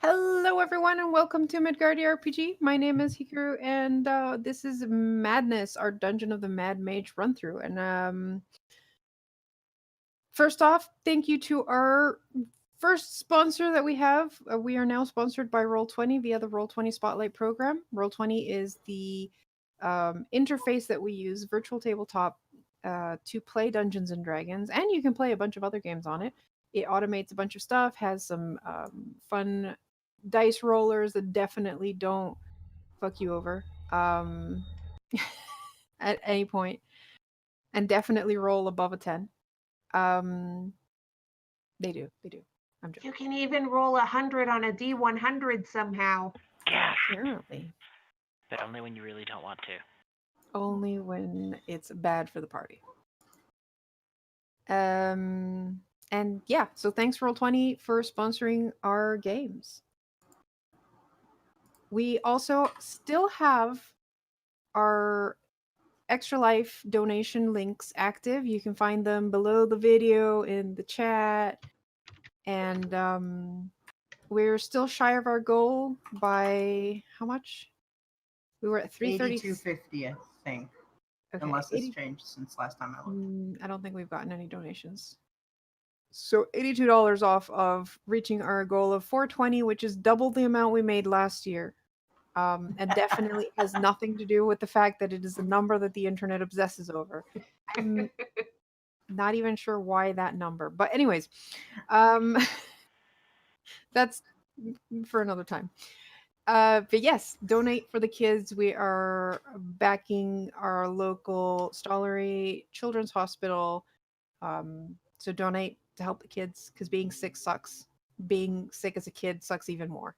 Hello, everyone, and welcome to Midgardia RPG. My name is Hikaru, and this is Madness, our Dungeon of the Mad Mage run through. And first off, thank you to our first sponsor that we have. We are now sponsored by Roll20 via the Roll20 Spotlight program. Roll20 is the interface that we use, virtual tabletop, to play Dungeons and Dragons, and you can play a bunch of other games on it. It automates a bunch of stuff, has some fun dice rollers that definitely don't fuck you over at any point, and definitely roll above a 10. They do. I'm joking. You can even roll 100 on a D100 somehow. Yeah, Apparently. but only when you really don't want to. Only when it's bad for the party. And yeah, so thanks Roll20 for sponsoring our games. We also still have our Extra Life donation links active. You can find them below the video in the chat. And we're still shy of our goal by how much? We were at 82.50, I think. Okay, Unless it's changed since last time I looked. I don't think we've gotten any donations. So $82 off of reaching our goal of 420, which is double the amount we made last year. And definitely has nothing to do with the fact that it is a number that the internet obsesses over. I'm not even sure why that number. But anyways, that's for another time. But yes, donate for the kids. We are backing our local Stollery Children's Hospital. So donate to help the kids because being sick sucks. Being sick as a kid sucks even more.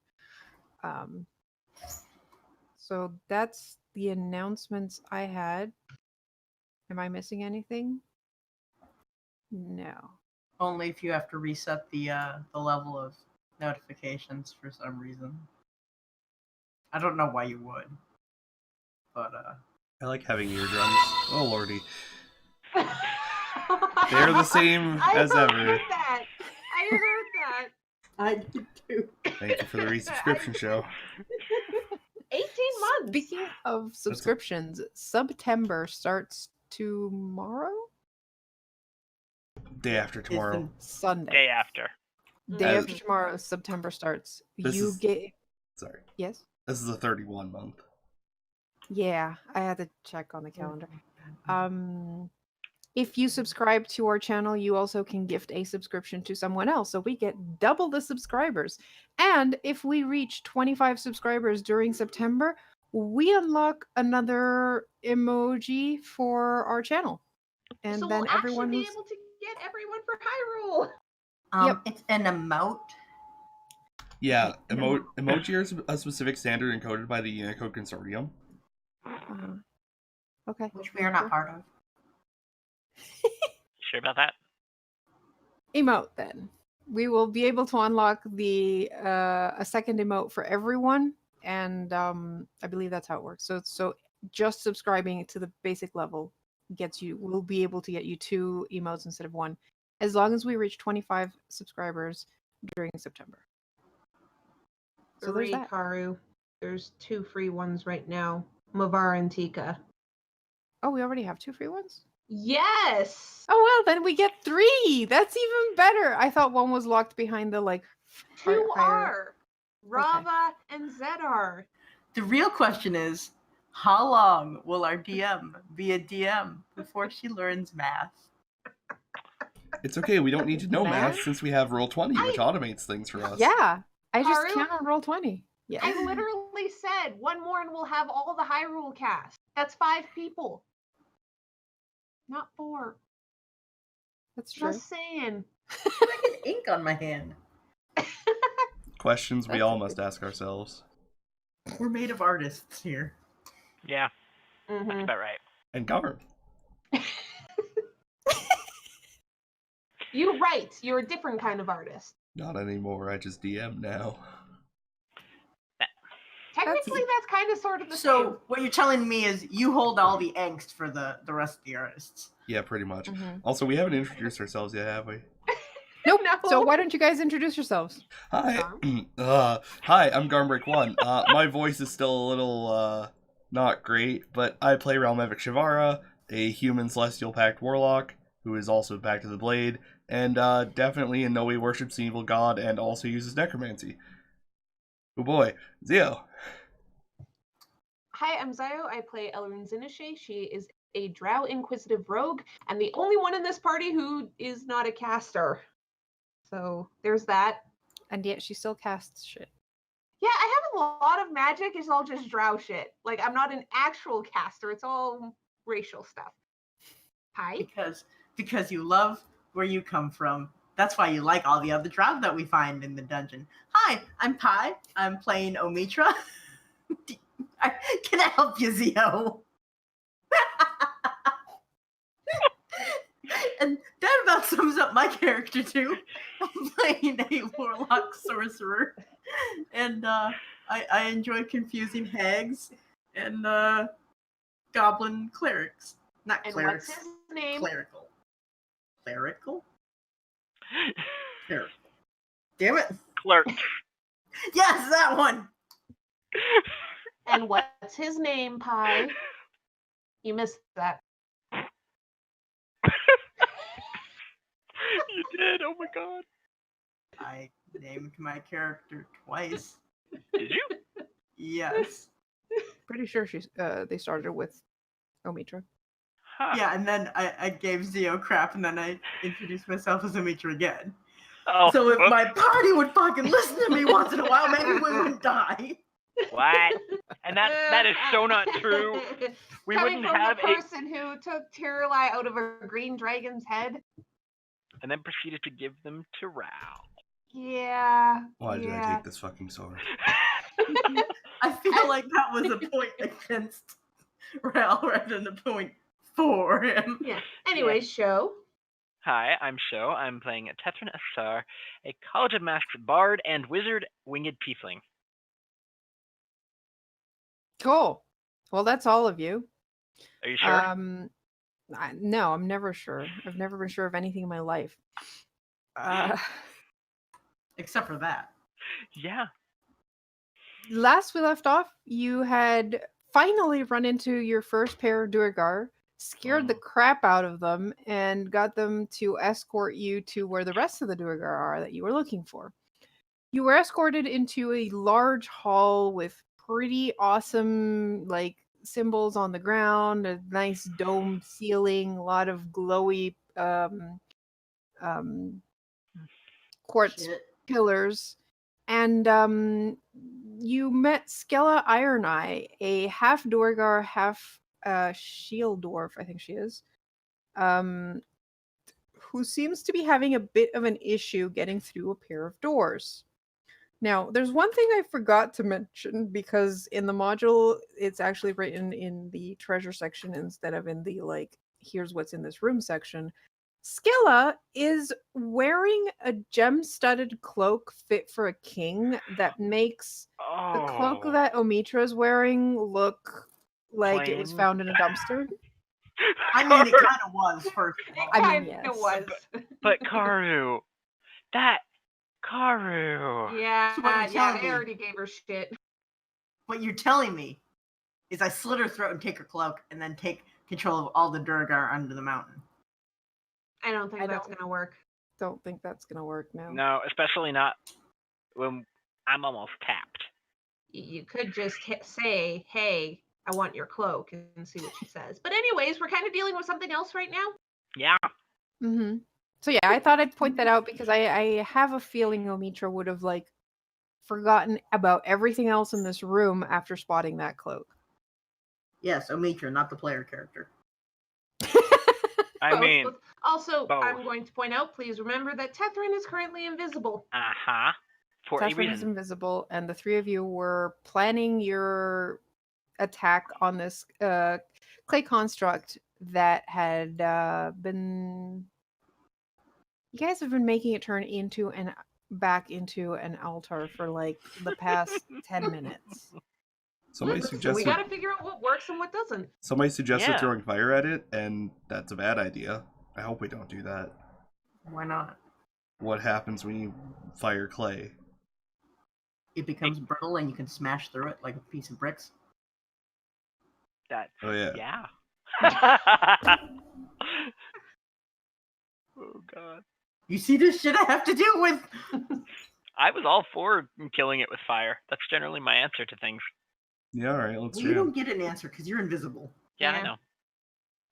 So that's the announcements I had. Am I missing anything? No. Only if you have to reset the level of notifications for some reason. I don't know why you would, but I like having eardrums. Oh lordy, they're the same as ever. I heard that. I did too. Thank you for the resubscription show. 18 months. Speaking of subscriptions, September starts tomorrow? Day after tomorrow. Sunday. Day after. Day after tomorrow, September starts. Sorry. Yes? This is a 31 month. Yeah, I had to check on the calendar. If you subscribe to our channel, you also can gift a subscription to someone else. So we get double the subscribers. And if we reach 25 subscribers during September, we unlock another emoji for our channel. And so then we'll everyone actually be able to get everyone for Hyrule. Yep. It's an emote. Yeah, emoji are a specific standard encoded by the Unicode Consortium. Okay. Which we are not part of. Sure about that? Emote then. We will be able to unlock the a second emote for everyone, and I believe that's how it works. So just subscribing to the basic level will be able to get you 2 emotes instead of 1, as long as we reach 25 subscribers during September. So there's that. Karu. There's 2 free ones right now. Mavar and Tika. Oh, we already have 2 free ones? Yes. Oh well, then we get 3. That's even better. I thought 1 was locked behind the 2 higher... are Rava and Zedar. The real question is, how long will our DM be a DM before she learns math? It's okay, we don't need to know math since we have Roll20, which automates things for us. Yeah, I just Karu? count on Roll20. Yeah. I literally said one more and we'll have all the Hyrule cast. That's 5 people. Not 4. That's true. Just saying. I get ink on my hand. Questions we all must ask ourselves. We're made of artists here. Yeah, that's about right. And govern. You're right. You're a different kind of artist. Not anymore, I just DM now. Technically, that's kind of sort of the same. So what you're telling me is you hold all the angst for the rest of the artists. Yeah, pretty much. Also, we haven't introduced ourselves yet, have we? Nope. No. So why don't you guys introduce yourselves? Hi. Garm? Hi, I'm Garmbreak1. My voice is still a little, not great, but I play Realmevic Shivara, a human Celestial Pact Warlock, who is also Pact of the Blade, and, definitely in no way worships an evil god, and also uses necromancy. Oh boy. Zio. Hi, I'm Zio. I play Elrune Zinashe. She is a Drow Inquisitive Rogue, and the only one in this party who is not a caster. So there's that. And yet she still casts shit. Yeah, I have a lot of magic. It's all just Drow shit. Like, I'm not an actual caster. It's all racial stuff. Hi. Because you love where you come from. That's why you like all the other drow that we find in the dungeon. Hi, I'm Pi. I'm playing Omitra. Can I help you, Zio? And that about sums up my character too. I'm playing a warlock sorcerer, and I enjoy confusing hags and goblin clerics. Not And clerics. what's his name? Clerical. Clerical? Clerical. Damn it! Clerk. Yes, that one. And what's his name, Pi? You missed that. You did. Oh my god. I named my character twice. Did you? Yes. Pretty sure they started with Omitra. Huh. Yeah, and then I gave Zio crap, and then I introduced myself as Omitra again. Oh. So if whoops. my party would fucking listen to me once in a while, maybe we wouldn't die. What? And that is so not true. We Coming wouldn't from have the person who took Tiralai out of a green dragon's head. and then proceeded to give them to Rao. Yeah. Why did I yeah. take this fucking sword? I feel like that was a point against Rael rather than a point for him. Yeah. Anyways, show. Hi, I'm Sho. I'm playing Tetran Asar, a College of Masks bard and wizard winged tiefling. Cool. Well, that's all of you. Are you sure? No, I'm never sure. I've never been sure of anything in my life. Except for that. Yeah. Last we left off, you had finally run into your first pair of Duergar, scared the crap out of them, and got them to escort you to where the rest of the Duergar are that you were looking for. You were escorted into a large hall with pretty awesome, like, symbols on the ground, a nice dome ceiling, a lot of glowy quartz Shit. pillars, and you met Skella Ironeye, a half Duergar, half shield dwarf, I think she is, who seems to be having a bit of an issue getting through a pair of doors. Now, there's one thing I forgot to mention, because in the module, it's actually written in the treasure section instead of in the, like, here's what's in this room section. Skilla is wearing a gem-studded cloak fit for a king that makes the cloak Oh. that Omitra is wearing look like it was Plain. found in a dumpster. I mean, it kind of was, first of all. I mean, Kind yes. of was. But Karu. Karu. Yeah, So what you're I telling me- already gave her shit. What you're telling me is I slit her throat and take her cloak, and then take control of all the Durgar under the mountain. I don't think I that's don't- gonna work. Don't think that's gonna work now. No, especially not when I'm almost tapped. You could just say, hey, I want your cloak, and see what she says. But anyways, we're kind of dealing with something else right now. Yeah. Mm-hmm. So yeah, I thought I'd point that out because I have a feeling Omitra would have, like, forgotten about everything else in this room after spotting that cloak. Yes, Omitra, not the player character. I Both. mean, Also, both. I'm going to point out, please remember that Tethrin is currently invisible. uh-huh. For a Tefrin is reason. invisible, and the three of you were planning your attack on this clay construct that had been. You guys have been making it turn into and back into an altar for, like, the past 10 minutes. Somebody So we suggested got to figure out what works and what doesn't. Yeah. throwing fire at it, and that's a bad idea. I hope we don't do that. Why not? what happens when you fire clay. It becomes brittle and you can smash through it like a piece of bricks. That's Oh yeah. yeah. Oh god. You see this shit I have to deal with? I was all for killing it with fire. That's generally my answer to things. Yeah, alright, let's Well, you jam. don't get an answer because you're invisible. Yeah, I Yeah. know.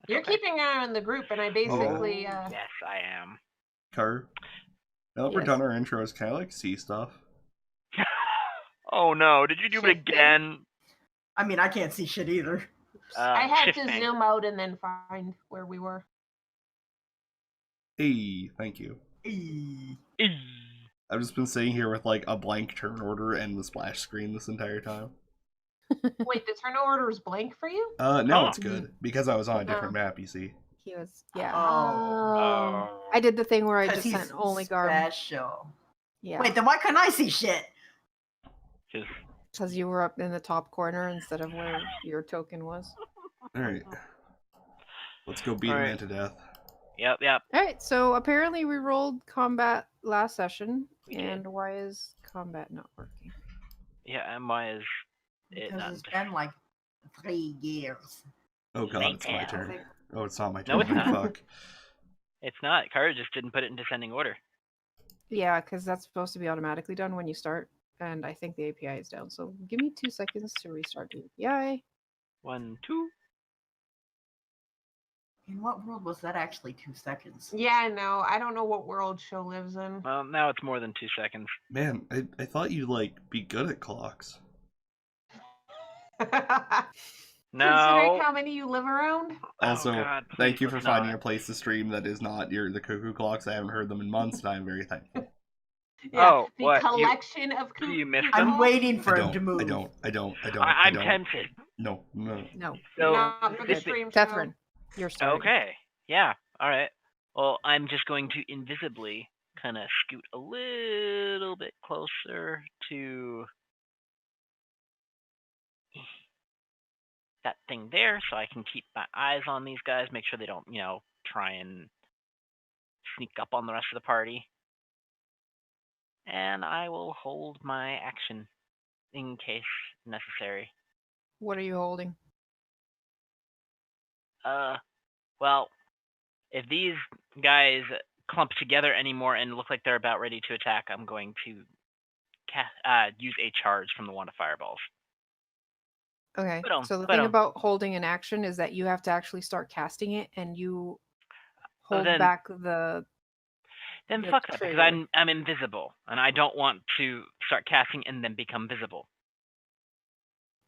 That's You're okay. keeping an eye on the group, and I basically. Yes, I am. Car. Now that we're Yes. done our intros, can I like see stuff? Oh no, did you do it Shifting. again? I mean, I can't see shit either. I had to Shifting. zoom out and then find where we were. Hey, thank you. Eee. I've just been sitting here with like a blank turn order and the splash screen this entire time. Wait, the turn order is blank for you? No, Oh. it's good because I was on a different map. You see. He was, yeah. Oh. I did the thing where I Because just he's sent only Garb. special. Yeah. Wait, then why couldn't I see shit? Just Because you were up in the top corner instead of where your token was. All right, let's go beat a man to death. Yep. All right, so apparently we rolled combat last session, We did. and why is combat not working? Yeah, and why is it Because not? it's been like 3 years. Oh god, it's my Later. turn. Oh, it's not my No, turn. it's not. Fuck. It's not. Kara just didn't put it in descending order. Yeah, because that's supposed to be automatically done when you start, and I think the API is down. So give me 2 seconds to restart the API. 1, 2. In what world was that actually 2 seconds? Yeah, I know. I don't know what world Show lives in. Well, now it's more than 2 seconds. Man, I thought you'd like be good at clocks. No. Considering how many you live around. Also, oh, God, thank please, you for let's finding not. a place to stream that is not the cuckoo clocks. I haven't heard them in months, and I'm very thankful. Yeah, Oh, the what, you- collection of so you missed cuckoo them? I'm waiting for I him to move. don't. I'm tempted. No. No. So, Not for the this- stream show. Catherine, you're starting. Okay. Yeah. All right. Well, I'm just going to invisibly kind of scoot a little bit closer to that thing there so I can keep my eyes on these guys, make sure they don't, try and sneak up on the rest of the party. And I will hold my action in case necessary. What are you holding? Well, if these guys clump together anymore and look like they're about ready to attack, I'm going to use a charge from the wand of fireballs. Okay. Ba-dum, So the ba-dum. thing about holding an action is that you have to actually start casting it, and you hold then- back the. Then the fuck that, because trigger. I'm invisible, and I don't want to start casting and then become visible.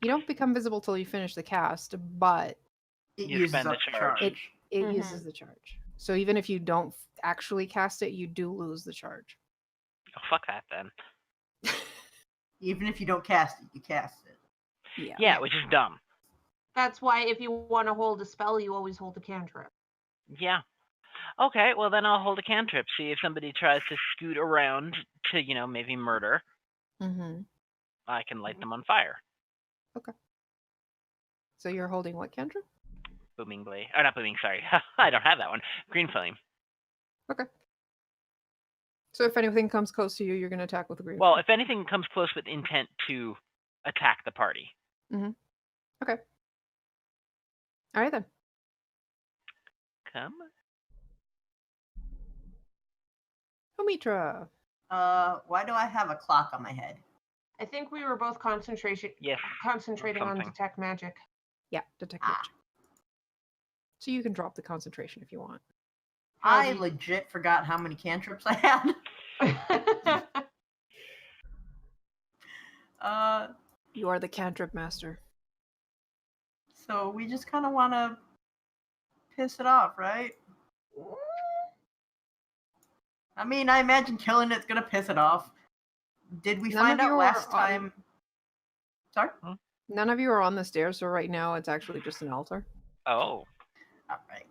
You don't become visible till you finish the cast, but It You uses spend the up the charge. charge. it Mhm. uses the charge. So even if you don't actually cast it, you do lose the charge. Oh, fuck that then. Even if you don't cast it, you cast it. Yeah. Yeah, which is dumb. That's why if you want to hold a spell, you always hold a cantrip. Yeah. Okay, well then I'll hold a cantrip. See if somebody tries to scoot around to, maybe murder. Mm-hmm. I can light them on fire. So you're holding what cantrip? Booming blade. Or not booming, sorry. I don't have that one. Green flame. Okay. So if anything comes close to you, you're going to attack with a green. Well, if anything comes close with intent to attack the party. Okay. All right then. Come. Omitra. Why do I have a clock on my head? I think we were both concentrating Yes. on something. detect magic. Yeah, detect Ah. magic. So you can drop the concentration if you want. I legit forgot how many cantrips I had. You are the cantrip master. So we just kind of want to piss it off, right? I mean, I imagine killing it's gonna piss it off. Did we None find of you out are last on- time? Sorry? None of you are on the stairs, so right now it's actually just an altar. Oh. Alright.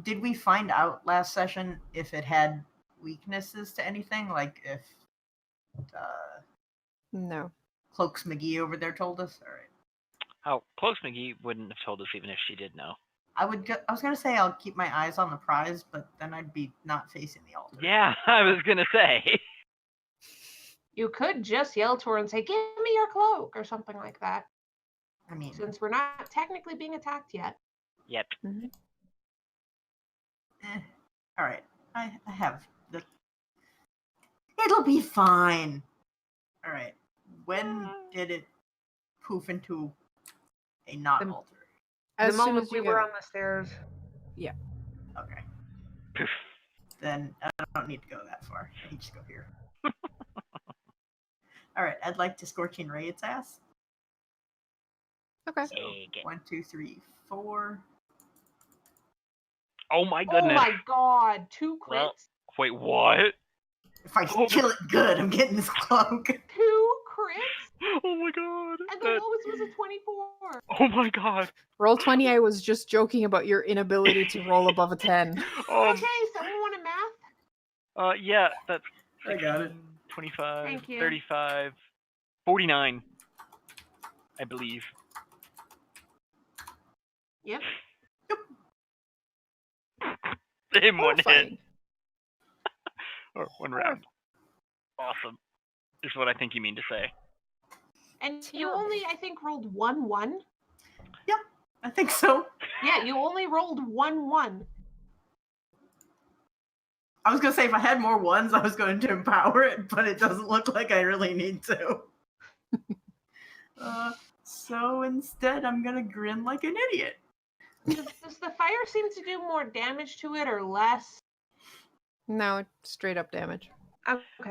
Did we find out last session if it had weaknesses to anything? Like if No. Cloaks McGee over there told us? Alright. Oh, Cloaks McGee wouldn't have told us even if she did know. I was gonna say I'll keep my eyes on the prize, but then I'd be not facing the altar. Yeah, I was gonna say. You could just yell to her and say, "Give me your cloak," or something like that. I mean, Since we're not technically being attacked yet. Yep. all right. I have the. It'll be fine. All right. When did it poof into a not The- altar? As the soon moment as we you were get on the stairs. Okay. Then I don't need to go that far. I can just go here. All right. I'd like to scorching ray its ass. Okay. So Take it. 1, 2, 3, 4. Oh my Oh goodness. my god, 2 crits? Well, wait, what? If I Oh. kill it good, I'm getting this cloak. 2 crits? Oh my god. And the lowest was a 24. Oh my god. roll 20. I was just joking about your inability to roll above a 10. Okay, someone want a math? Yeah, that's I got it. 25, Thank you. 35, 49, I believe. Yep. In one hit. Horrifying. Or one round. Awesome. Is what I think you mean to say. And you Terrible. only, I think, rolled 1-1. I think so. Yeah, you only rolled 1-1. I was gonna say if I had more ones, I was going to empower it, but it doesn't look like I really need to. So instead, I'm gonna grin like an idiot. Does the fire seem to do more damage to it or less? No, it's straight up damage. Okay.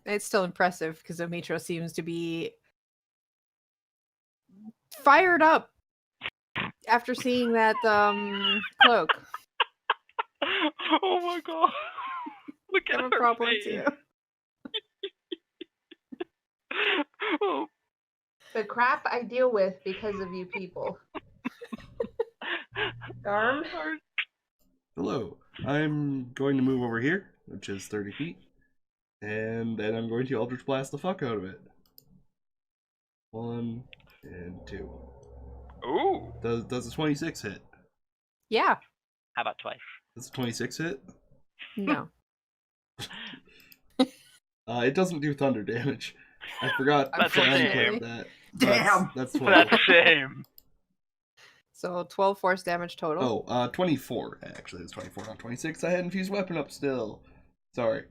It's still impressive because Omitra seems to be fired up after seeing that cloak. Oh my god. Look I at have a her problem face. too. Oh. The crap I deal with because of you people. Garm? Hello. I'm going to move over here, which is 30 feet. And then I'm going to Eldritch Blast the fuck out of it. 1 and 2. Ooh. Does a 26 hit? Yeah. How about twice? Does a 26 hit? No. It doesn't do thunder damage. I forgot That's to a shame. unclick that. Damn. That's 12. That's a shame. So 12 force damage total. Oh, 24. Actually, it's 24, not 26. I had infused weapon up still. Sorry.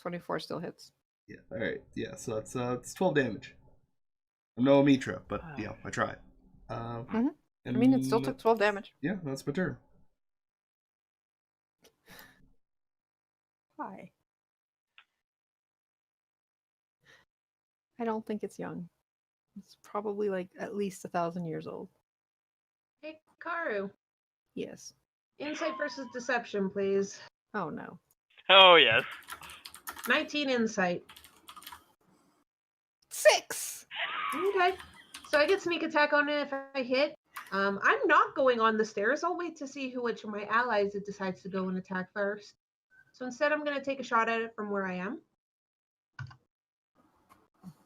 24 still hits. Yeah. All right. Yeah. So it's 12 damage. I'm no Omitra, but yeah, I tried. I mean, it still took 12 damage. Yeah, that's my turn. Why? I don't think it's young. It's probably like at least 1,000 years old. Hey, Karu. Yes. Insight versus deception, please. Oh no. Oh yes. 19 insight. 6! Okay. So I get sneak attack on it if I hit. I'm not going on the stairs. I'll wait to see which of my allies it decides to go and attack first. So instead, I'm going to take a shot at it from where I am.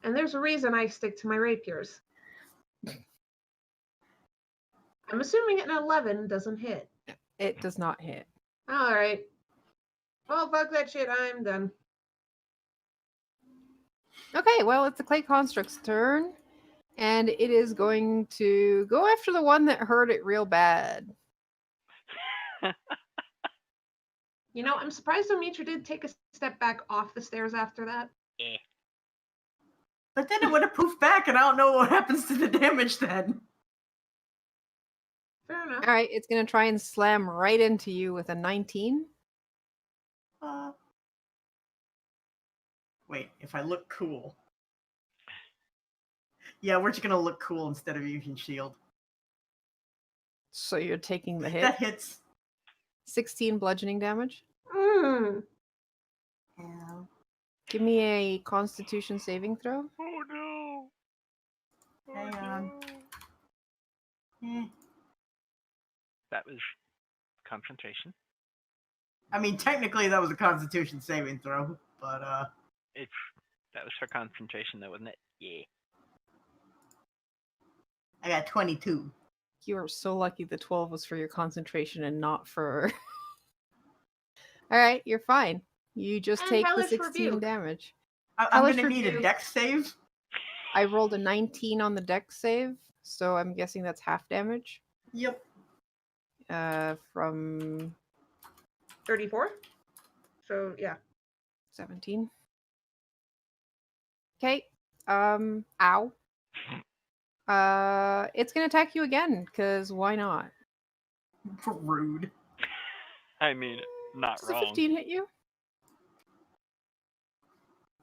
And there's a reason I stick to my rapiers. I'm assuming an 11 doesn't hit. It does not hit. All right. Well, fuck that shit. I'm done. Okay, well, it's the Clay Construct's turn. And it is going to go after the one that hurt it real bad. You know, I'm surprised Omitra did take a step back off the stairs after that. But then it would have poofed back, and I don't know what happens to the damage then. Fair enough. All right, it's going to try and slam right into you with a 19. Wait, if I look cool. Yeah, we're just gonna look cool instead of using shield. So you're taking the hit. That hits. 16 bludgeoning damage. Mm. Yeah. Give me a Constitution saving throw. Oh no. Oh, Hang on. no. Eh. That was concentration. I mean, technically that was a Constitution saving throw, but That was for concentration though, wasn't it? Yeah. I got 22. You are so lucky the 12 was for your concentration and not for. All right, you're fine. You just And take the hellish 16 rebuke. damage. I'm Hellish gonna need a Rebuke. dex save. I rolled a 19 on the dex save, so I'm guessing that's half damage. Yep. From 34. So yeah. 17. Okay. Ow. It's gonna attack you again, because why not? Rude. I mean, not Does a wrong. 15 hit you?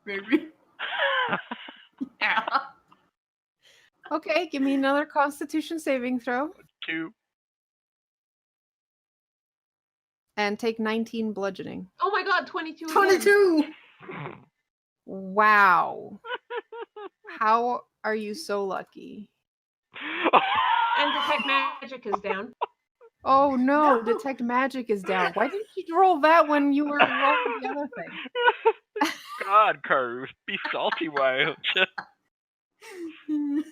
Maybe. Yeah. Okay, give me another Constitution saving throw 2. and take 19 bludgeoning. Oh my god, 22 again. 22! Wow. How are you so lucky? And detect magic is down. Oh no, No. detect magic is down. Why didn't you roll that when you were rolling the other thing? God, Karu, be salty, why don't you?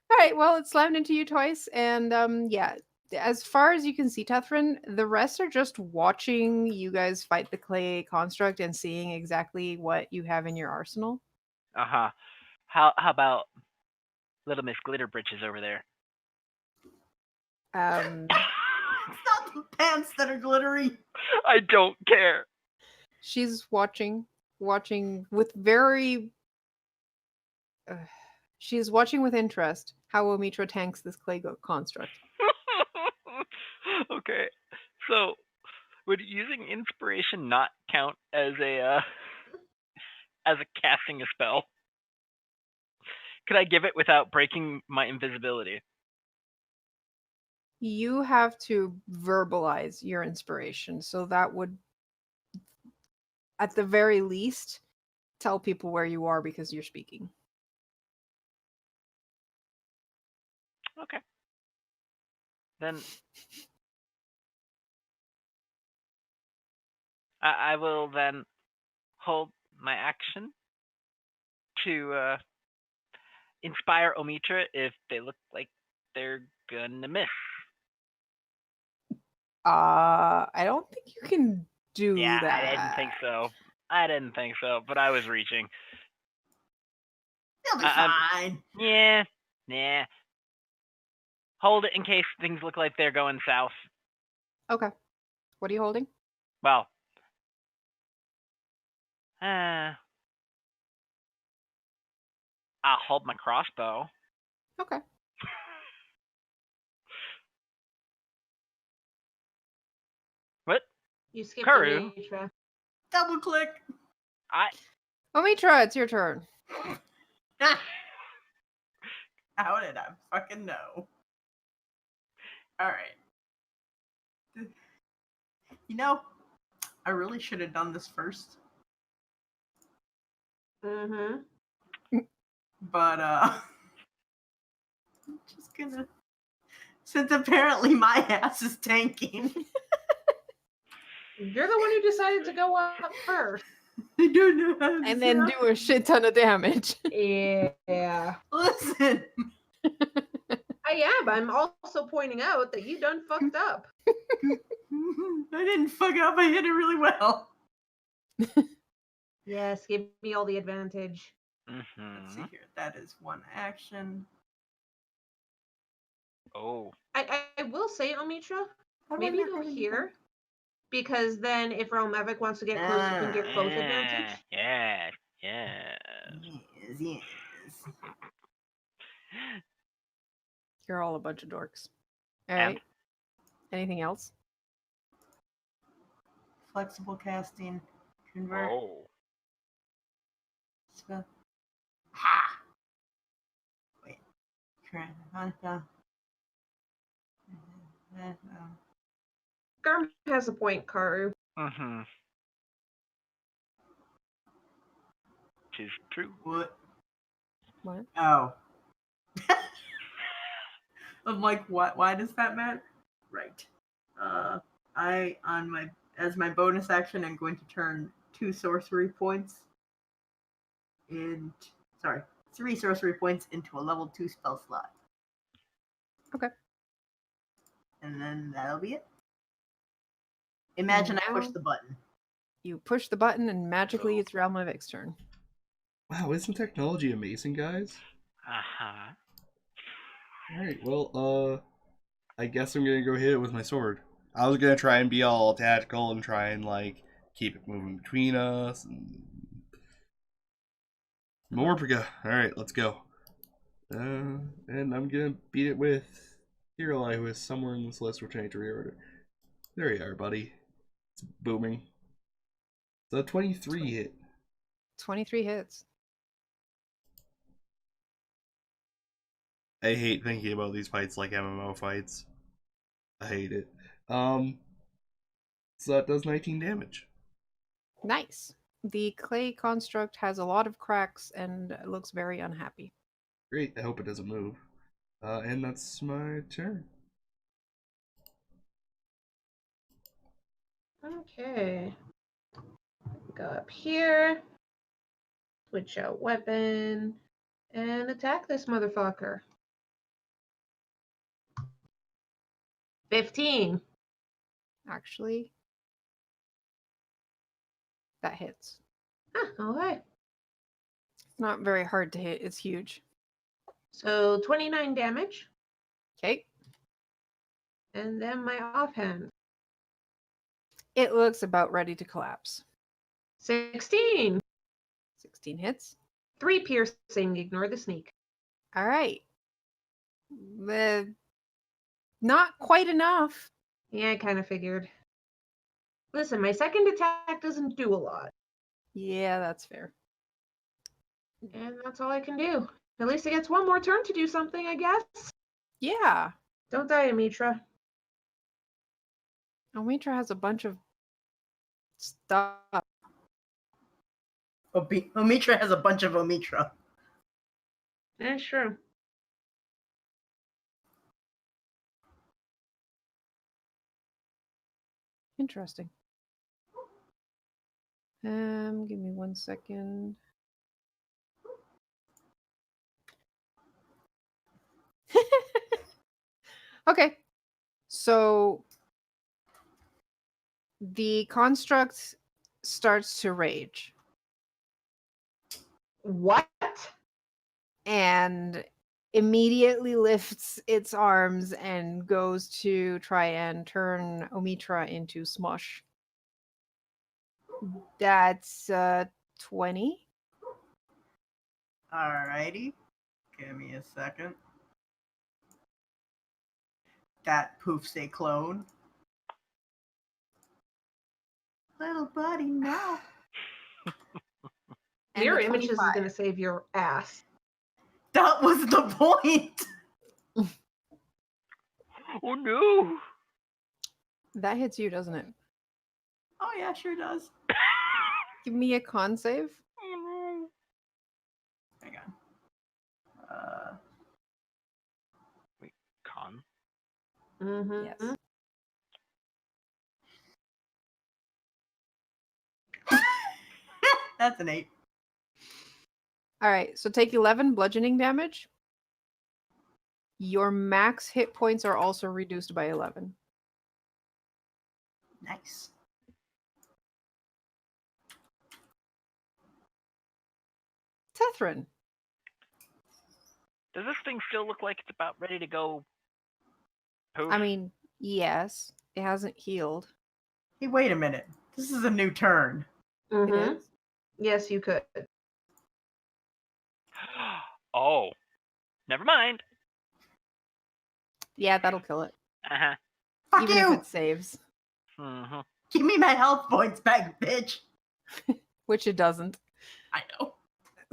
All right, well, it slammed into you twice, and yeah, as far as you can see, Tethrin, the rest are just watching you guys fight the clay construct and seeing exactly what you have in your arsenal. Uh-huh. How about Little Miss Glitter Britches over there? Um, It's not the pants that are glittery. I don't care. she's watching with very. She's watching with interest how Omitra tanks this clay construct. Okay. So, would using inspiration not count as a casting a spell? Could I give it without breaking my invisibility? You have to verbalize your inspiration, so that would, at the very least, tell people where you are because you're speaking. Okay. Then I will then hold my action to inspire Omitra if they look like they're gonna miss. I don't think you can do Yeah, that. I didn't think so, but I was reaching. They'll be I'm- fine. Yeah. Hold it in case things look like they're going south. Okay. What are you holding? Well, I'll hold my crossbow. Okay. What? You skipped Karu. Omitra. Double click. Omitra, it's your turn. How did I fucking know? Alright. You know, I really should have done this first. Mm-hmm. But, I'm just gonna. Since apparently my ass is tanking. You're the one who decided to go up first. I don't know how to And then do a shit ton of damage. Yeah. Listen. I am. I'm also pointing out that you done fucked up. I didn't fuck up. I hit it really well. Yes, give me all the advantage. Let's see here. That is one action. Oh. I will say, Omitra, How do I maybe not go have any here. Because then if Realm Epic wants to get close, you can get close advantage. Yeah. Yes. You're all a bunch of dorks. All And? right. Anything else? Flexible casting. Convert. Oh. Spell. Ha! Wait. Current. Garm has a point, Karu. Mm-hmm. Tis true. What? What? Oh. I'm like, what? Why does that matter? Right. As my bonus action, I'm going to turn 3 sorcery points into a level 2 spell slot. Okay. And then that'll be it. Imagine I push Now- the button. You push the button, and magically it's Realm of Ic's turn. Wow, isn't technology amazing, guys? Uh-huh. Alright, well, I guess I'm gonna go hit it with my sword. I was gonna try and be all tactical and try and, like, keep it moving between us. Morpiga. Alright, let's go. And I'm gonna beat it with Kirillai, who is somewhere in this list, which I need to reorder. There you are, buddy. It's booming. So 23 hit. 23 hits. I hate thinking about these fights like MMO fights. I hate it. So that does 19 damage. Nice. The clay construct has a lot of cracks and looks very unhappy. Great, I hope it doesn't move. And that's my turn. Okay. Go up here. Switch out weapon. And attack this motherfucker. 15. Actually, that hits. Ah, okay. It's not very hard to hit. It's huge. So 29 damage. Okay. And then my offhand. It looks about ready to collapse. 16. 16 hits. 3 piercing. Ignore the sneak. All right. Not quite enough. Yeah, I kind of figured. Listen, my second attack doesn't do a lot. Yeah, that's fair. And that's all I can do. At least it gets one more turn to do something, I guess. Yeah. Don't die, Amitra. Omitra has a bunch of stuff. Omitra has a bunch of Omitra. Yeah, sure. Interesting. Give me 1 second. Okay. So the construct starts to rage What? and immediately lifts its arms and goes to try and turn Omitra into smush. That's 20. Alrighty. Give me a second. That poofs a clone. Little buddy, no. And Mirror the images is 25. going to save your ass. That was the point. Oh no! That hits you, doesn't it? Oh yeah, sure does. Give me a con save. Oh Hang on. no! Wait, con? Mm-hmm. Yes. That's an 8. All right, so take 11 bludgeoning damage. Your max hit points are also reduced by 11. Nice. Tethrin. Does this thing still look like it's about ready to go poof? I mean, yes, it hasn't healed. Hey, wait a minute. This is a new turn. Mm-hmm. It is. Yes, you could. Oh. Never mind. Yeah, that'll kill it. Uh-huh. Fuck Even you! if it saves, Mm-hmm. Give me my health points back, bitch. which it doesn't. I know.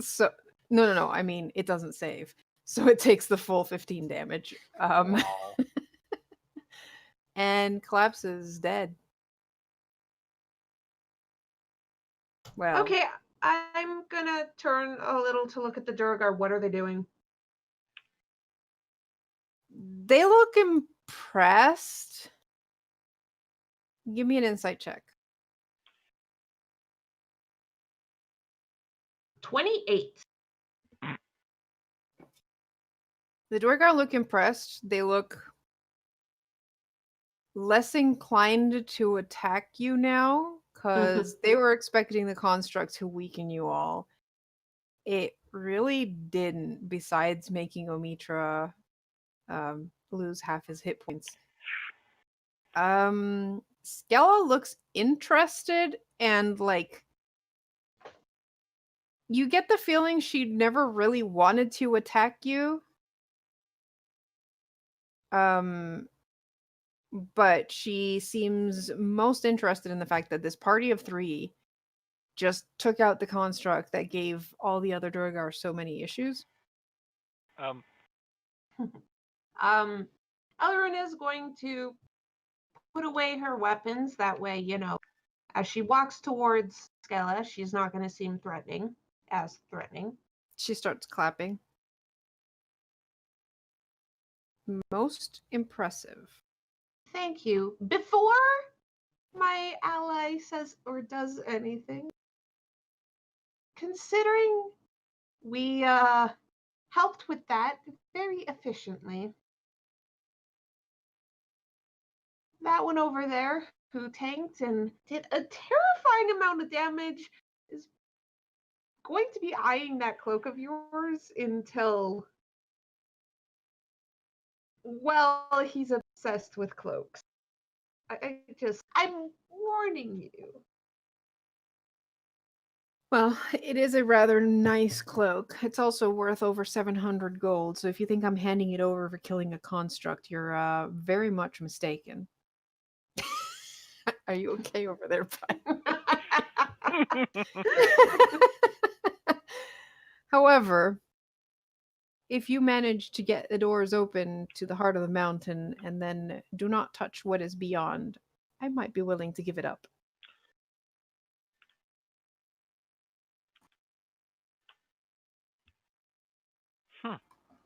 So no. I mean, it doesn't save. So it takes the full 15 damage. Oh. And collapses dead. Well, Okay, I'm going to turn a little to look at the Durgar. What are they doing? they look impressed. Give me an insight check. 28. The Dwargar look impressed. They look less inclined to attack you now because they were expecting the construct to weaken you all. It really didn't, besides making Omitra lose half his hit points. Skella looks interested and like you get the feeling she never really wanted to attack you. But she seems most interested in the fact that this party of 3 just took out the construct that gave all the other Durgar so many issues. Elrin is going to put away her weapons. That way, you know, as she walks towards Skella, she's not going to seem as threatening. She starts clapping. Most impressive. Thank you. Before my ally says or does anything, considering we helped with that very efficiently, that one over there who tanked and did a terrifying amount of damage is going to be eyeing that cloak of yours until, well, he's obsessed with cloaks. I'm warning you. Well, it is a rather nice cloak. It's also worth over 700 gold, so if you think I'm handing it over for killing a construct, you're very much mistaken. Are you okay over there, However, if you manage to get the doors open to the heart of the mountain and then do not touch what is beyond, I might be willing to give it up.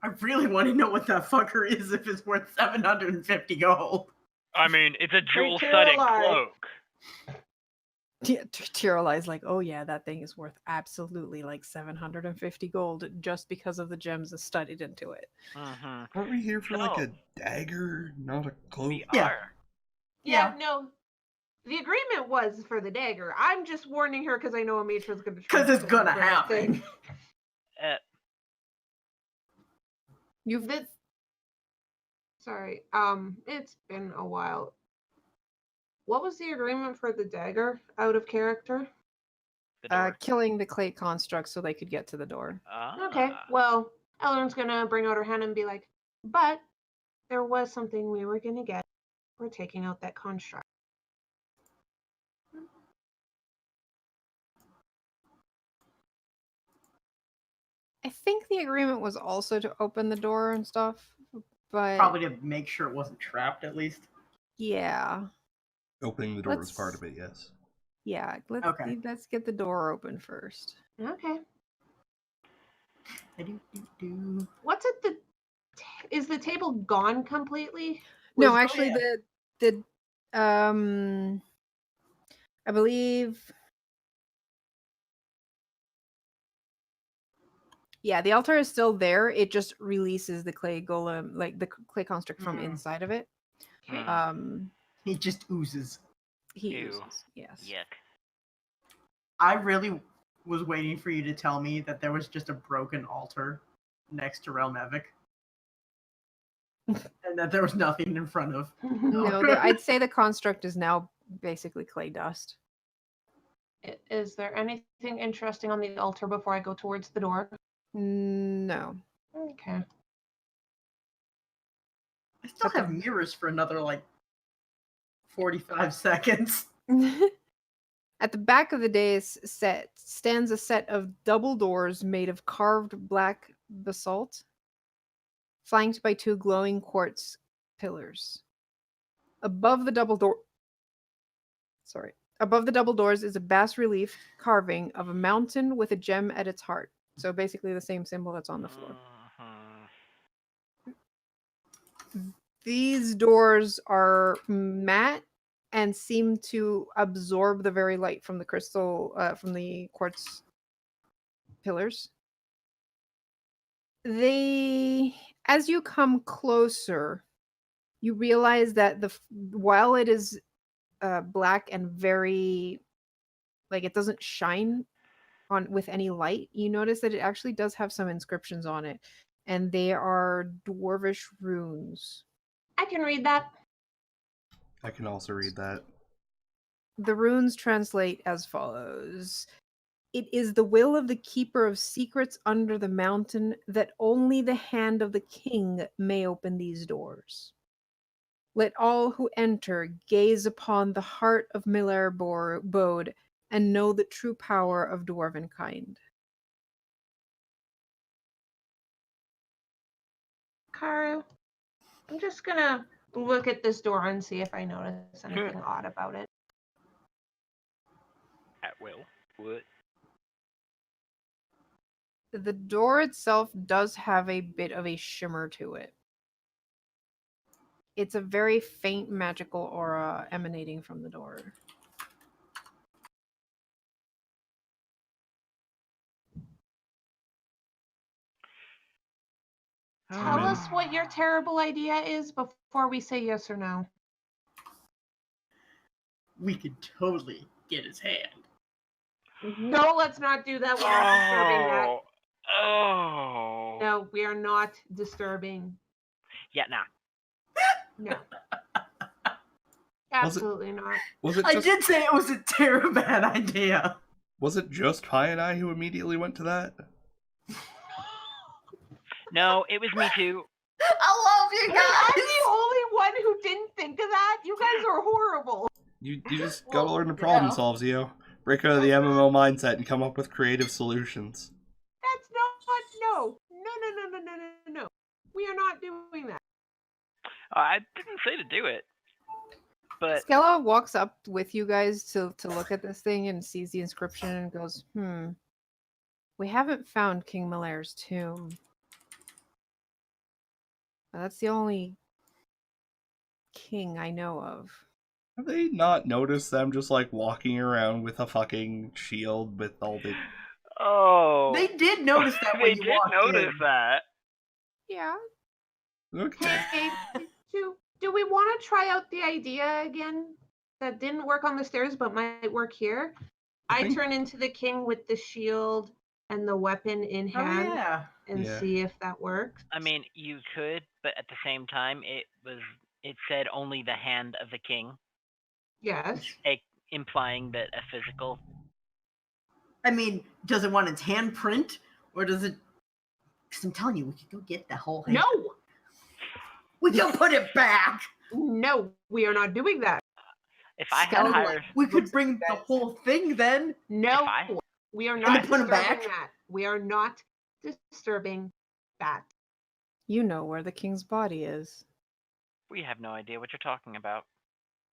I really want to know what that fucker is if it's worth 750 gold. I mean, it's a Great dual-sided Tiralai. cloak. Tiralai's like, oh yeah, that thing is worth absolutely like 750 gold just because of the gems that studied into it. Mm-hmm. Aren't we here for like So- a dagger, not a cloak? We Yeah. are. Yeah, no. The agreement was for the dagger. I'm just warning her because I know Amitra's going to. Because it's gonna happen. You've Sorry. It's been a while. What was the agreement for the dagger? Out of character. The door. killing the clay construct so they could get to the door. Okay. Well, Elrin's gonna bring out her hand and be like, "But there was something we were gonna get. We're taking out that construct." I think the agreement was also to open the door and stuff, but Probably to make sure it wasn't trapped, at least. yeah, Opening the door was Let's- part of it, yes. yeah. Okay. Let's get the door open first. Okay. Do-do-do. What's at the? Is the table gone completely? No, Was- actually, the I believe. Yeah, the altar is still there. It just releases the clay golem, like the clay construct from Mm. inside of it. Mm. It just oozes. He Ew. uses, yes. Yuck. I really was waiting for you to tell me that there was just a broken altar next to Realm Evic. And that there was nothing in front of. No, I'd say the construct is now basically clay dust. Is there anything interesting on the altar before I go towards the door? No. Okay. I still have mirrors for another, 45 seconds. At the back of the dais set stands a set of double doors made of carved black basalt, flanked by 2 glowing quartz pillars. Above the double doors is a bas-relief carving of a mountain with a gem at its heart. So basically the same symbol that's on the floor. Mhm. These doors are matte and seem to absorb the very light from the crystal, from the quartz pillars. As you come closer, You realize that while it is black and very, like, it doesn't shine on with any light, you notice that it actually does have some inscriptions on it, and they are dwarvish runes. I can read that. I can also read that. The runes translate as follows. It is the will of the keeper of secrets under the mountain that only the hand of the king may open these doors. Let all who enter gaze upon the heart of Miller Bode and know the true power of dwarven kind. Karu, I'm just gonna look at this door and see if I notice anything odd about it. At will. What? The door itself does have a bit of a shimmer to it. It's a very faint magical aura emanating from the door. Tell us what your terrible idea is before we say yes or no. We could totally get his hand. No, let's not do that. We're not disturbing that. Oh. No, we are not disturbing. Yeah, nah. No. Absolutely not. Was it I just, did say it was a terrible bad idea. was it just Pi and I who immediately went to that? No, it was me too. I love you Wait, I'm guys. the only one who didn't think of that? You guys are horrible. You just gotta Well, learn to problem yeah. solve, Zio. Break out of the MMO mindset and come up with creative solutions. That's not, no. No. We are not doing that. I didn't say to do it. But Skella walks up with you guys to look at this thing and sees the inscription and goes, we haven't found King Malair's tomb. That's the only king I know of. Have they not noticed them just like walking around with a fucking shield with all the... oh, They did notice that they when you did walked notice in. that. Yeah. Okay. Hey, do we want to try out the idea again that didn't work on the stairs but might work here? I think- turn into the king with the shield and the weapon in Oh hand yeah. and Yeah. see if that works. I mean, you could, but at the same time, it said only the hand of the king, Yes. implying that a physical. I mean, does it want its handprint, or does it? Because I'm telling you, we could go get the whole hand. No, We can put it back. no, we are not doing that. If I had Skeleton. hired, We could Looks bring the whole thing then. No, If I- we are if not I- put 'em disturbing back? that. We are not disturbing that. You know where the king's body is. we have no idea what you're talking about.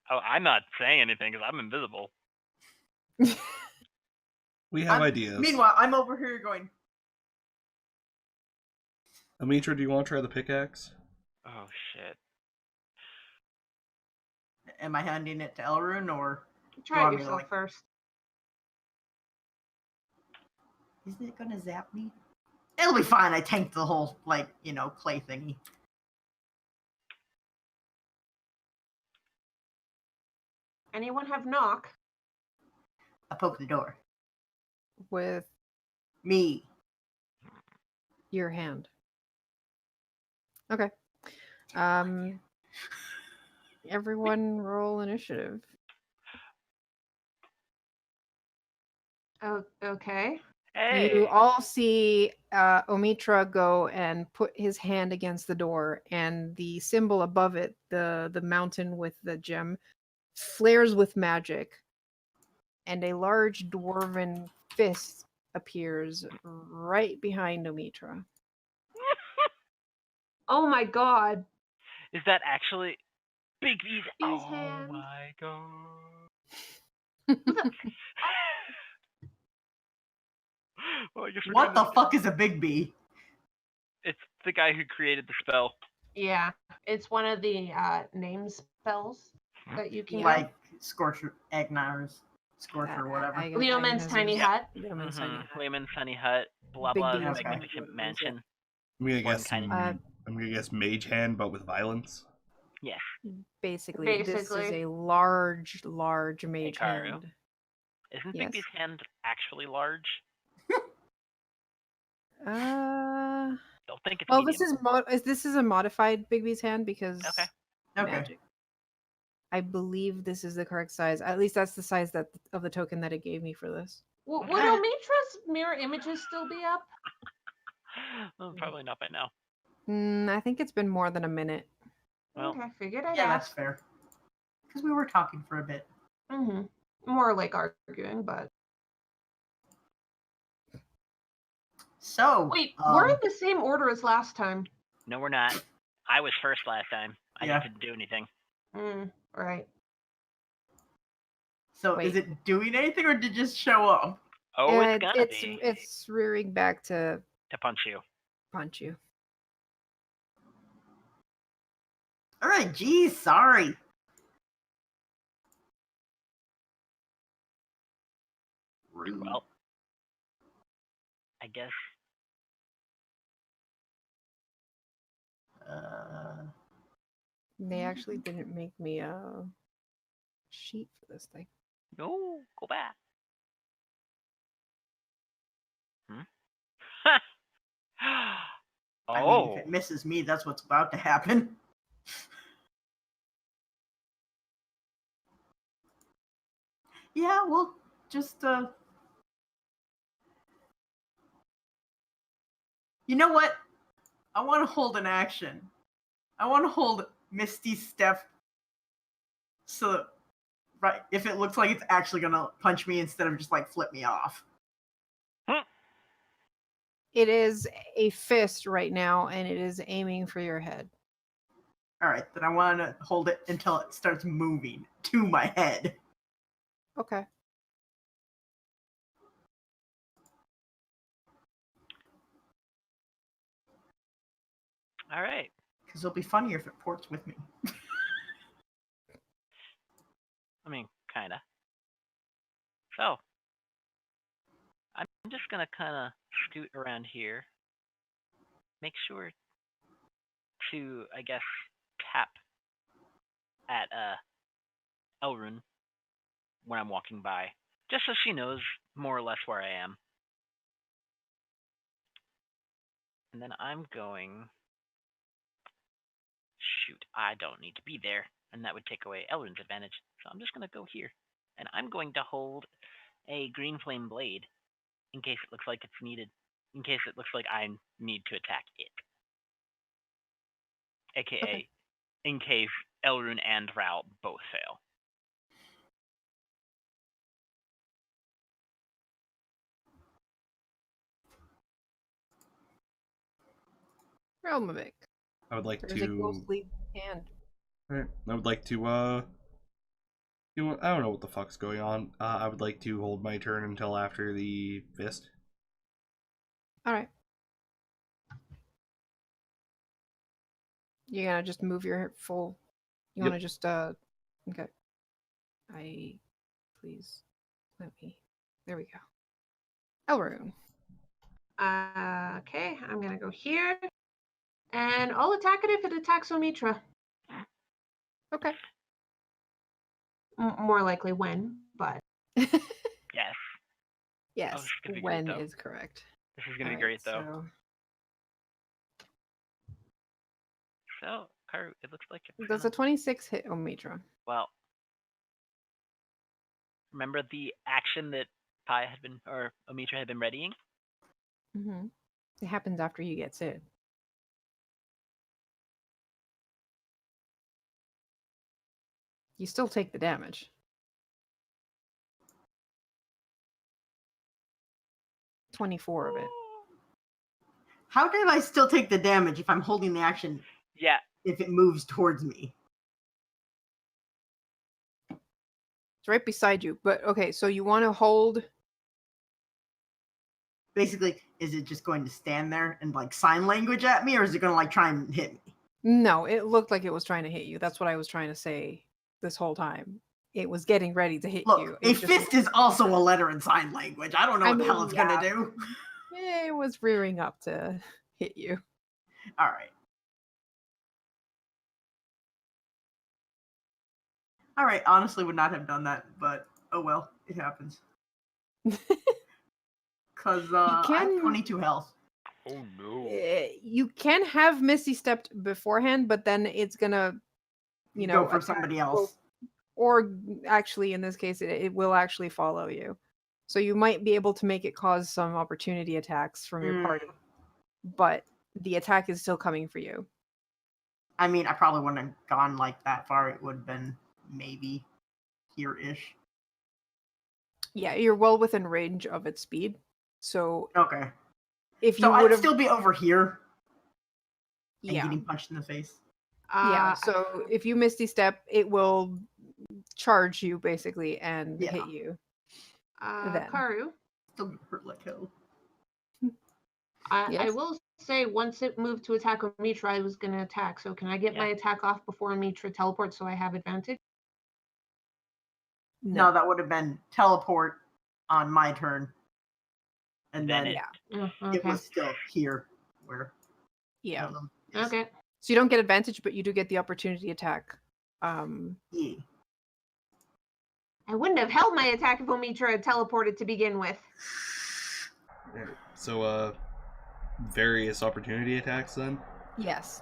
Oh, I'm not saying anything because I'm invisible. We have I'm- ideas. Meanwhile, I'm over here going. Amitra, do you want to try the pickaxe? Oh shit. Am I handing it to Elrune, or Try Want it me to, yourself like- first. is it gonna zap me? It'll be fine. I tanked the whole clay thingy. Anyone have knock? I poke the door. With Me. your hand. Okay. Everyone roll initiative. Oh, okay. Hey. You all see Omitra go and put his hand against the door, and the symbol above it, the mountain with the gem, flares with magic, and a large dwarven fist appears right behind Omitra. Oh my god. Is that actually Big V's? His Oh hand. my god. Well, I guess we're What doing the fuck is a big B? It's the guy who created the spell. Yeah, it's one of the name spells that you can Like Scorcher, Agnar's Scorcher, whatever. get. Leoman's tiny Yeah. hut. Leoman's tiny hut. Lehman's Sunny Hut, blah Big blah, B's Okay. magnificent mansion. I'm gonna One guess. kind of- I'm gonna guess mage hand, but with violence. Yes. Basically, this is Basically. a large mage Hikaru. hand. Isn't Yes. Bigby's hand actually large? Don't think it's Well, medium. this is a modified Bigby's hand because Okay. Okay. magic. I believe this is the correct size. At least that's the size of the token that it gave me for this. Would Okay. Omitra's mirror images still be up? Well, probably not by now. I think it's been more than a minute. Well, Okay, figured I'd Yeah, that's ask. fair. Because we were talking for a bit. Mm-hmm. More like arguing, but So wait, we're in the same order as last time. no, we're not. I was first last time. I Yeah. didn't do anything. Right. So Wait. is it doing anything or did it just show up? Oh, it's gonna be It's rearing back to to punch you. punch you. All right, geez, sorry. Rude. Well, I guess. They actually didn't make me a sheet for this thing. No, go back. I mean, Oh, if it misses me, that's what's about to happen. Yeah, we'll just you know what? I want to hold an action. I want to hold Misty Step so right if it looks like it's actually gonna punch me instead of just like flip me off. It is a fist right now, and it is aiming for your head. All right, then I want to hold it until it starts moving to my head. Okay. all right. Because it'll be funnier if it ports with me. I mean, kinda. So, I'm just gonna kind of scoot around here. Make sure to, I guess, tap at Elrune when I'm walking by, just so she knows more or less where I am. And then I'm going. Shoot, I don't need to be there, and that would take away Elrune's advantage. So I'm just gonna go here, and I'm going to hold a green flame blade in case it looks like it's needed. In case it looks like I need to attack it. AKA, Okay. in case Elrune and Ral both fail. Realmovic. I would like There's a to. ghostly hand. Alright, I would like to. I don't know what the fuck's going on. I would like to hold my turn until after the fist. All right. You're gonna just move your full. You Yep. want to just Okay. Please let me. There we go. Elrune. Okay, I'm gonna go here, and I'll attack it if it attacks Omitra. Okay. More likely when, but Yes. Yes. this is gonna be great, When though. is correct. This is gonna be All great, right, though. So, Karu, it looks like it's Does a 26 hit Omitra? well. Remember the action that Pi had been, or Omitra had been readying? Mm-hmm. It happens after you get hit. You still take the damage. 24 of it. How did I still take the damage if I'm holding the action Yeah. if it moves towards me? It's right beside you. But okay, so you want to hold. Basically, is it just going to stand there and like sign language at me, or is it going to like try and hit me? No, it looked like it was trying to hit you. That's what I was trying to say this whole time. It was getting ready to hit Look, you. a fist is also a letter in sign language. I don't know what the hell it's going to do. It was rearing up to hit you. All right. All right, honestly, would not have done that, but oh well, it happens. Cause I can- have 22 health. Oh no. You can have Misty stepped beforehand, but then it's gonna, Go for attack somebody both- else. or actually, in this case, it will actually follow you. So you might be able to make it cause some opportunity attacks from your Mm. party, but the attack is still coming for you. I mean, I probably wouldn't have gone like that far. It would have been maybe here-ish. Yeah, you're well within range of its speed. So Okay. if So you I'd would have, still be over here and yeah, getting punched in the face. yeah. So if you Misty Step, it will charge you basically and Yeah. hit you. then. Karu, Still get hurt like hell. I Yes? will say once it moved to attack Omitra, I was going to attack. So can I get my attack off before Omitra teleports so I have advantage? No, that would have been teleport on my turn. And Then then it- Oh, it okay. was still here where Yeah. one of them is. Okay. So you don't get advantage, but you do get the opportunity attack. Yeah. I wouldn't have held my attack if Omitra had teleported to begin with. Alright, so, various opportunity attacks then? Yes.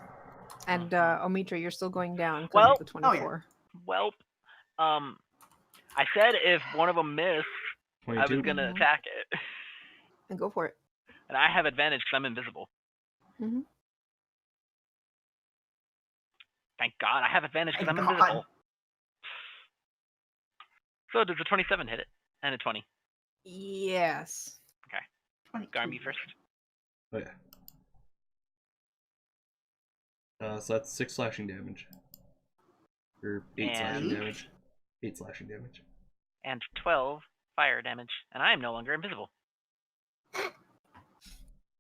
And Omitra, you're still going down because Well- of the 24. Welp. I said if one of them missed, I 22? was gonna Mhm. attack it, And go for it. and I have advantage because I'm invisible. Mm-hmm. Thank God I have advantage because I'm Thank God. invisible. So does a 27 hit it? And a 20. Yes. Garmy first. Oh, yeah. So that's 6 slashing damage. Or 8 slashing And- damage. 8 slashing damage. And 12 fire damage. And I am no longer invisible.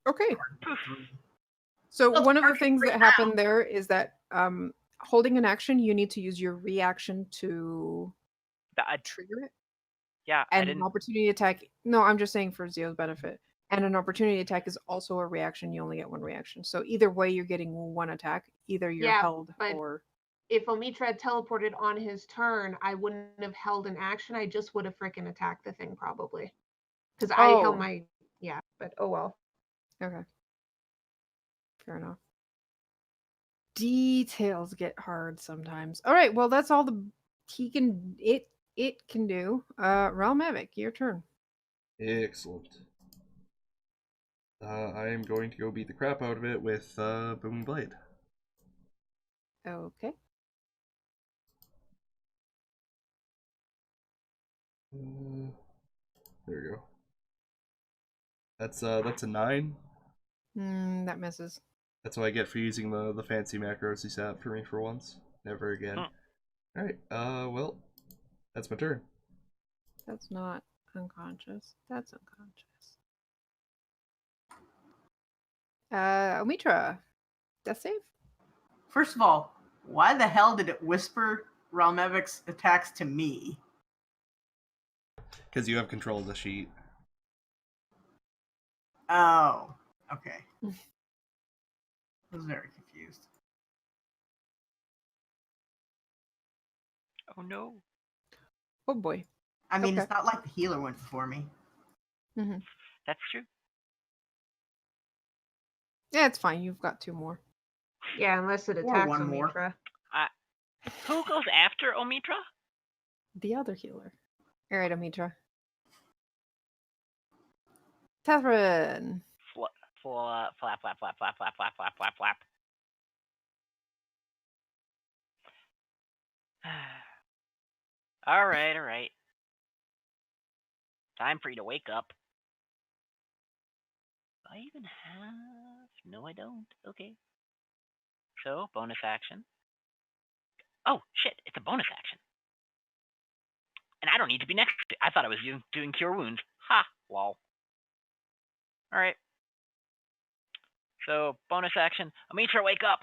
Okay. So That's one of the perfect things right that happened there is that holding an action, you need to use your reaction to trigger it. Yeah, I And didn't. an opportunity attack. No, I'm just saying for Zio's benefit. And an opportunity attack is also a reaction. You only get one reaction. So either way, you're getting one attack. Either you're Yeah, held but- or. If Omitra had teleported on his turn, I wouldn't have held an action. I just would have frickin' attacked the thing probably. Because I held Oh. my but oh well. Okay. Fair enough. Details get hard sometimes. All right. Well, that's all it can do. Realm Mavic, your turn. Excellent. I am going to go beat the crap out of it with Booming Blade. Okay. There we go. That's a 9. That misses. That's what I get for using the fancy macros he set up for me for once. Never again. Alright, well, that's my turn. That's not unconscious. That's unconscious. Omitra, death save? First of all, why the hell did it whisper Ralmevic's attacks to me? Because you have control of the sheet. Oh, okay. I was very confused. Oh no. Oh boy. I mean, Okay. it's not like the healer went before me. That's true. Yeah, it's fine. You've got 2 more. Yeah, unless it Or attacks one more. Omitra. Who goes after Omitra? The other healer. All right, Omitra. Catherine. Flap, flap, flap, flap, flap, flap, flap, flap, flap, flap. All right. Time for you to wake up. Do I even have? No, I don't. Okay. So, bonus action. Oh, shit, it's a bonus action. And I don't need to be next to it. I thought I was doing Cure Wounds. Ha, lol. Alright. So, bonus action. Omitra, wake up!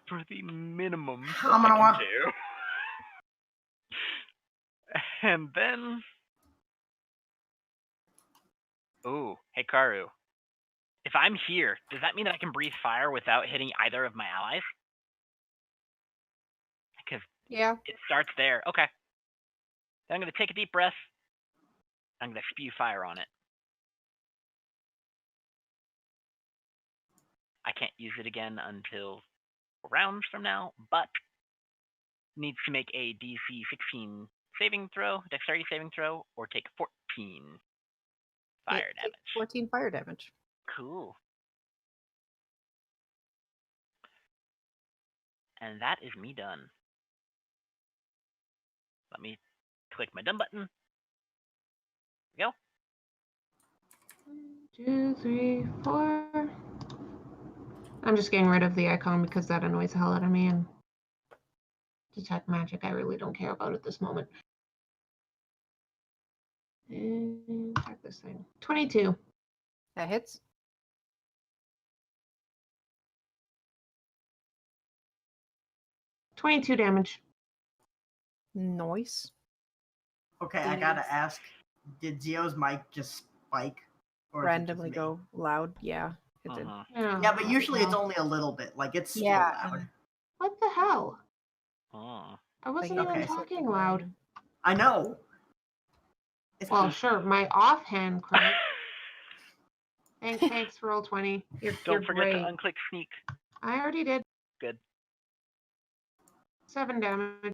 For the minimum that I'm gonna I walk. can do. And then... Ooh, hey Karu. If I'm here, does that mean that I can breathe fire without hitting either of my allies? Because Yeah. it starts there. Okay. Then I'm going to take a deep breath. I'm going to spew fire on it. I can't use it again until 4 rounds from now, but needs to make a DC 16 saving throw, dexterity saving throw, or take 14 fire It takes damage. 14 fire damage. Cool. And that is me done. Let me click my done button. There we go. 1, 2, 3, 4. I'm just getting rid of the icon because that annoys the hell out of me. And detect magic, I really don't care about at this moment. And check this thing. 22. That hits. $22 damage. Nice. Okay, I gotta ask, did Zio's mic just spike? Or is it just Randomly me? go loud. Yeah, it did. Yeah, but usually it's wow. only a little bit. Like, it's still Yeah. loud. What the hell? Oh. I wasn't Like, even okay. talking loud. I know. It's Well, sure, my offhand crit. Thanks, roll 20. You're Don't forget great. to unclick sneak. I already did. Good. 7 damage.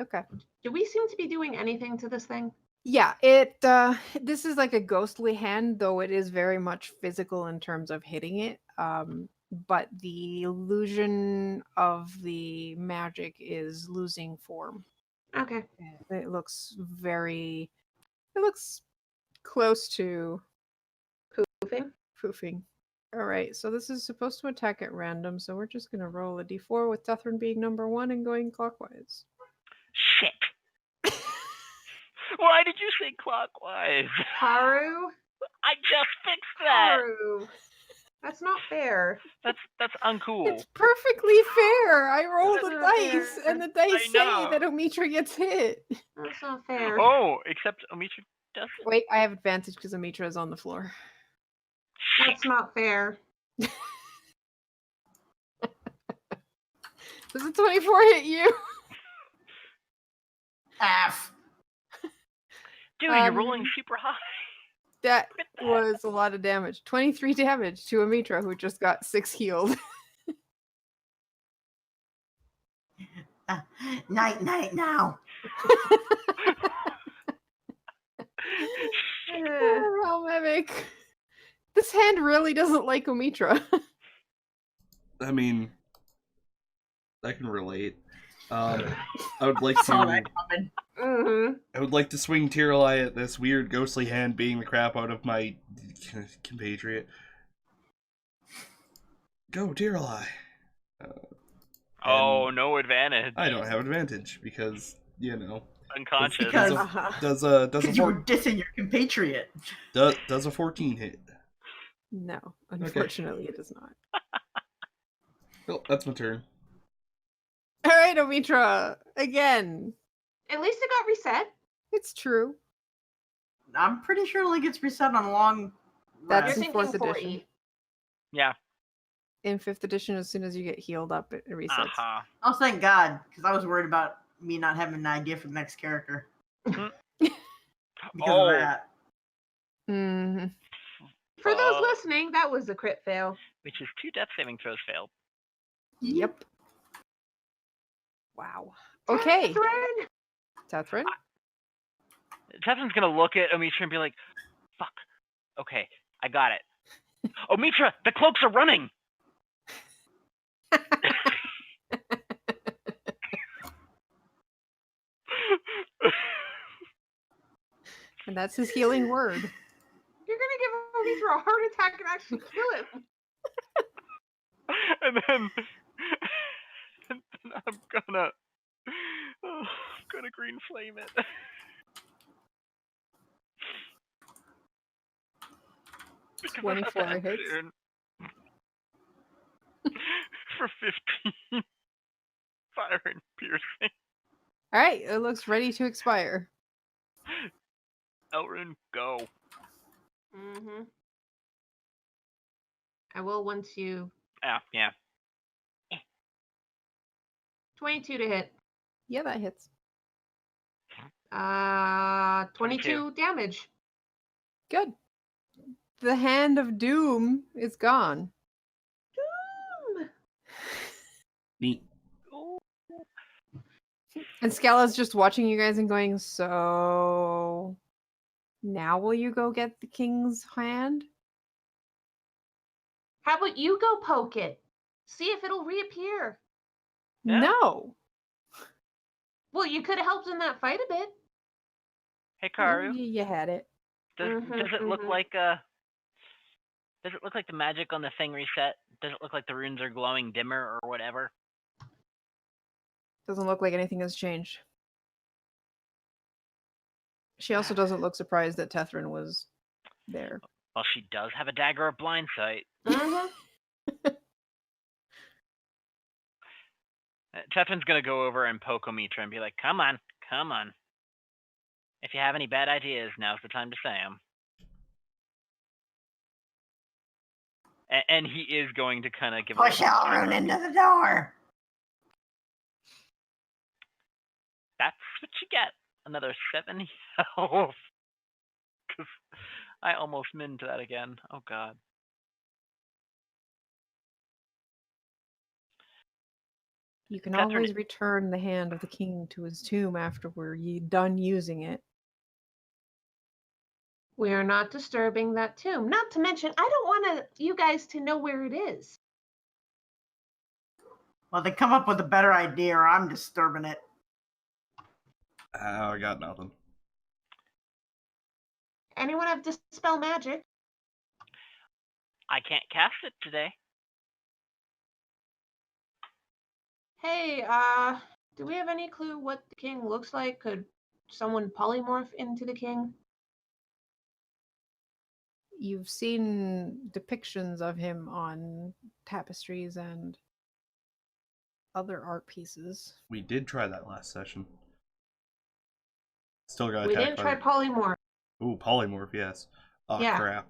Okay. Do we seem to be doing anything to this thing? Yeah, this is like a ghostly hand, though it is very much physical in terms of hitting it. But the illusion of the magic is losing form. Okay. It looks close to Poofing. poofing. All right, so this is supposed to attack at random, so we're just gonna roll a d4 with Tethrin being number 1 and going clockwise. Shit. Why did you say clockwise? Haru? I just fixed that. Haru. That's not fair. That's uncool. It's perfectly fair. I rolled the That's not dice, fair. and the dice I say know. that Omitra gets hit. That's not fair. Oh, except Omitra doesn't. Wait, I have advantage because Omitra is on the floor. That's not fair. Does a 24 hit you? F. Dude, you're rolling super high. That Look at that. was a lot of damage. 23 damage to Omitra, who just got 6 healed. Night, night now. Realm Epic. This hand really doesn't like Omitra. I mean, I can relate. I would like Saw to. that coming. Mm-hmm. I would like to swing Tiralai at this weird ghostly hand beating the crap out of my compatriot. Go, Tiralai. Oh, no advantage. I don't have advantage because, you know, Unconscious. Because- does a Because you were dissing your compatriot. does a 14 hit. No, unfortunately it does not. Well, that's my turn. All right, Omitra, again. At least it got reset. It's true. I'm pretty sure it only gets reset on a long That's rest. in You're 4th thinking edition. 4E. Yeah. In 5th edition, as soon as you get healed up, it resets. Uh-huh. Oh, thank God, because I was worried about me not having an idea for the next character. Because Oh. of that. Mm-hmm. For those listening, that was a crit fail. Which is 2 death saving throws failed. Yep. Wow. Okay, Catherine! Tethrin. Tethrin's gonna look at Omitra and be like, fuck. Okay, I got it. Omitra, the cloaks are running! And that's his healing word. You're gonna give Omitra a heart attack and actually kill him. and then I'm gonna green flame it. Because I have 24 to hits. action for 15 fire and piercing. All right, it looks ready to expire. Elrin, go. Mm-hmm. I will once you. Oh, yeah. 22 to hit. Yeah, that hits. 22 damage. Good. The hand of doom is gone. Neat. Ooh. And Scala's just watching you guys and going, so now will you go get the king's hand? How about you go poke it? See if it'll reappear. Yeah. No. Well, you could have helped in that fight a bit. Hey, Well, Karu. you had it. Does it look like Does it look like the magic on the thing reset? Does it look like the runes are glowing dimmer or whatever? Doesn't look like anything has changed. She also doesn't look surprised that Tethrin was there. Well, she does have a dagger of blind sight. Mm-hmm. Tethrin's gonna go over and poke Omitra and be like, "Come on, come on. If you have any bad ideas, now's the time to say them." And he is going to kind of give a Push little Elrune into the door. That's what you get. Another 7 health. Because I almost minned that again. Oh, God. You can Tethrin- always return the hand of the king to his tomb after we're done using it. We are not disturbing that tomb. Not to mention, I don't want you guys to know where it is. Well, they come up with a better idea, or I'm disturbing it. I got nothing. Anyone have Dispel Magic? I can't cast it today. Hey, do we have any clue what the king looks like? Could someone polymorph into the king? You've seen depictions of him on tapestries and other art pieces. We did try that last session. Still got We attacked didn't by try polymorph. Ooh, polymorph, yes. Oh, Yeah. crap.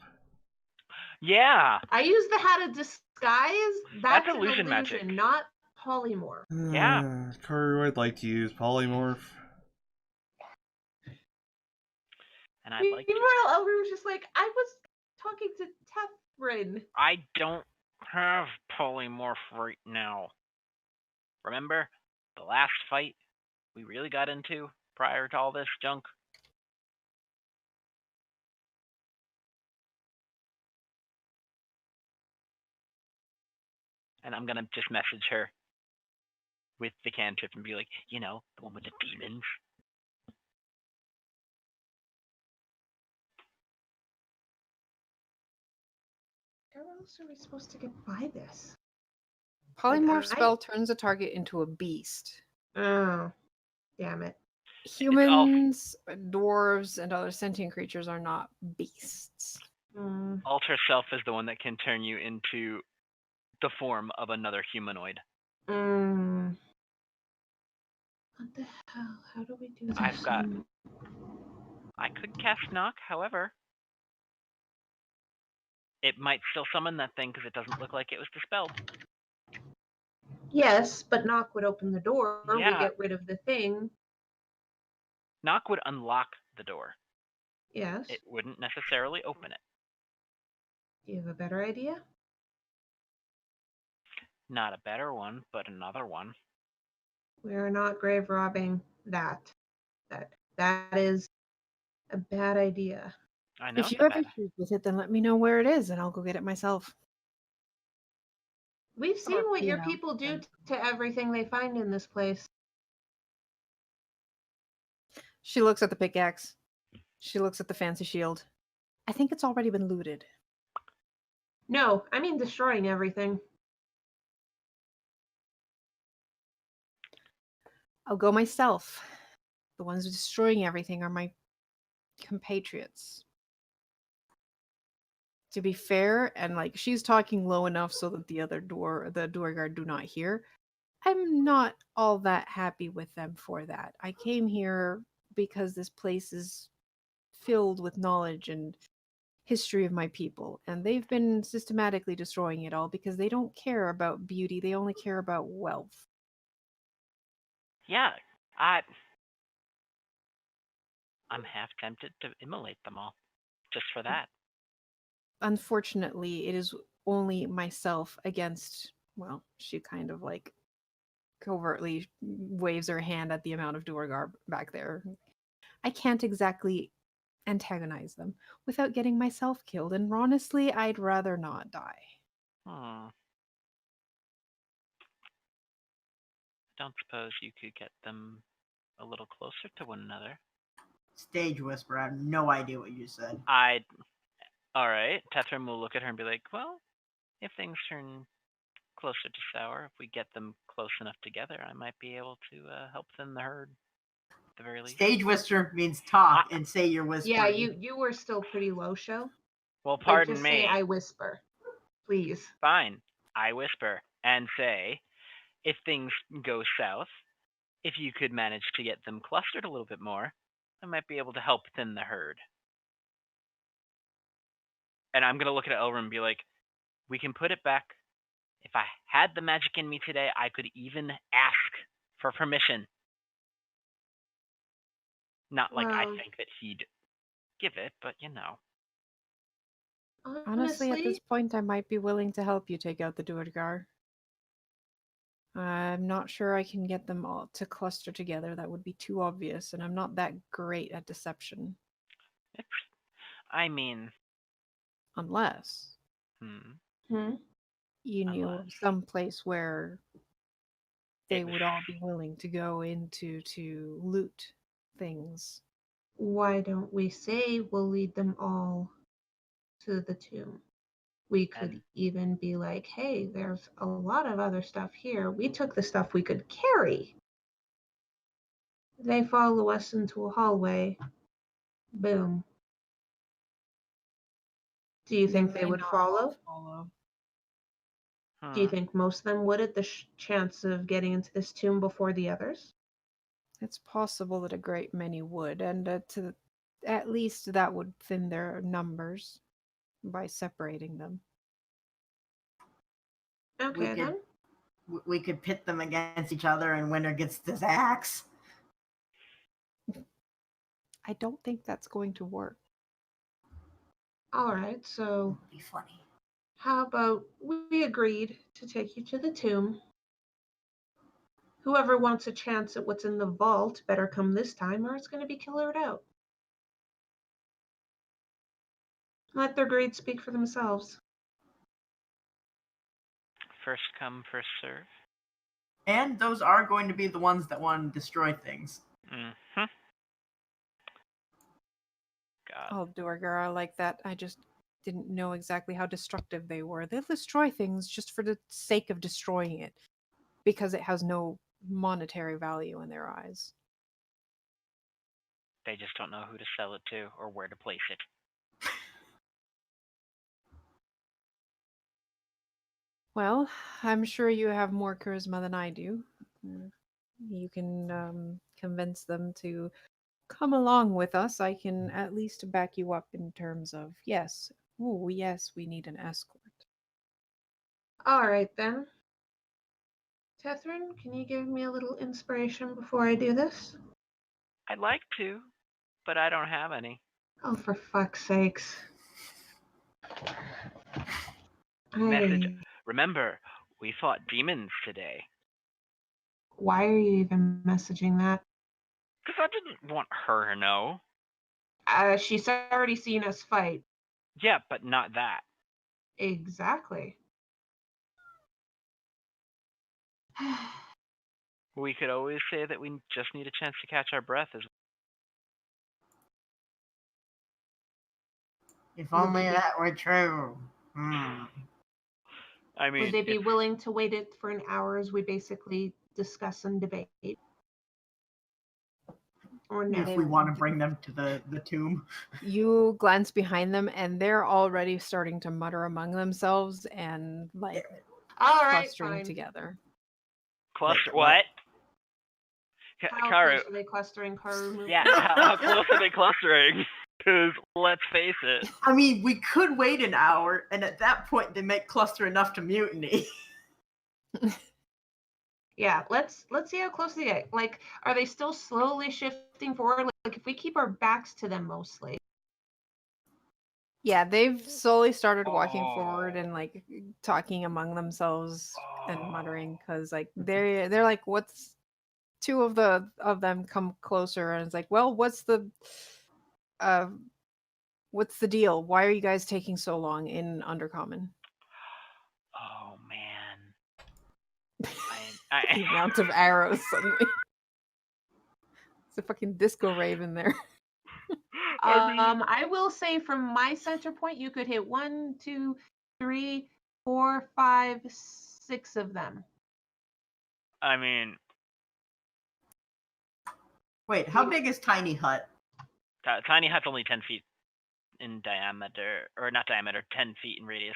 Yeah. I used the How to Disguise. That's an illusion illusion, magic. not polymorph. Yeah. Karu, I'd like to use polymorph. And I'd like to. Meanwhile, Elder was just like, I was talking to Tethrin. I don't have polymorph right now. Remember the last fight we really got into prior to all this junk? And I'm gonna just message her with the cantrip and be like, the one with the demons. How else are we supposed to get by this? Polymorph I- spell turns a target into a beast. Oh, damn it. Humans, dwarves, and other sentient creatures are not beasts. Mm. Alter Self is the one that can turn you into the form of another humanoid. Mm. What the hell? How do we do this? I could cast Knock, however. It might still summon that thing because it doesn't look like it was dispelled. Yes, but Knock would open the door. Yeah. We get rid of the thing. Knock would unlock the door. Yes. It wouldn't necessarily open it. Do you have a better idea? Not a better one, but another one. We are not grave robbing that. That is a bad idea. I know. If you it's a have bad- issues with it, then let me know where it is and I'll go get it myself. We've seen what your you know, people do and- to everything they find in this place. She looks at the pickaxe. She looks at the fancy shield. I think it's already been looted. No, I mean destroying everything. I'll go myself. The ones destroying everything are my compatriots. To be fair, and like she's talking low enough so that the door guard do not hear. I'm not all that happy with them for that. I came here because this place is filled with knowledge and history of my people, and they've been systematically destroying it all because they don't care about beauty, they only care about wealth. Yeah, I'm half tempted to immolate them all, just for that. Unfortunately, it is only myself against, well, she kind of like covertly waves her hand at the amount of Duergar back there. I can't exactly antagonize them without getting myself killed, and honestly, I'd rather not die. Don't suppose you could get them a little closer to one another? Stage whisper. I have no idea what you said. Alright, Tethrim will look at her and be like, well, if things turn closer to sour, if we get them close enough together, I might be able to help thin the herd, at the very least. Stage whisper means talk and say you're whispering. Yeah, you were still pretty low, show. Well, But pardon just me. say I whisper, please. Fine. I whisper and say, if things go south, if you could manage to get them clustered a little bit more, I might be able to help thin the herd. And I'm going to look at Elrim and be like, we can put it back. If I had the magic in me today, I could even ask for permission. Not like I Well, think that he'd give it, but you know. Honestly, at this point, I might be willing to help you take out the Duergar. I'm not sure I can get them all to cluster together. That would be too obvious, and I'm not that great at deception. I mean... Unless you knew some place where they would all be willing to go into to loot things. Why don't we say we'll lead them all to the tomb? We could even be like, hey, there's a lot of other stuff here. We took the stuff we could carry. They follow us into a hallway. Boom. Do you think they would follow? Do you think most of them would at the chance of getting into this tomb before the others? It's possible that a great many would, and at least that would thin their numbers by separating them. Okay, then. We could pit them against each other, and winner gets this axe. I don't think that's going to work. All right, so It'd be funny. How about we agreed to take you to the tomb? Whoever wants a chance at what's in the vault better come this time, or it's going to be killered out. Let their grades speak for themselves. First come, first serve. And those are going to be the ones that want to destroy things. God. Oh, Duergar, I like that. I just didn't know exactly how destructive they were. They'll destroy things just for the sake of destroying it, because it has no monetary value in their eyes. They just don't know who to sell it to or where to place it. Well, I'm sure you have more charisma than I do. You can convince them to come along with us. I can at least back you up in terms of, yes, oh, yes, we need an escort. All right, then. Tethrin, can you give me a little inspiration before I do this? I'd like to, but I don't have any. Oh, for fuck's sakes. Message. Remember, we fought demons today. Why are you even messaging that? Because I didn't want her to know. She's already seen us fight. Yeah, but not that. Exactly. We could always say that we just need a chance to catch our breath. If only that were true. I mean, would they be willing to wait it for an hour as we basically discuss and debate? Or no? If we want to bring them to the tomb. You glance behind them, and they're already starting to mutter among themselves and like clustering together. Cluster what? How Karu. close are they clustering, Karu? Yeah, how close are they clustering? Because let's face it. I mean, we could wait an hour, and at that point, they might cluster enough to mutiny. Yeah, let's see how close they get. Like, are they still slowly shifting forward? Like if we keep our backs to them mostly. Yeah, they've slowly started walking forward and like talking among themselves and muttering because like they're like, what's two of them come closer and it's like, well, what's the deal? Why are you guys taking so long in Undercommon? Oh man. The amount of arrows suddenly. It's a fucking disco rave in there. I will say from my center point, you could hit 1, 2, 3, 4, 5, 6 of them. I mean, Wait, how big is Tiny Hut? Tiny Hut's only 10 feet in diameter, or not diameter, 10 feet in radius.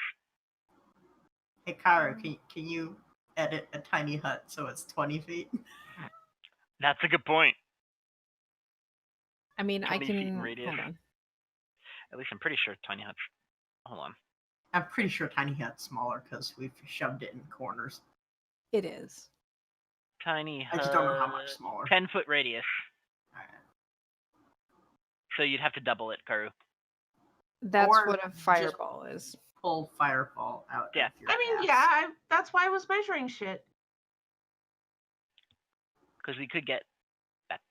Hey, Kara, can you edit a Tiny Hut so it's 20 feet? That's a good point. I mean, I 20 feet in can radius. hold on. At least I'm pretty sure Tiny Hut's. Hold on. I'm pretty sure Tiny Hut's smaller because we've shoved it in corners. It is. Tiny Hut. I just don't know how much smaller. 10-foot radius. Alright. So you'd have to double it, Karu. That's Or what a fireball is. Pull Fireball out. Yeah. Of your I mean, ass. yeah, that's why I was measuring shit. Because we could get that.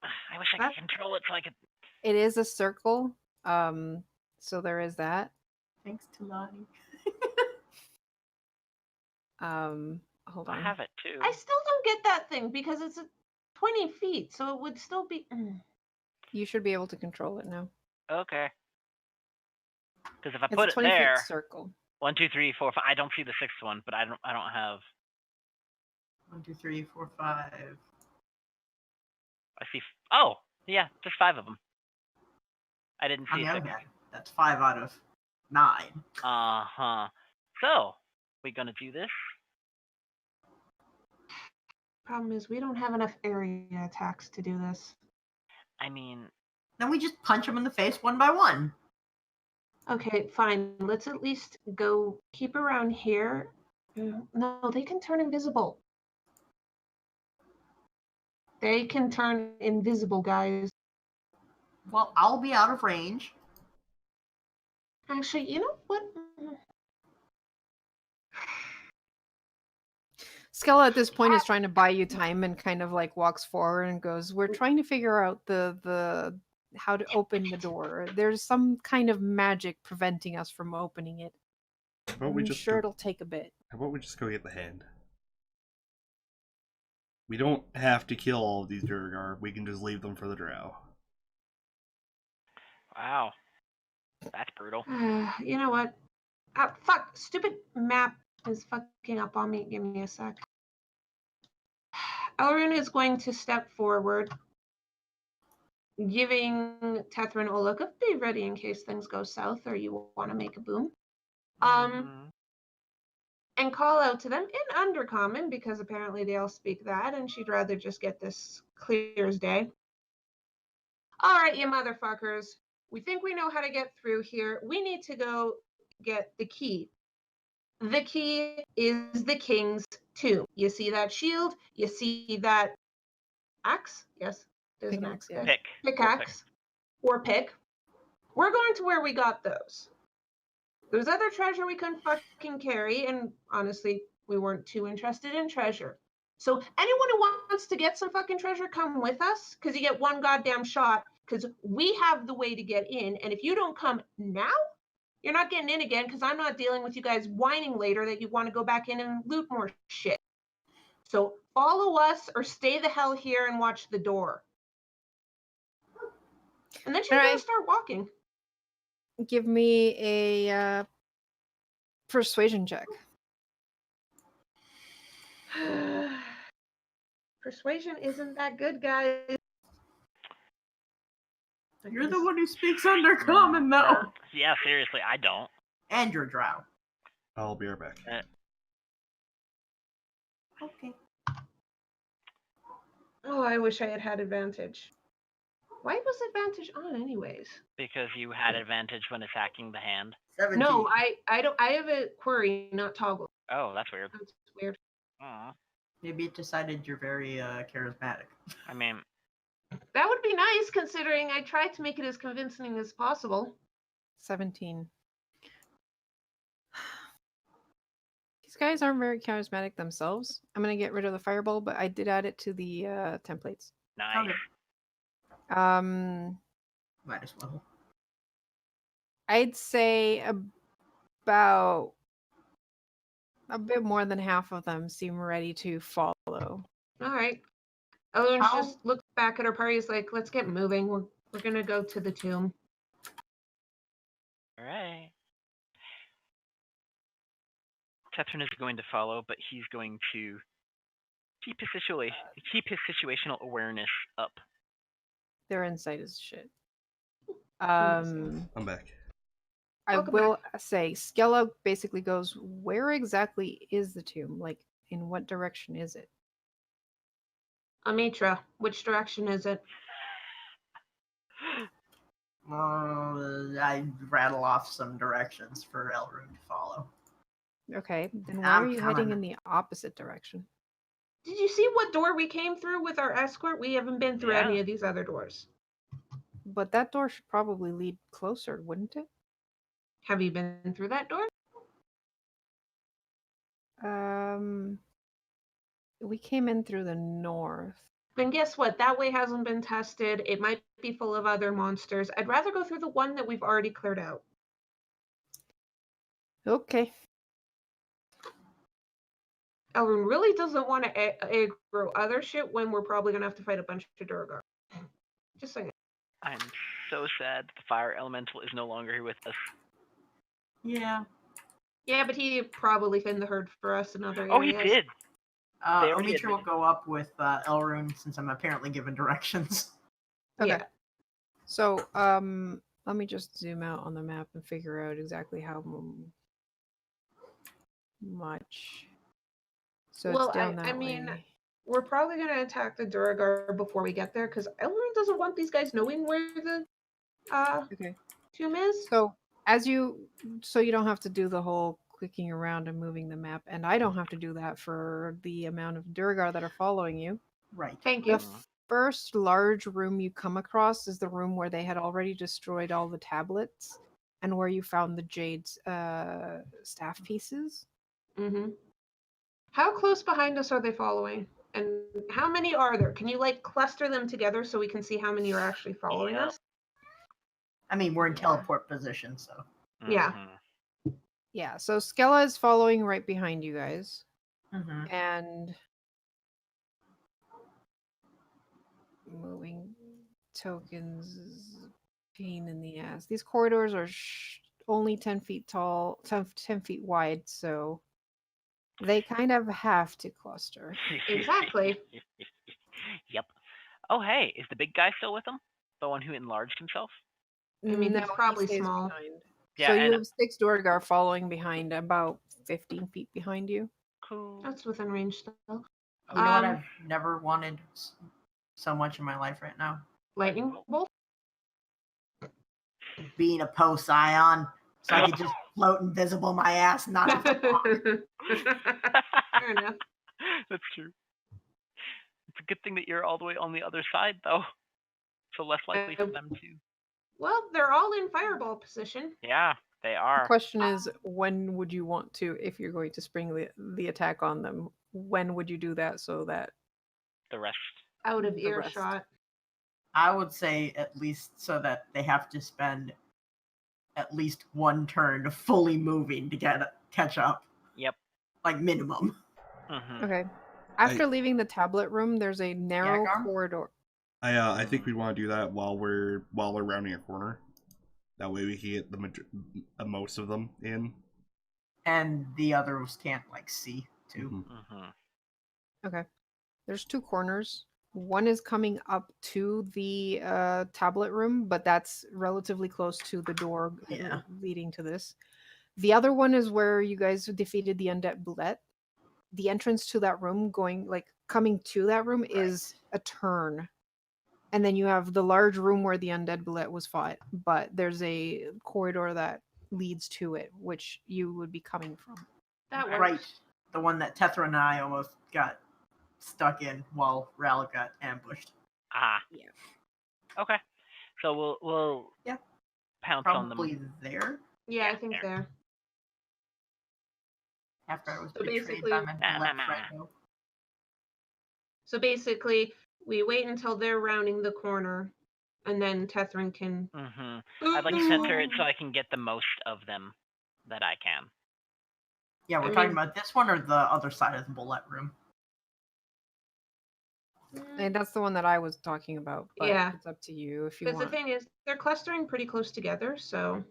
I wish I could control it so I could. It is a circle. So there is that. Thanks to Lonnie. Hold I on. have it too. I still don't get that thing because it's 20 feet, so it would still be. You should be able to control it now. Okay. Because if I It's put a it 20 there, feet circle. 1, 2, 3, 4, 5. I don't see the sixth one, but I don't have. 1, 2, 3, 4, 5. I see. Oh, yeah, just 5 of them. I didn't On see the a other sixth. hand, that's 5 out of 9. Uh-huh. So, we gonna do this? Problem is, we don't have enough area attacks to do this. I mean, Then we just punch them in the face one by one. Okay, fine. Let's at least go keep around here. No, they can turn invisible. They can turn invisible, guys. Well, I'll be out of range. Actually, you know what? Skella at this point is trying to buy you time and kind of like walks forward and goes, "We're trying to figure out the how to open the door. There's some kind of magic preventing us from opening it. How about we I'm just sure go, it'll take a bit." how about we just go get the hand? We don't have to kill all of these Durgar. We can just leave them for the drow. wow. That's brutal. You know what? Fuck! Stupid map is fucking up on me. Give me a sec. Elrune is going to step forward, giving Tethra and Olok a be ready in case things go south or you want to make a boom. Mhm. And call out to them in Undercommon because apparently they all speak that, and she'd rather just get this clear as day. All right, you motherfuckers. We think we know how to get through here. We need to go get the key. The key is the king's tomb. You see that shield? You see that axe? Yes, there's an axe. Yeah. Pick. Pickaxe or pick. We're going to where we got those. There's other treasure we couldn't fucking carry, and honestly, we weren't too interested in treasure. So anyone who wants to get some fucking treasure, come with us, because you get one goddamn shot, because we have the way to get in, and if you don't come now, you're not getting in again, because I'm not dealing with you guys whining later that you want to go back in and loot more shit. So follow us or stay the hell here and watch the door. And then she's going to start walking. Give me a persuasion check. Persuasion isn't that good, guys. You're the one who speaks Undercommon, though. Yeah, seriously, I don't. And you're drow. I'll be right back. Okay. Oh, I wish I had had advantage. Why was advantage on anyways? Because you had advantage when attacking the hand. 17. No, I don't. I have a query, not toggle. Oh, that's weird. That's weird. Aw. Maybe it decided you're very charismatic. I mean, That would be nice, considering I tried to make it as convincing as possible. 17. These guys aren't very charismatic themselves. I'm gonna get rid of the fireball, but I did add it to the templates. nice. Okay. Um, Might as well. I'd say about a bit more than half of them seem ready to follow. All right. Ellen How- just looks back at her party. Is like, let's get moving. We're gonna go to the tomb. All right. Tetrin is going to follow, but he's going to keep his situational awareness up. Their insight is shit. Yes. I'm back. I Welcome will say Skella basically goes, where exactly is the tomb? Like, in what direction is it? Amitra, which direction is it? I rattle off some directions for Elrune to follow. Okay, then why I'm are you heading coming. in the opposite direction? Did you see what door we came through with our escort? We haven't been through any Yeah. of these other doors. But that door should probably lead closer, wouldn't it? Have you been through that door? We came in through the north. Then guess what? That way hasn't been tested. It might be full of other monsters. I'd rather go through the one that we've already cleared out. Okay. Elrune really doesn't want to aggro other shit when we're probably gonna have to fight a bunch of Durgar. Just saying. I'm so sad the fire elemental is no longer here with us. Yeah. Yeah, but he probably thinned the herd for us in other areas. Oh, he did. They already Omitra will admitted. go up with Elrune since I'm apparently given directions. Okay. Yeah. So, let me just zoom out on the map and figure out exactly how much. So Well, it's down I that mean, way. we're probably gonna attack the Duragar before we get there, because Elrune doesn't want these guys knowing where the Okay. tomb is. So so you don't have to do the whole clicking around and moving the map, and I don't have to do that for the amount of Durgar that are following you. Right. Thank The you. Mhm. first large room you come across is the room where they had already destroyed all the tablets and where you found the jade staff pieces. Mm-hmm. How close behind us are they following? And how many are there? Can you like cluster them together so we can see how many are actually following Yep. us? I mean, we're in teleport position, so. Yeah. Mhm. Yeah, so Skella is following right behind you guys. Mm-hmm. And moving tokens is a pain in the ass. These corridors are only 10 feet tall, 10 feet wide, so they kind of have to cluster. Exactly. Yep. Oh, hey, is the big guy still with them? The one who enlarged himself? I mean, No, he's he probably stays small. behind. Yeah, So you and have 6 Dorgar following behind, about 15 feet behind you. cool. That's within range still. You know what Um, I've never wanted so much in my life right now? Lightning bolt. Being a Poseidon, so I could just float invisible my ass, not have to walk. Fair enough. That's true. It's a good thing that you're all the way on the other side, though. So less likely for them to. Well, they're all in fireball position. Yeah, they The are. question is, when would you want to, if you're going to spring the attack on them, when would you do that so that The rest. Out of The rest. earshot. I would say at least so that they have to spend at least one turn fully moving to catch up, Yep. like minimum. Mm-hmm. Okay. After leaving the tablet room, there's a narrow Yagarm? corridor. I think we want to do that while we're rounding a corner. That way we can get most of them in. And the others can't like see too. Mhm. Mm-hmm. Okay. There's 2 corners. One is coming up to the tablet room, but that's relatively close to the door Yeah. leading to this. The other one is where you guys defeated the undead bullet. The entrance to that room coming to that room is a turn. And then you have the large room where the undead bullet was fought, but there's a corridor that leads to it, which you would be coming from. That works. Right. The one that Tethra and I almost got stuck in while Ral got ambushed. Ah. Yeah. Okay. So we'll Yeah. pounce on them. Probably there. Yeah, I think there. After I was So betrayed basically- by my bullet friend. So basically, we wait until they're rounding the corner, and then Tethrin can. Mm-hmm. I'd like to center it so I can get the most of them that I can. Yeah, we're I talking mean- about this one or the other side of the bullet room. And that's the one that I was talking about. But Yeah. it's up to you if you Because want. the thing is, they're clustering pretty close together, so.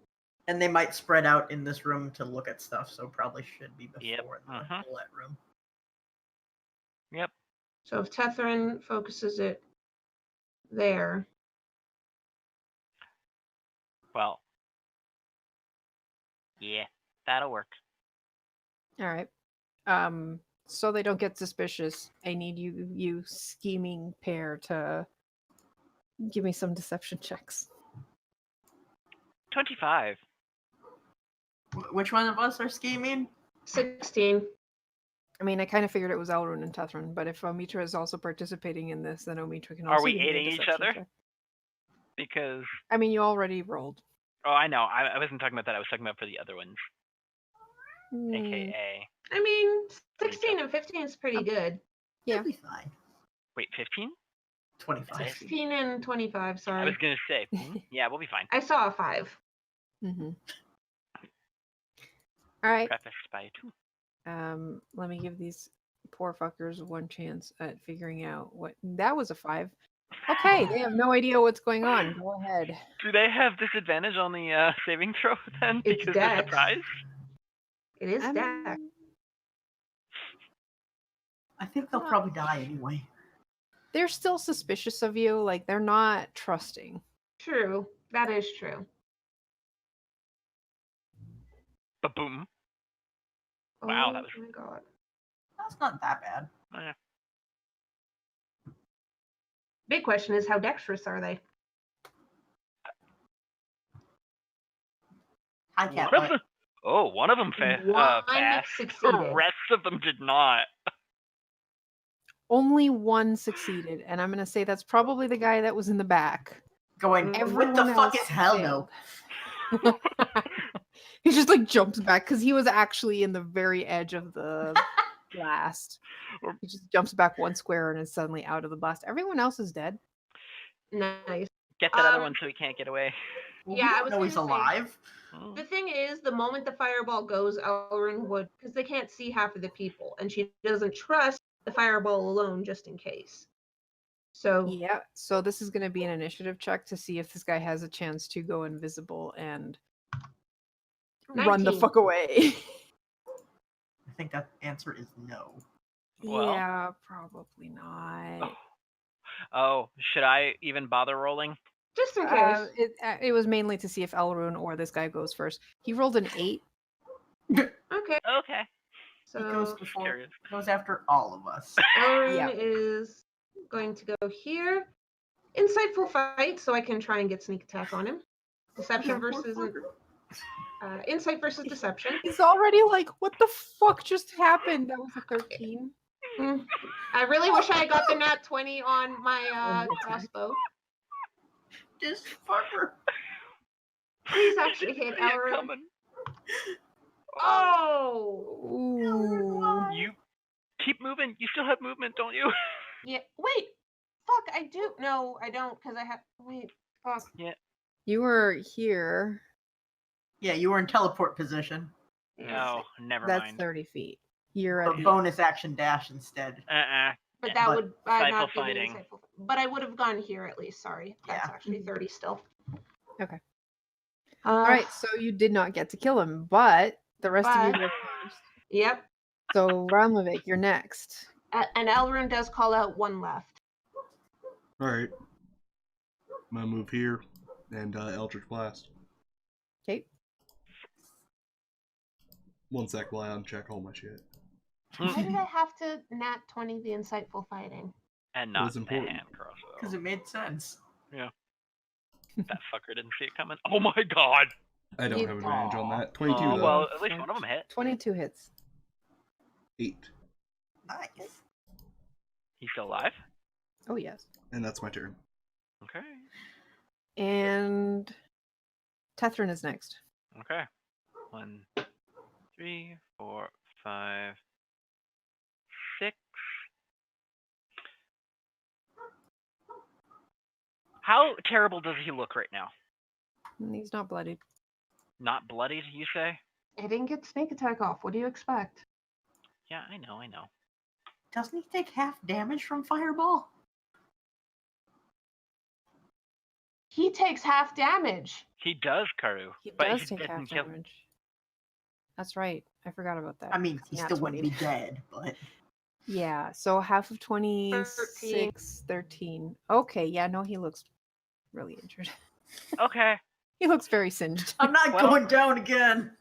And they might spread out in this room to look at stuff, so probably should be Yep, before the bullet room. Yep. So if Tethrin focuses it there. Well. Yeah, that'll work. All right. So they don't get suspicious, I need you scheming pair to give me some deception checks. 25. Which one of us are scheming? 16. I mean, I kind of figured it was Elrond and Tethrin, but if Omitra is also participating in this, then Omitra can also Are we give me a aiding each deception other? check. Because I mean, you already rolled. oh, I know. I wasn't talking about that. I was talking about for the other ones, Mm, aka. I mean, 16 and 15 is pretty good. Yeah. It'll be fine. Wait, 15? 25. 16 and 25, I sorry. was gonna say. Yeah, we'll be fine. I saw a 5. Mm-hmm. All right. Prefaced by 2. Let me give these poor fuckers one chance at figuring out what that was. A 5. Okay, they have no idea what's going on. Go ahead. Do they have disadvantage on the saving throw then? It's Because they're Dex. surprised? It is Um, Dex. I think they'll probably die anyway. They're still suspicious of you. Like, they're not trusting. True. That is true. Ba-boom. Wow, that was- Oh my god. That's not that bad. Oh, yeah. Big question is, how dexterous are they? I can't. One of them, one of them One passed. The succeeded. rest of them did not. Only one succeeded, and I'm gonna say that's probably the guy that was in the back. Going, what Everyone the fuck else is hell no? failed. He just like jumps back because he was actually in the very edge of the blast. He just jumps back one square and is suddenly out of the blast. Everyone else is dead. Nice. Get that other Um, one so he can't get away. Well, Yeah, we I don't was know he's gonna say- alive. Hmm. The thing is, the moment the fireball goes, Elrin would, because they can't see half of the people, and she doesn't trust the fireball alone just in case. So, Yeah. So this is gonna be an initiative check to see if this guy has a chance to go invisible and run the 19. fuck away. I think that answer is no. Well- yeah, probably not. Oh, should I even bother rolling? just in case. It was mainly to see if Elrune or this guy goes first. He rolled an 8. Okay. Okay. He goes So, before. Curious. Goes after all of us. Elrin Yeah. is going to go here. Insightful fight, so I can try and get sneak attack on him. Deception versus insight versus deception. He's already like, what the fuck just happened? That was a 13. I really wish I got the nat 20 on my that's right. crossbow. This fucker. Please actually hit See it Elrin. coming. Oh! Ooh. You keep moving. You still have movement, don't you? Yeah. Wait. Fuck. I do. No, I don't, because I have. Wait. Fuck. You were here. Yeah, you were in teleport position. No, never That's mind. 30 feet. You're But at bonus action dash instead. But that But would insightful not be the fighting. insightful. But I would have gone here at least. Sorry. That's Yeah. actually 30 still. Okay. Uh, All right, so you did not get to kill him, but the rest of you But- go first. Yep. So Ramlovic, you're next. And Elrune does call out one left. Alright. I'm gonna move here and Eldritch Blast. Okay. One sec while I uncheck all my shit. Why did I have to nat 20 the insightful fighting? And It not was the important. hand crossbow. Because it made sense. Yeah. That fucker didn't see it coming. Oh my god! I don't You- have advantage on that. 22 Oh, though. well, at least one of them hit. 22 hits. 8. Nice. He's still alive? Oh, yes. And that's my turn. Okay. And Tethrin is next. Okay. 1, 3, 4, 5, 6. How terrible does he look right now? He's not bloodied. Not bloodied, you say? I didn't get snake attack off. What do you expect? Yeah, I know. Doesn't he take half damage from fireball? He takes half damage. He does, Karu. He but does he take half doesn't kill- damage. That's right. I forgot about that. I mean, he Nat still wouldn't 20. be dead, but Yeah, so half of 26, 13. Okay, yeah, no, he looks really injured. Okay. He looks very singed. I'm not Well- going down again.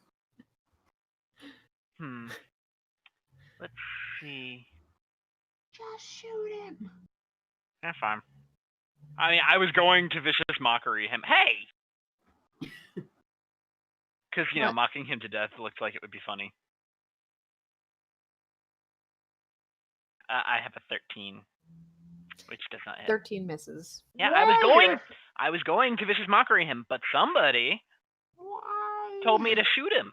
Let's see. Just shoot him. Yeah, fine. I mean, I was going to vicious mockery him. Hey! Because, you know, What? mocking him to death looks like it would be funny. I have a 13, which does not hit. 13 misses. Yeah, Where? I was going to vicious mockery him, but somebody Why? told me to shoot him.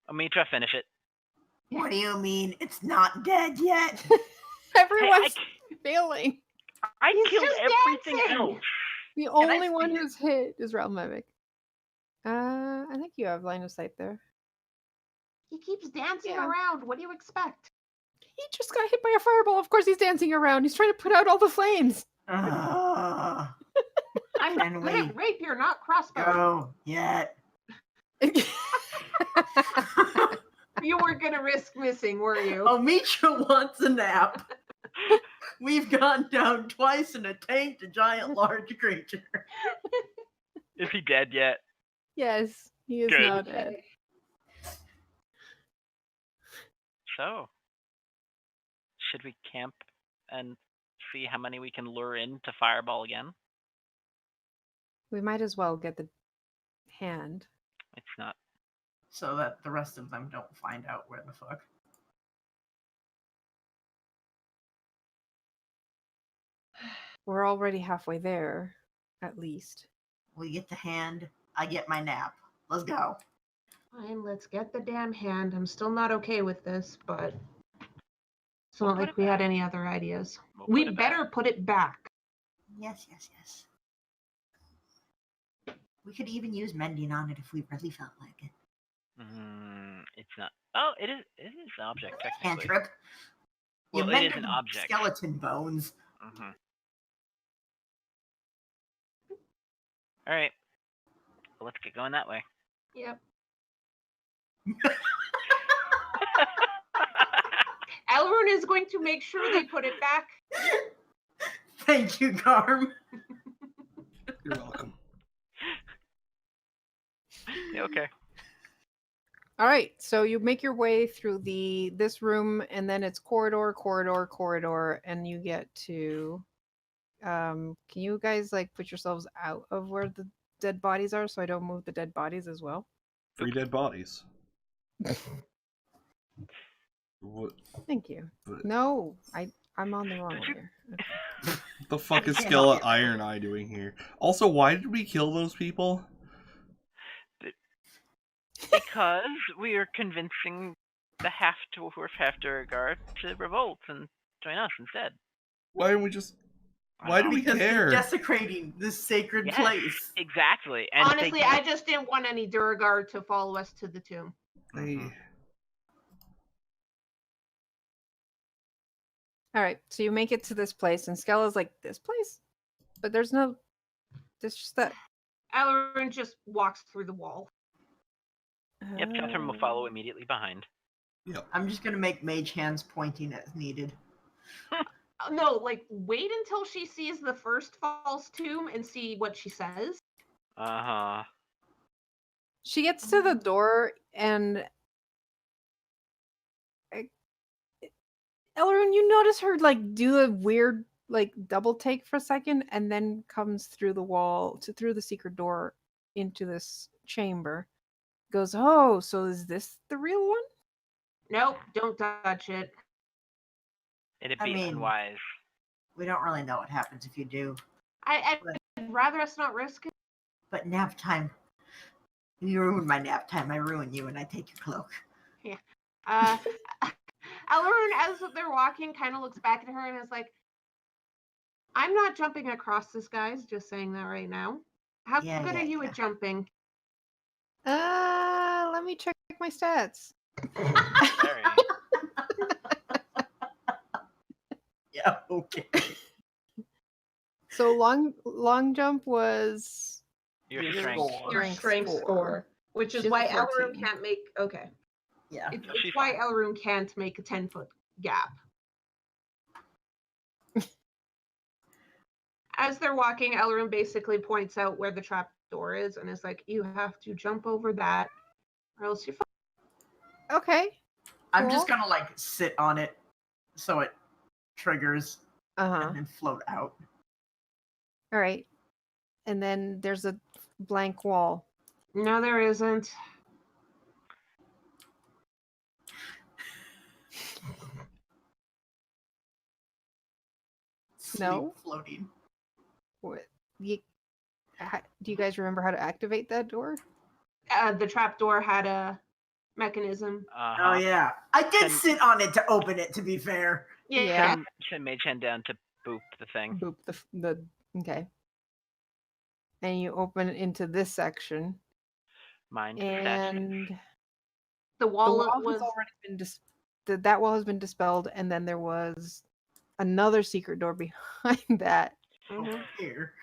Amitra, finish it. What do you mean it's not dead yet? Everyone's failing. I He's killed just everything dancing. else. The Can I only one see it? who's hit is Realmevic. I think you have line of sight there. He keeps dancing Yeah. around. What do you expect? He just got hit by a fireball. Of course he's dancing around. He's trying to put out all the flames. Ugh, I'm Can good we at rapier, not crossbow. go yet. You weren't gonna risk missing, were you? Omitra wants a nap. We've gone down twice and tanked a giant large creature. Is he dead yet? Yes, he is Good. now dead. So, should we camp and see how many we can lure in to fireball again? We might as well get the hand. It's not. So that the rest of them don't find out where the fuck. We're already halfway there, at least. We get the hand, I get my nap. Let's go. Fine, let's get the damn hand. I'm still not okay with this, but it's We'll not put like it we had back. any other ideas. We'll We put it better back. put it back. Yes. We could even use mending on it if we really felt like it. It's not. Oh, it is. It is an object technically. Cantrip. You Well, it is mended an object. skeleton bones. Mhm. All right. Well, let's get going that way. Yep. Elrond is going to make sure they put it back. Thank you, Garm. You're welcome. Yeah, okay. All right, so you make your way through this room, and then it's corridor, and you get to. Can you guys like put yourselves out of where the dead bodies are, so I don't move the dead bodies as well? 3 dead bodies. What Thank you. But- No, I'm on the wrong Did you- layer. the fuck is can't Skilla help you. Iron Eye doing here? Also, why did we kill those people? Because we are convincing the half-dwarf, half-Durgar to revolt and join us instead. Why didn't we just... I Why know. do we Because care? they're desecrating this sacred Yes, place. Exactly. And they Honestly, I just didn't want any Duragar to follow us to the tomb. They... All right, so you make it to this place, and Skella's like, "This place?" But there's just that. Elrond just walks through the wall. Yep, Catherine will follow immediately behind. Yep. I'm just gonna make mage hands pointing as needed. No, like wait until she sees the first false tomb and see what she says. Uh-huh. She gets to the door, and Elrond, you notice her like do a weird like double take for a second, and then comes through the wall through the secret door into this chamber. Goes, oh, so is this the real one? Nope, don't touch it. It'd I be mean- unwise. We don't really know what happens if you do. I'd rather us not risk it. But nap time. You ruin my nap time. I ruin you, and I take your cloak. Elrond, as they're walking, kind of looks back at her and is like, I'm not jumping across this, guys. Just saying that right now. How Yeah, good yeah, are you yeah. at jumping? Let me check my stats. Very. Yeah, okay. So long jump was Your Your strength. score. Your Strength strength score. score. Which is She's why a 14. Elrond can't make. Okay. Yeah. It's She's why fine. Elrond can't make a 10-foot gap. As they're walking, Elrond basically points out where the trap door is and is like, you have to jump over that or else you're fine. okay. I'm just Cool. gonna like sit on it so it triggers Uh-huh. and then float out. All right. And then there's a blank wall. No, there isn't. Sleep No? floating. What you do you guys remember how to activate that door? The trap door had a mechanism. Oh yeah. I did Can- sit on it to open it, to be fair. Yeah. Send Mage Hand down to boop the thing. Boop the okay. And you open into this section, Mind statue. and The the wall, wall was has already been that wall has been dispelled, and then there was another secret door behind that. Mhm. Over here.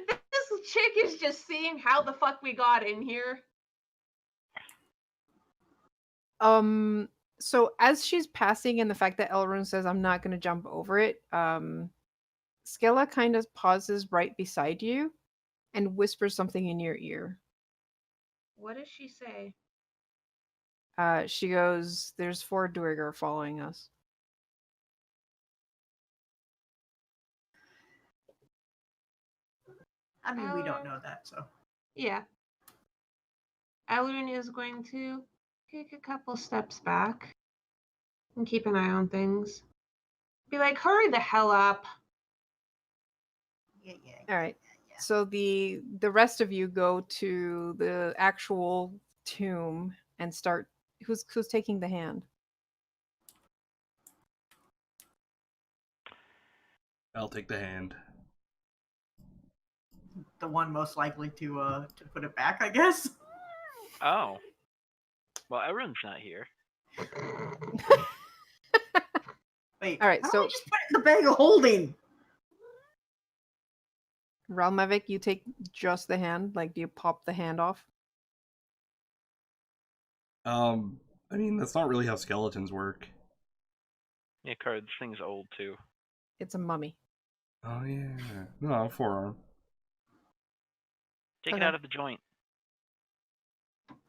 This chick is just seeing how the fuck we got in here. So as she's passing, and the fact that Elrond says, I'm not gonna jump over it, Skella kind of pauses right beside you and whispers something in your ear. What does she say? She goes, there's 4 Duergar following us. I mean, we don't know that, so. Yeah. Elrond is going to take a couple steps back and keep an eye on things. Be like, hurry the hell up. Yeah. All right. Yeah. So the rest of you go to the actual tomb and start. Who's taking the hand? I'll take the hand. The one most likely to put it back, I guess. Oh. Well, everyone's not here. Wait. All right, how so- do I just put it in the bag of holding? Ralmavic, you take just the hand. Like, do you pop the hand off? I mean, that's not really how skeletons work. Yeah, Card, this thing's old too. It's a mummy. Oh yeah. No, forearm. Take it Okay. out of the joint.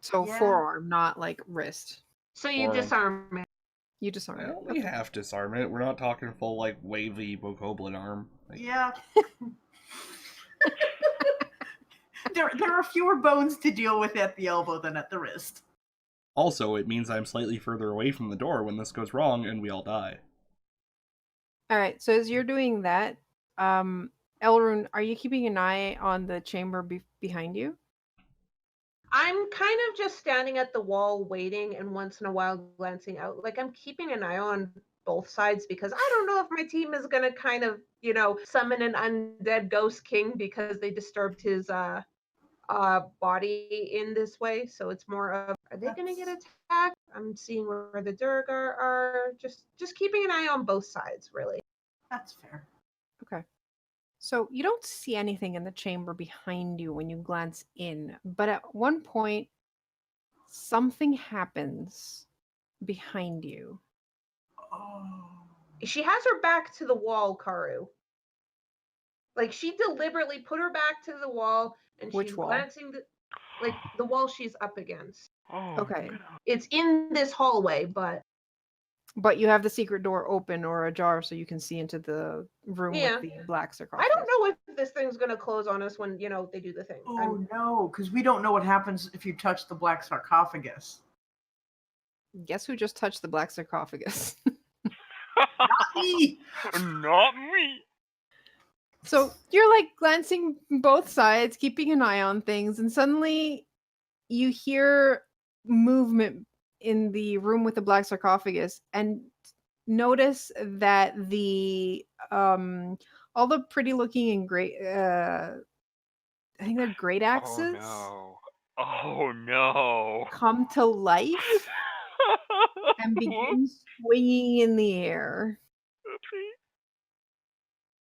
So Yeah. forearm, not like wrist. So you Or- disarm it. You disarm I it. only half disarm it. We're not talking full like wavy bokoblin arm. Like, Yeah. there are fewer bones to deal with at the elbow than at the wrist. Also, it means I'm slightly further away from the door when this goes wrong and we all die. All right. So as you're doing that, Elrond, are you keeping an eye on the chamber behind you? I'm kind of just standing at the wall waiting and once in a while glancing out. Like I'm keeping an eye on both sides because I don't know if my team is going to kind of, summon an undead ghost king because they disturbed his body in this way. So it's more of, are they going to get attacked? I'm seeing where the Durgar are. Just keeping an eye on both sides, really. That's fair. Okay. So you don't see anything in the chamber behind you when you glance in, but at one point, something happens behind you. Oh. She has her back to the wall, Karu. Like she deliberately put her back to the wall and Which she's wall? glancing the wall she's up against. Oh. Okay. It's in this hallway, but But you have the secret door open or ajar so you can see into the room Yeah. with the black sarcophagus. I don't know if this thing's gonna close on us when they do the thing. Oh no, because we don't know what happens if you touch the black sarcophagus. Guess who just touched the black sarcophagus? Eee! Not me. So you're like glancing both sides, keeping an eye on things, and suddenly you hear movement in the room with the black sarcophagus and notice that the all the pretty looking and great I think they're great axes Oh no. come to life and begin swinging in the air. Oopsie.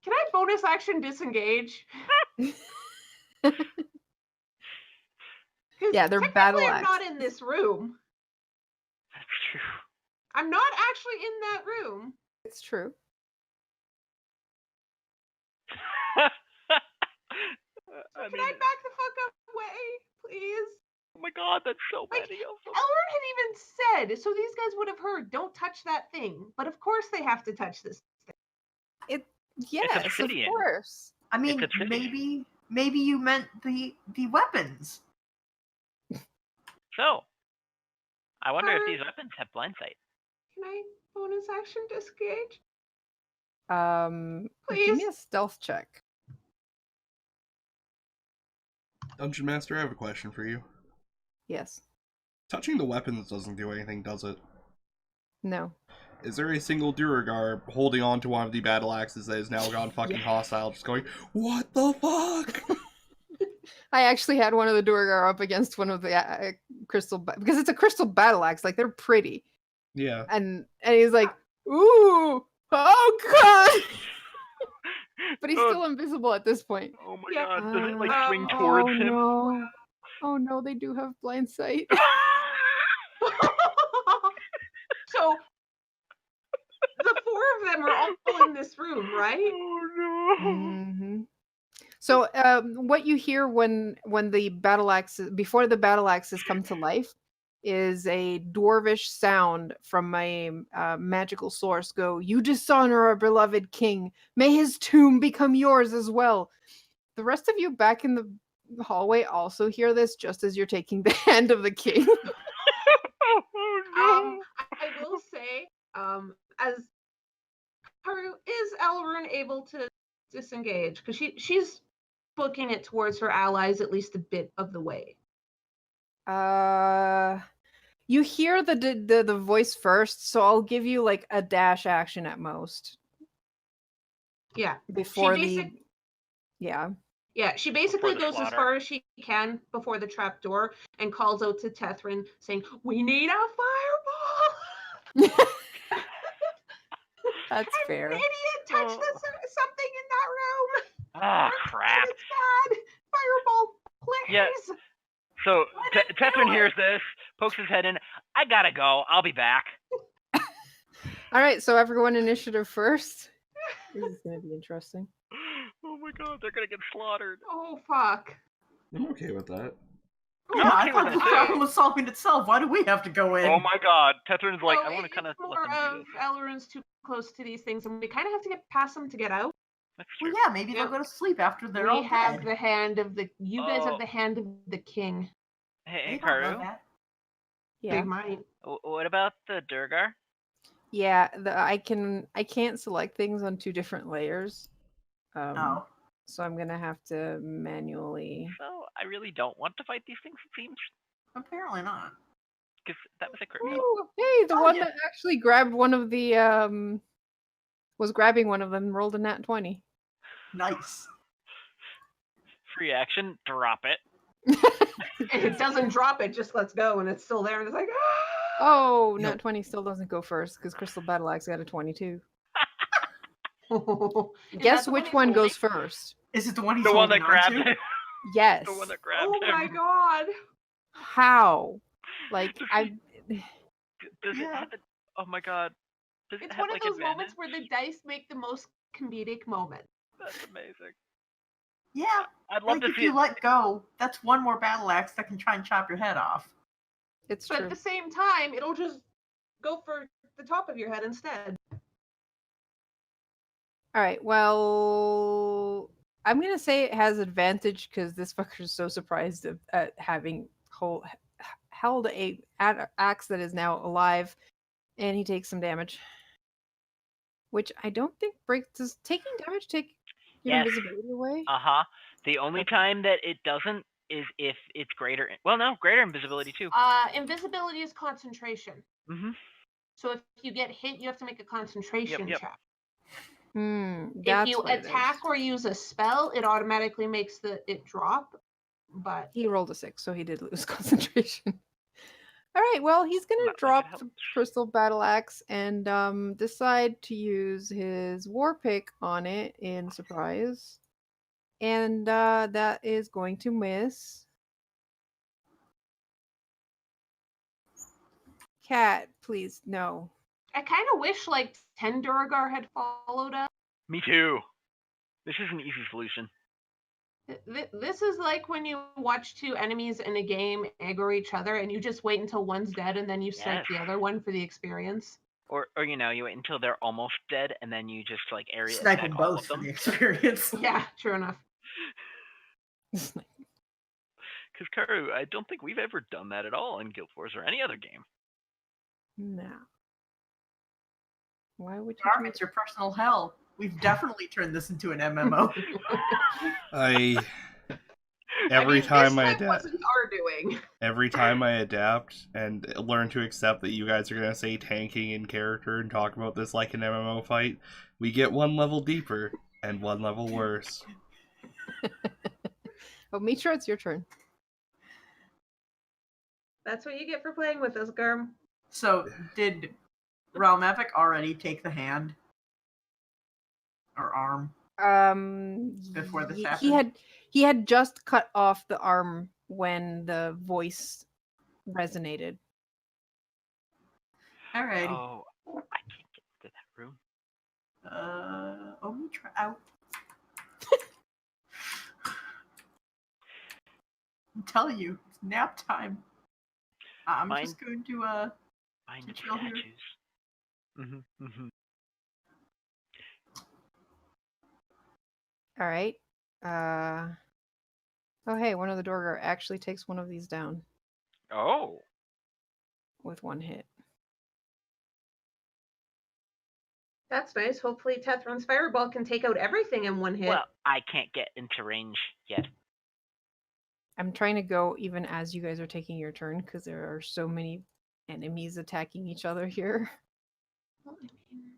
Can I bonus action disengage? 'Cause Yeah, they're technically battle I'm not axes. in this room. That's true. I'm not actually in that room. It's true. I Can mean, I back the fuck away, please? oh my god, that's so Like, many of them. Elrond had even said, so these guys would have heard, don't touch that thing. But of course they have to touch this thing. Yes, of obsidian. course. I mean, It's obsidian. maybe you meant the weapons. So, I wonder if Her- these weapons have blind sight. Can I bonus action disengage? Give me Please? a stealth check. Dungeon Master, I have a question for you. Yes. Touching the weapons doesn't do anything, does it? No. Is there a single Duragar holding on to one of the battle axes that is now gone fucking Yeah. hostile, just going, what the fuck? I actually had one of the Durgar up against one of the crystal because it's a crystal battle axe. Like they're pretty, Yeah. and he's like, "Ooh, oh god!" But he's still invisible at this point. Oh my Yeah. god, does it like swing Oh towards him? No. Oh no, they do have blind sight. So the four of them are all in this room, right? Oh no. hmm So, what you hear when the battle axes before the battle axes come to life is a dwarvish sound from a magical source. Go, you dishonor our beloved king. May his tomb become yours as well. The rest of you back in the hallway also hear this, just as you're taking the hand of the king. Oh no. I will say, as Haru, is Elrond able to disengage? Because she's booking it towards her allies at least a bit of the way. You hear the voice first, so I'll give you like a dash action at most Yeah. before basic- yeah. Yeah, she basically the goes as slaughter. far as she can before the trap door and calls out to Tethrin saying, "We need a fireball!" That's An fair. idiot touched something in that room. Ah, crap. It's bad. Fireball, please. Yeah. So, Tethrin hears this, pokes his head in. I gotta go. I'll be back. All right, so everyone initiative first. This is going to be interesting. Oh my god, they're gonna get slaughtered. Oh fuck. I'm okay with that. Yeah, I okay thought with the it, too. problem was solving itself. Why do we have to go in? Oh my god, Tethrin's like, Well, I want to kind of it's let more them do of this. Elrond's too close to these things, and we kind of have to get past them to get out. That's Well, true. yeah, maybe they'll go to sleep after they're all We have dead. the hand of the. You guys Oh. have the hand of the king. Hey, They don't know Karu, that. Yeah. They might. what about the Durgar? Yeah, I can't select things on 2 different layers. Oh. So I'm going to have to manually. So, I really don't want to fight these things, it seems. Apparently not. Because that was a crit. Ooh, hey, the Oh, one yeah. that actually grabbed one of the was grabbing one of them rolled a nat 20. Nice. Free action, drop it. And it doesn't drop it, just lets go, and it's still there, and it's like, ah! Oh, nat Yep. 20 still doesn't go first because Crystal Battle Axe got a 22. Is Guess that the which he's one goes holding? first? Is it the one he's The one that holding on grabbed to? him. Yes. The one that grabbed Oh him. my god. How? Like I Does it Yeah. have oh my god. Does it It's have one of like those advantage? moments where the dice make the most comedic moment. That's amazing. Yeah, I'd love like to if see you it. let go, that's one more battle axe that can try and chop your head off. it's But true. at the same time, it'll just go for the top of your head instead. All right. Well, I'm gonna say it has advantage because this fucker's so surprised at having held a axe that is now alive, and he takes some damage. Which I don't think breaks. Does taking damage take your Yes. invisibility away? Uh-huh. The only Okay. time that it doesn't is if it's greater. Well, no, greater invisibility too. Invisibility is concentration. Mm-hmm. So if you get hit, you have to make a concentration Yep. check. That's If you what it attack is. or use a spell, it automatically makes it drop. But He rolled a 6, so he did lose concentration. All right, well, he's gonna Not like it drop the helps. crystal battle axe and decide to use his war pick on it in surprise, and that is going to miss. Cat, please, no. I kind of wish like 10 Duragar had followed us. Me too. This is an easy solution. This is like when you watch two enemies in a game aggro each other and you just wait until one's dead and then you snipe the Yes. other one for the experience. Or you wait until they're almost dead and then you just like area Snipe attack them all both of for them. the experience. Yeah, true enough. Because Karu, I don't think we've ever done that at all in Guild Wars or any other game. No. Why would you Garm, do it's your personal hell. We've definitely turned this into an MMO. Every this time I time adapt, wasn't our doing. every time I adapt and learn to accept that you guys are gonna say tanking in character and talk about this like an MMO fight, we get one level deeper and one level worse. Oh, Mitra, it's your turn. That's what you get for playing with us, Garm. So, did Realm Epic already take the hand? Or arm? Before this happened? He had just cut off the arm when the voice resonated. Alrighty. Oh, I can't get to that room. Omitra out. I'm telling you, it's nap time. I'm just going to Mind to of chill here. statues. Mm-hmm. All right. Oh, hey, one of the Dorgar actually takes one of these down Oh. with one hit. That's nice. Hopefully Tethron's Fireball can take out everything in one hit. Well, I can't get into range yet. I'm trying to go even as you guys are taking your turn because there are so many enemies attacking each other here. Well, I mean,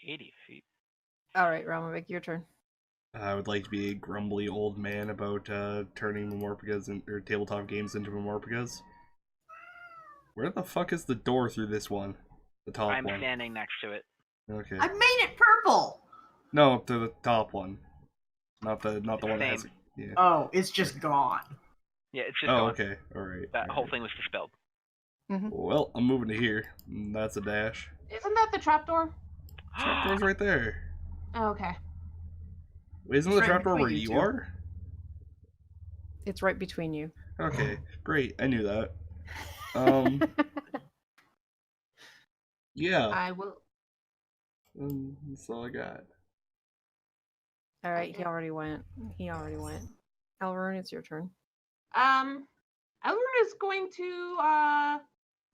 80 feet. All right, Ramovic, your turn. I would like to be a grumbly old man about turning Memorpicas or tabletop games into Memorpicas. Where the fuck is the door through this one? The top I'm one. standing next to it. Okay. I made it purple! No, to the top one. Not the one that has. Same. Yeah. Oh, it's just gone. Yeah, it's just Oh, gone. okay. All right. That whole thing was dispelled. Well, I'm moving to here. That's a dash. isn't that the trapdoor? Trapdoor's right there. Oh, okay. Wait, isn't It's the right trapdoor between where you you two. are? It's right between you. Okay, great. I knew that. Yeah. I will. That's all I got. All right, he already went. Elrune, it's your turn. Elrune is going to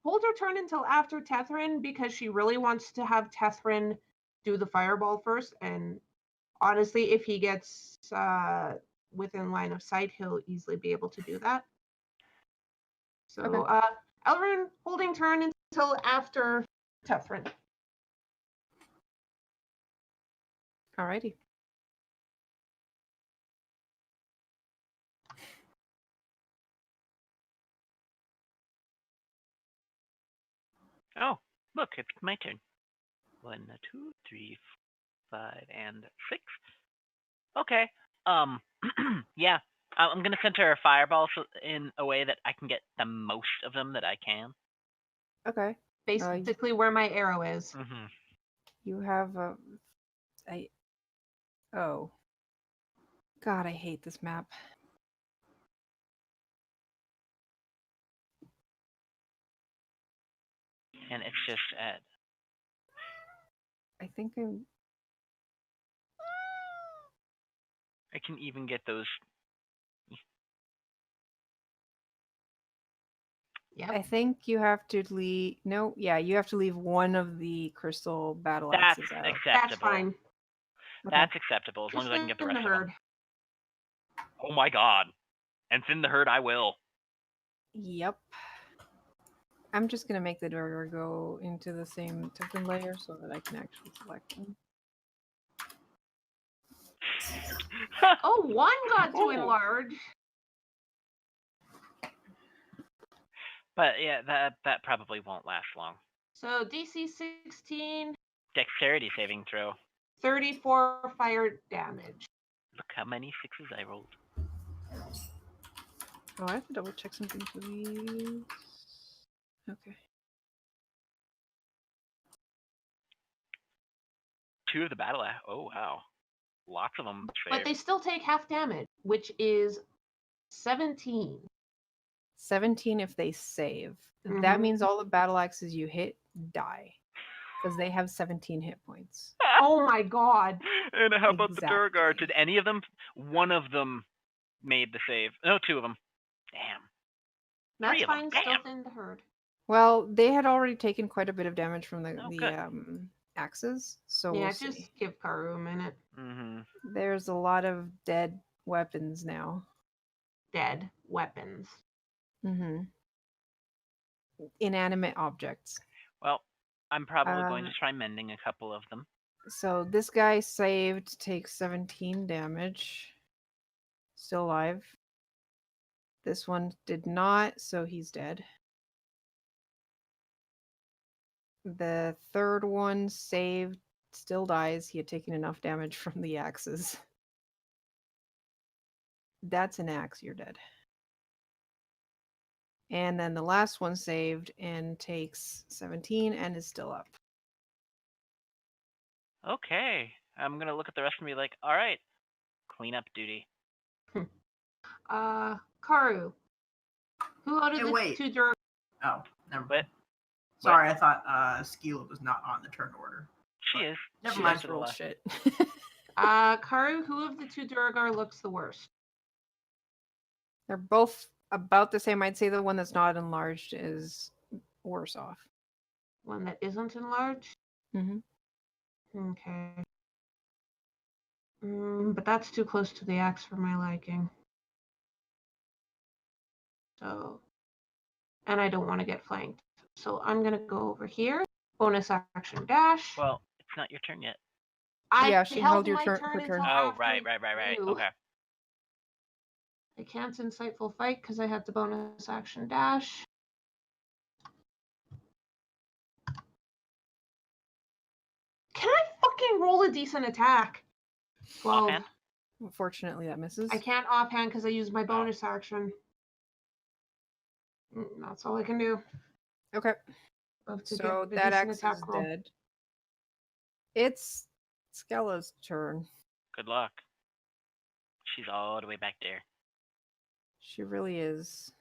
hold her turn until after Tethrin because she really wants to have Tethrin do the fireball first. And honestly, if he gets within line of sight, he'll easily be able to do that. So Okay. Elrune holding turn until after Tethrin. Alrighty. Oh, look, it's my turn. 1, 2, 3, 5, and 6. Okay. Yeah. I'm gonna center a fireball in a way that I can get the most of them that I can. Okay. Basically, where my arrow is. Mm-hmm. You have a. Oh. God, I hate this map. And it's just at I think I'm. I can even get those. Yep. I think you have to leave. No, yeah, you have to leave one of the crystal battle That's axes out. That's acceptable. fine. Okay. That's acceptable as long Just as I can get the in rest the of herd. them. Oh my god! And thin the herd, I will. Yep. I'm just gonna make the Durgar go into the same token layer so that I can actually select them. Oh, one got to Ooh. enlarge. But yeah, that probably won't last long. So DC 16, Dexterity saving throw. 34 fire damage. Look how many 6s I rolled. Oh, I have to double check something for these. Okay. 2 of the battle axe. Oh wow, lots of them But they saved. still take half damage, which is 17. 17 if they save. Mhm. That means all the battle axes you hit die. Because they have 17 hit points. Oh my god. And how about the Durgar? Exactly. Did any of them? One of them made the save. No, 2 of them. Damn. That's 3 of them. fine, Damn. still thin the herd. Well, they had already taken quite a bit of damage from Oh, the good. axes, so Yeah, we'll just see. give Karu a minute. Mm-hmm. There's a lot of dead weapons now. Dead weapons. Mm-hmm. Inanimate objects. Well, I'm probably going to try mending a couple of them. So this guy saved, takes 17 damage. Still alive. This one did not, so he's dead. The third one saved, still dies. He had taken enough damage from the axes. That's an axe, you're dead. And then the last one saved and takes 17 and is still up. Okay. I'm gonna look at the rest and be like, all right, cleanup duty. Karu. Who out of Hey, the wait. 2 Durgar? Oh, never What? mind. Sorry, I thought Skila was not on the turn order. She is. Never She mind. went to the Roll left. shit. Karu, who of the 2 Durgar looks the worst? They're both about the same. I'd say the one that's not enlarged is worse off. One that isn't enlarged? Mm-hmm. Okay. But that's too close to the axe for my liking. So, and I don't want to get flanked. So I'm going to go over here. Bonus action dash. Well, it's not your turn yet. Yeah, she held your my turn- turn her until turn. Oh, after right. you. Okay. I can't insightful fight because I had the bonus action dash. Can I fucking roll a decent attack? 12. Offhand? Unfortunately, that misses. I can't offhand because I used my bonus action. That's all I can do. Okay. Love to So get a that decent axe attack is roll. dead. It's Skella's turn. Good luck. She's all the way back there. She really is.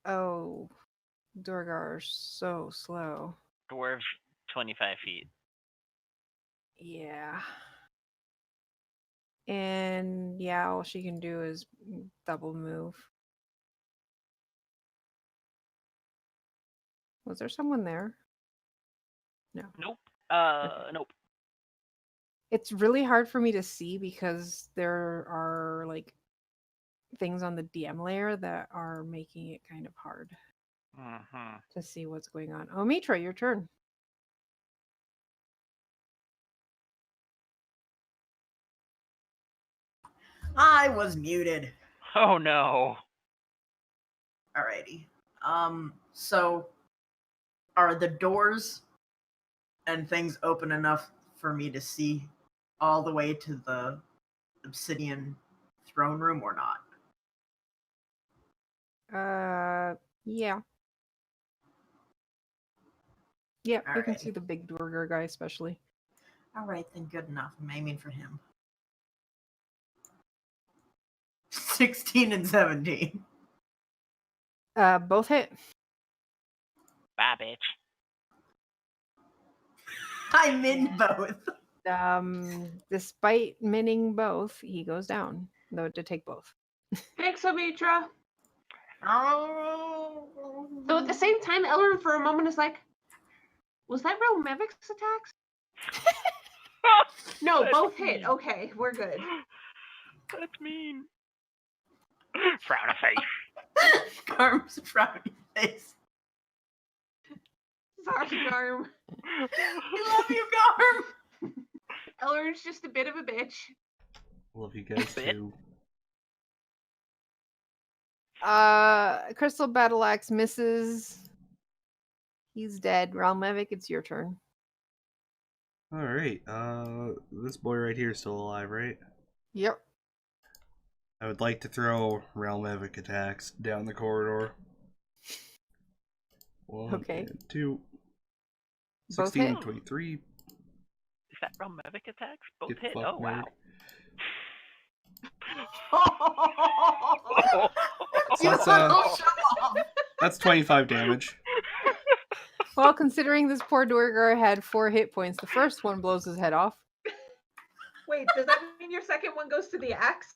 Oh, Durgar are so slow. Dwarves, 25 feet. Yeah. And yeah, all she can do is double move. Was there someone there? No. Nope. Okay. Nope. It's really hard for me to see because there are like things on the DM layer that are making it kind of hard Mm-hmm. to see what's going on. Oh, Mitra, your turn. I was muted. Oh no. Alrighty. So are the doors and things open enough for me to see all the way to the obsidian throne room or not? Yeah. Yeah, you can Alrighty. see the big Durgar guy especially. Alright, then good enough. I'm aiming for him. 16 and 17. Both hit. Bye, bitch. I min both. Despite minning both, he goes down. Though to take both. Thanks, Amitra. Oh. Though at the same time, Elrin for a moment is like, was that real Mevic's attacks? No, That's both hit. mean. Okay, we're good. That's mean. Frown a face. Garm's frowny face. Sorry, Garm. I love you, Garm. Elrin's just a bit of a bitch. Love you guys Bit. too. Crystal Battle Axe misses. He's dead. Ralmevic, it's your turn. Alright, this boy right here is still alive, right? Yep. I would like to throw Realm Epic attacks down the corridor. 1 Okay. and 2. Both 16 hit. and 23. Is that from Mevic attacks? Both Get hit. fucked, Oh wow. So that's 25 damage. Well, considering this poor Duergar had 4 hit points, the first one blows his head off. Wait, does that mean your second one goes to the axe?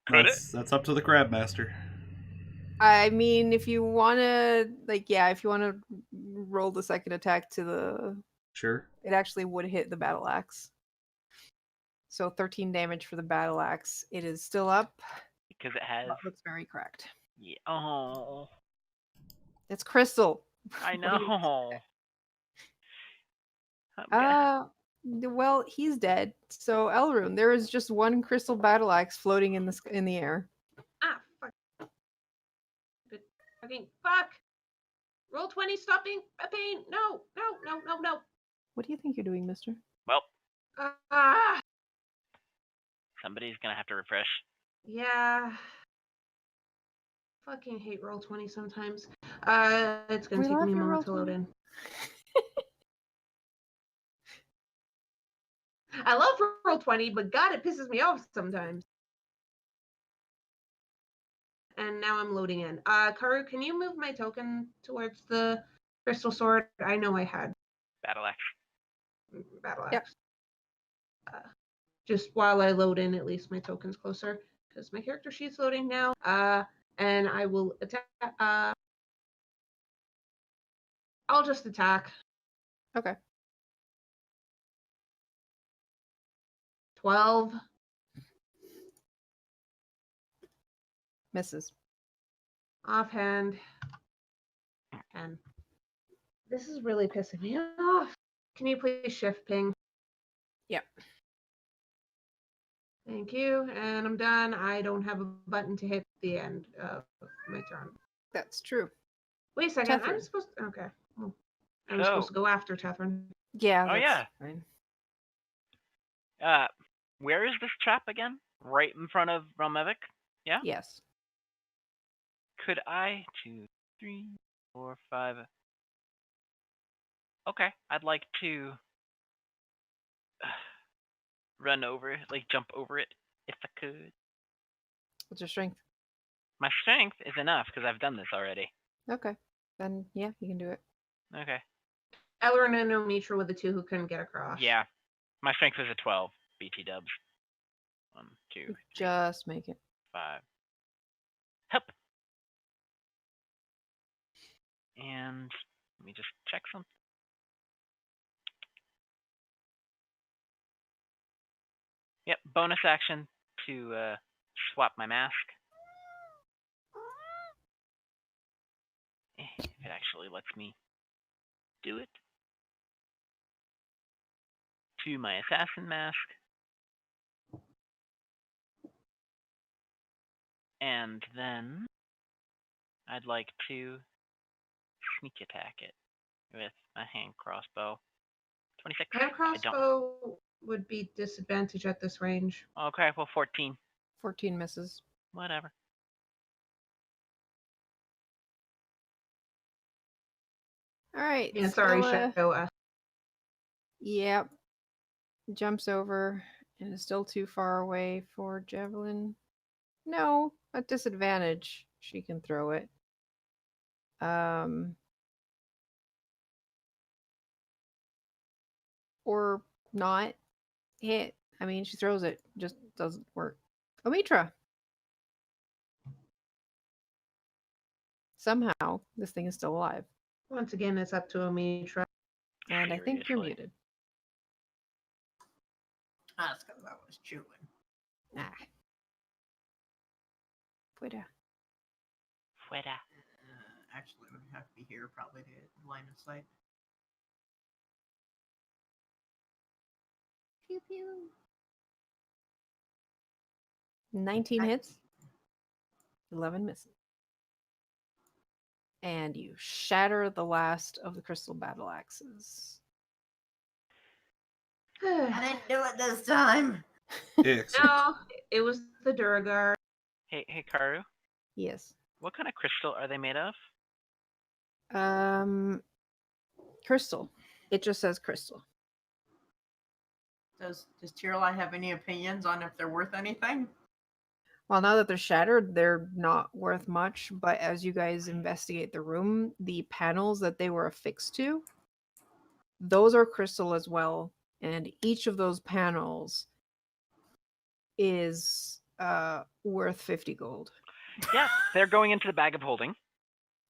Could it? That's up to the Crab Master. I mean, if you want to, if you want to roll the second attack to the... Sure. It actually would hit the battle axe. So 13 damage for the battle axe. It is still up. Because it has. That looks very correct. Yeah. Oh, It's Crystal. I What do you know. Well, he's dead. So Elrune, there is just one crystal battle axe floating in the air. Ah, fuck. Good fucking fuck. Roll 20, stop being a pain. No. What do you think you're doing, mister? Well, Ah, somebody's gonna have to refresh. yeah. Fucking hate roll 20 sometimes. It's gonna We take love me a your moment to load Roll20. in. I love roll 20, but God, it pisses me off sometimes. And now I'm loading in. Karu, can you move my token towards the crystal sword? I know I had Battle axe. battle Yep. axe. Just while I load in, at least my token's closer because my character sheet's loading now. And I will attack. I'll just attack. Okay. 12. Misses. Offhand. 10. This is really pissing me off. Can you please shift ping? Yep. Thank you. And I'm done. I don't have a button to hit the end of my turn. That's true. Wait a second. I'm Tethrin. supposed to. Okay. Oh, I was supposed to go after Tethrin. Yeah. Oh, that's yeah. Fine. Where is this trap again? Right in front of Realmevic? Yeah? Yes. Could I? 2, 3, 4, 5. Okay, I'd like to run over, jump over it, if I could. What's your strength? My strength is enough because I've done this already. Okay. Then yeah, you can do it. Okay. Elrin and Omitra were the two who couldn't get across. Yeah, my strength was a 12. BT dubs. 1, 2, You 3, just make it. 5. Hup. And let me just check something. Yep, bonus action to swap my mask. If it actually lets me do it. To my assassin mask. And then I'd like to sneak attack it with a hand crossbow. 26. Hand I don't. crossbow would be disadvantage at this range. Okay, well 14. 14 misses. Whatever. All right. Yeah, sorry, Stella- Showa. Yep. Jumps over and is still too far away for Javelin. No, at disadvantage. She can throw it. Or not hit. I mean, she throws it, just doesn't work. Omitra. Somehow, this thing is still alive. Once again, it's up to Omitra. And I think you're Seriously. muted. That's because I was chewing. Ah. Fuera. Fuera. Actually, it would have to be here probably to line of sight. Pew pew. 19 hits, 11 misses. And you shatter the last of the crystal battle axes. I didn't do it this time. Excellent. No, it was the Duragar. Hey, Karu. Yes. What kind of crystal are they made of? Crystal. It just says crystal. Does Tirlai have any opinions on if they're worth anything? Well, now that they're shattered, they're not worth much. But as you guys investigate the room, the panels that they were affixed to, those are crystal as well. And each of those panels is worth 50 gold. Yeah, they're going into the bag of holding.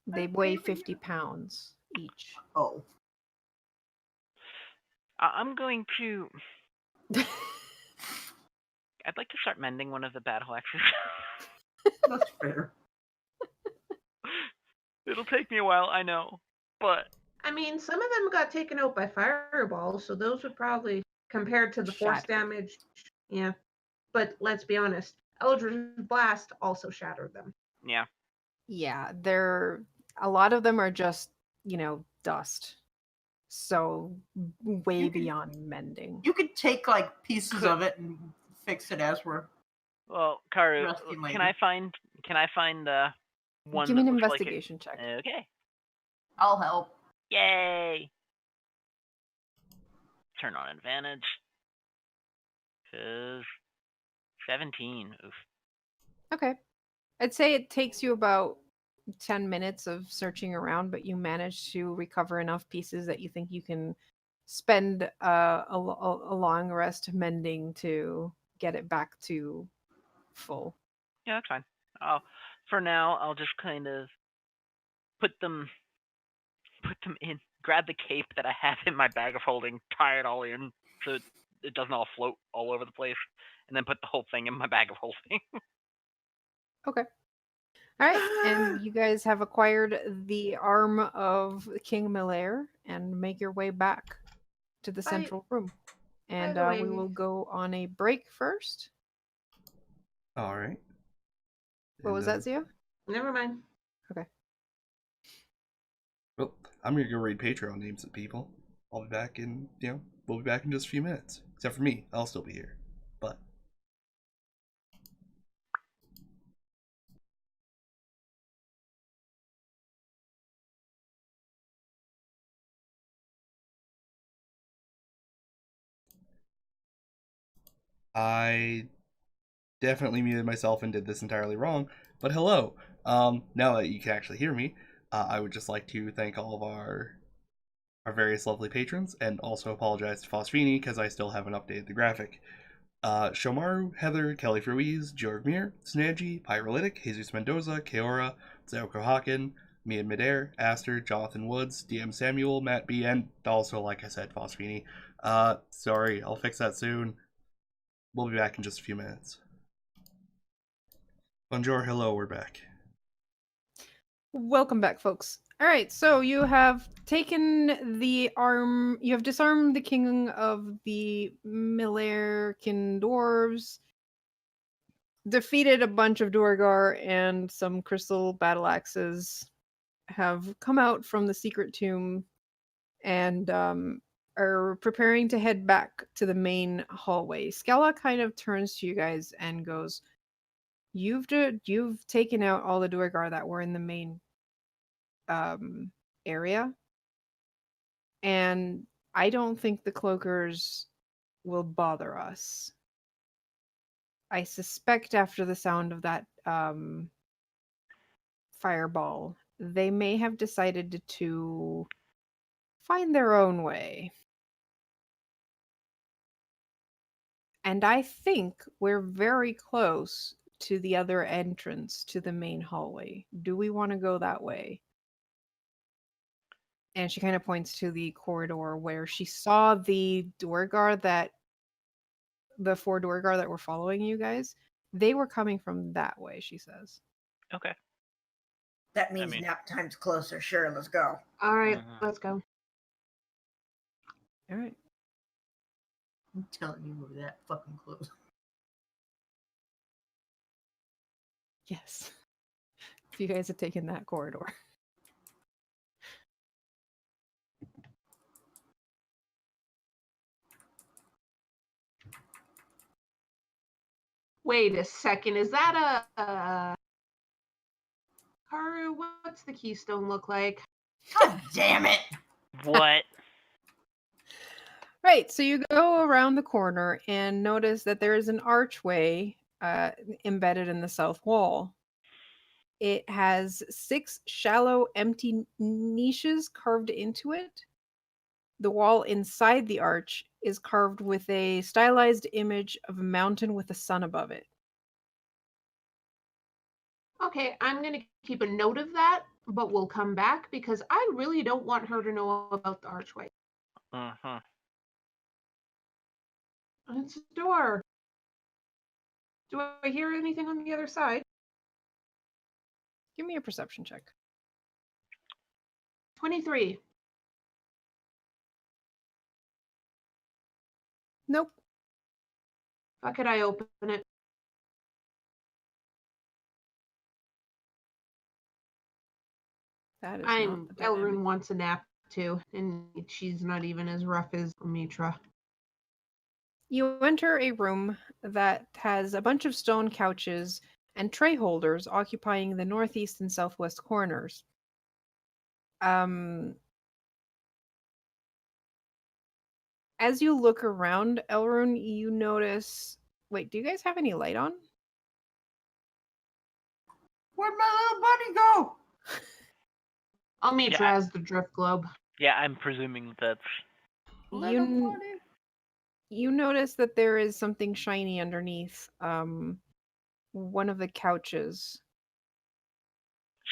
They weigh 50 pounds each. Oh. I'm going to. I'd like to start mending one of the battle axes. That's fair. It'll take me a while, I know, but I mean, some of them got taken out by fireballs, so those would probably, compared to the force Shattered. damage, yeah. But let's be honest, Eldritch Blast also shattered them. yeah. Yeah, a lot of them are just, dust. So way You can- beyond mending. You could take like pieces of it and fix it as we're. Well, Karu, Resting can later. I find one Give me that an looks like it? investigation check. Okay. I'll help. Yay! Turn on advantage. 'Cause 17. Oof. Okay. I'd say it takes you about 10 minutes of searching around, but you manage to recover enough pieces that you think you can spend a long rest mending to get it back to full. Yeah, that's fine. For now, I'll just kind of put them in. Grab the cape that I have in my bag of holding, tie it all in so it doesn't all float all over the place, and then put the whole thing in my bag of holding. Okay. All right, and you guys have acquired the arm of King Milair and make your way back to the central room. And the we way- will go on a break first. All right. What was that, Zia? Never mind. Well, I'm gonna go read Patreon names of people. I'll be back in, we'll be back in just a few minutes. Except for me, I'll still be here. But I definitely muted myself and did this entirely wrong. But hello. Now that you can actually hear me, I would just like to thank all of our various lovely patrons, and also apologize to Phosphini because I still haven't updated the graphic. Shomaru, Heather, Kelly Fruiz, Georg Mir, Snadgy, Pyrolytic, Jesus Mendoza, Keora, Zaoko Haken, Mia Midair, Aster, Jonathan Woods, DM Samuel, Matt B, and also, like I said, Phosphini. Sorry, I'll fix that soon. We'll be back in just a few minutes. Bonjour, hello, we're back. Welcome back, folks. All right, so you have taken the arm, you have disarmed the king of the Milarkin dwarves, defeated a bunch of Duergar, and some crystal battle axes have come out from the secret tomb and are preparing to head back to the main hallway. Scala kind of turns to you guys and goes, You've taken out all the Duergar that were in the main area, and I don't think the cloakers will bother us. I suspect after the sound of that fireball, they may have decided to find their own way. And I think we're very close to the other entrance to the main hallway. Do we want to go that way? And she kind of points to the corridor where she saw the Duergar the 4 Duergar that were following you guys. They were coming from that way, she says. Okay. That means mean- nap time's closer. Sure, let's go. All right, Mhm. let's go. All right. I'm telling you, we're that fucking close. Yes. If you guys had taken that corridor. Wait a second. Is that a Haru? What's the keystone look like? God damn it! What? Right, so you go around the corner and notice that there is an archway embedded in the south wall. It has 6 shallow, empty niches carved into it. The wall inside the arch is carved with a stylized image of a mountain with a sun above it. Okay, I'm gonna keep a note of that, but we'll come back because I really don't want her to know about the archway. Mm-hmm. It's a door. Do I hear anything on the other side? Give me a perception check. 23. Nope. How could I open it? That is I'm not the dynamic. Elrune wants a nap too, and she's not even as rough as Mitra. You enter a room that has a bunch of stone couches and tray holders occupying the northeast and southwest corners. As you look around, Elrune, you notice. Wait, do you guys have any light on? Where'd my little buddy go? Mitra Yeah. has the drift globe. Yeah, I'm presuming that's. Little You buddy. you notice that there is something shiny underneath one of the couches.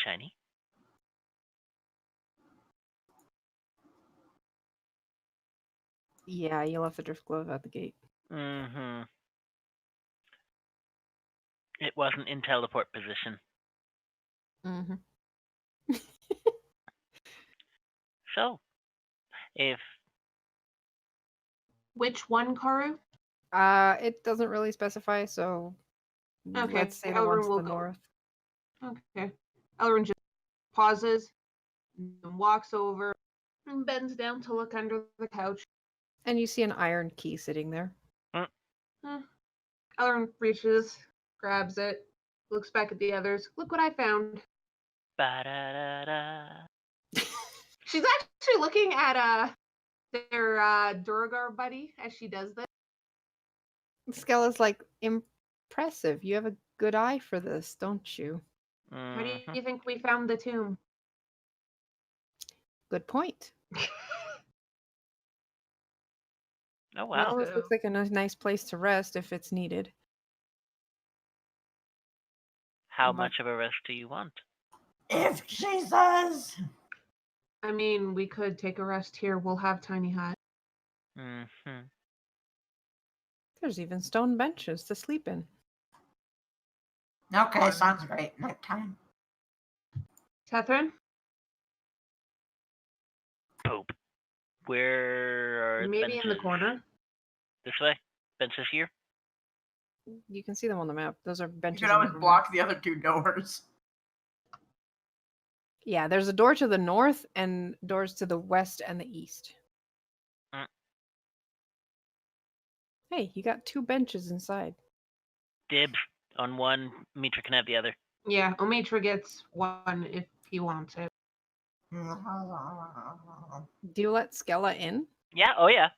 Shiny. Yeah, you left the drift glove at the gate. Mm-hmm. It wasn't in teleport position. Mm-hmm. So, if Which one, Karu? It doesn't really specify, so Okay, let's say the Elrune one to will the go. north. Okay. Elrune just pauses, and walks over, and bends down to look under the couch. And you see an iron key sitting there. Elrune reaches, grabs it, looks back at the others. Look what I found. ba-da-da-da. She's actually looking at their Durgar buddy as she does this. Skella's like, impressive. You have a good eye for this, don't you? How do Mhm. you think we found the tomb? Good point. Oh wow. Well, this looks like a nice place to rest if it's needed. How but- much of a rest do you want? If she says. I mean, we could take a rest here. We'll have tiny hut. Mm-hmm. There's even stone benches to sleep in. Okay, sounds great. Night time. Catherine, Poop. Where are maybe in the benches? corner. This way? Benches here? You can see them on the map. Those are You benches. can in the always corner. block the other 2 doors. Yeah, there's a door to the north and doors to the west and the east. Mm. Hey, you got 2 benches inside. Dibs on one. Mitra can have the other. Yeah, Omitra gets one if he wants it. Do you let Skella in? Yeah. Oh yeah.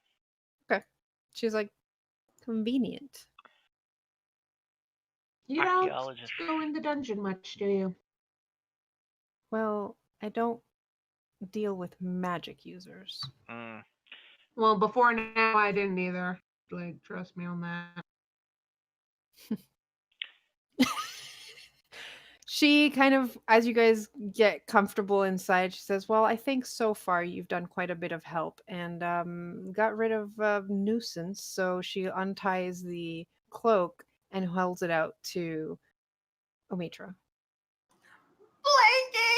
She's like, convenient. You don't Archaeologist. go in the dungeon much, do you? Well, I don't deal with magic users. Mm. Well, before now, I didn't either. Like, trust me on that. She kind of, as you guys get comfortable inside, she says, "Well, I think so far you've done quite a bit of help and got rid of nuisance." So she unties the cloak and holds it out to Omitra.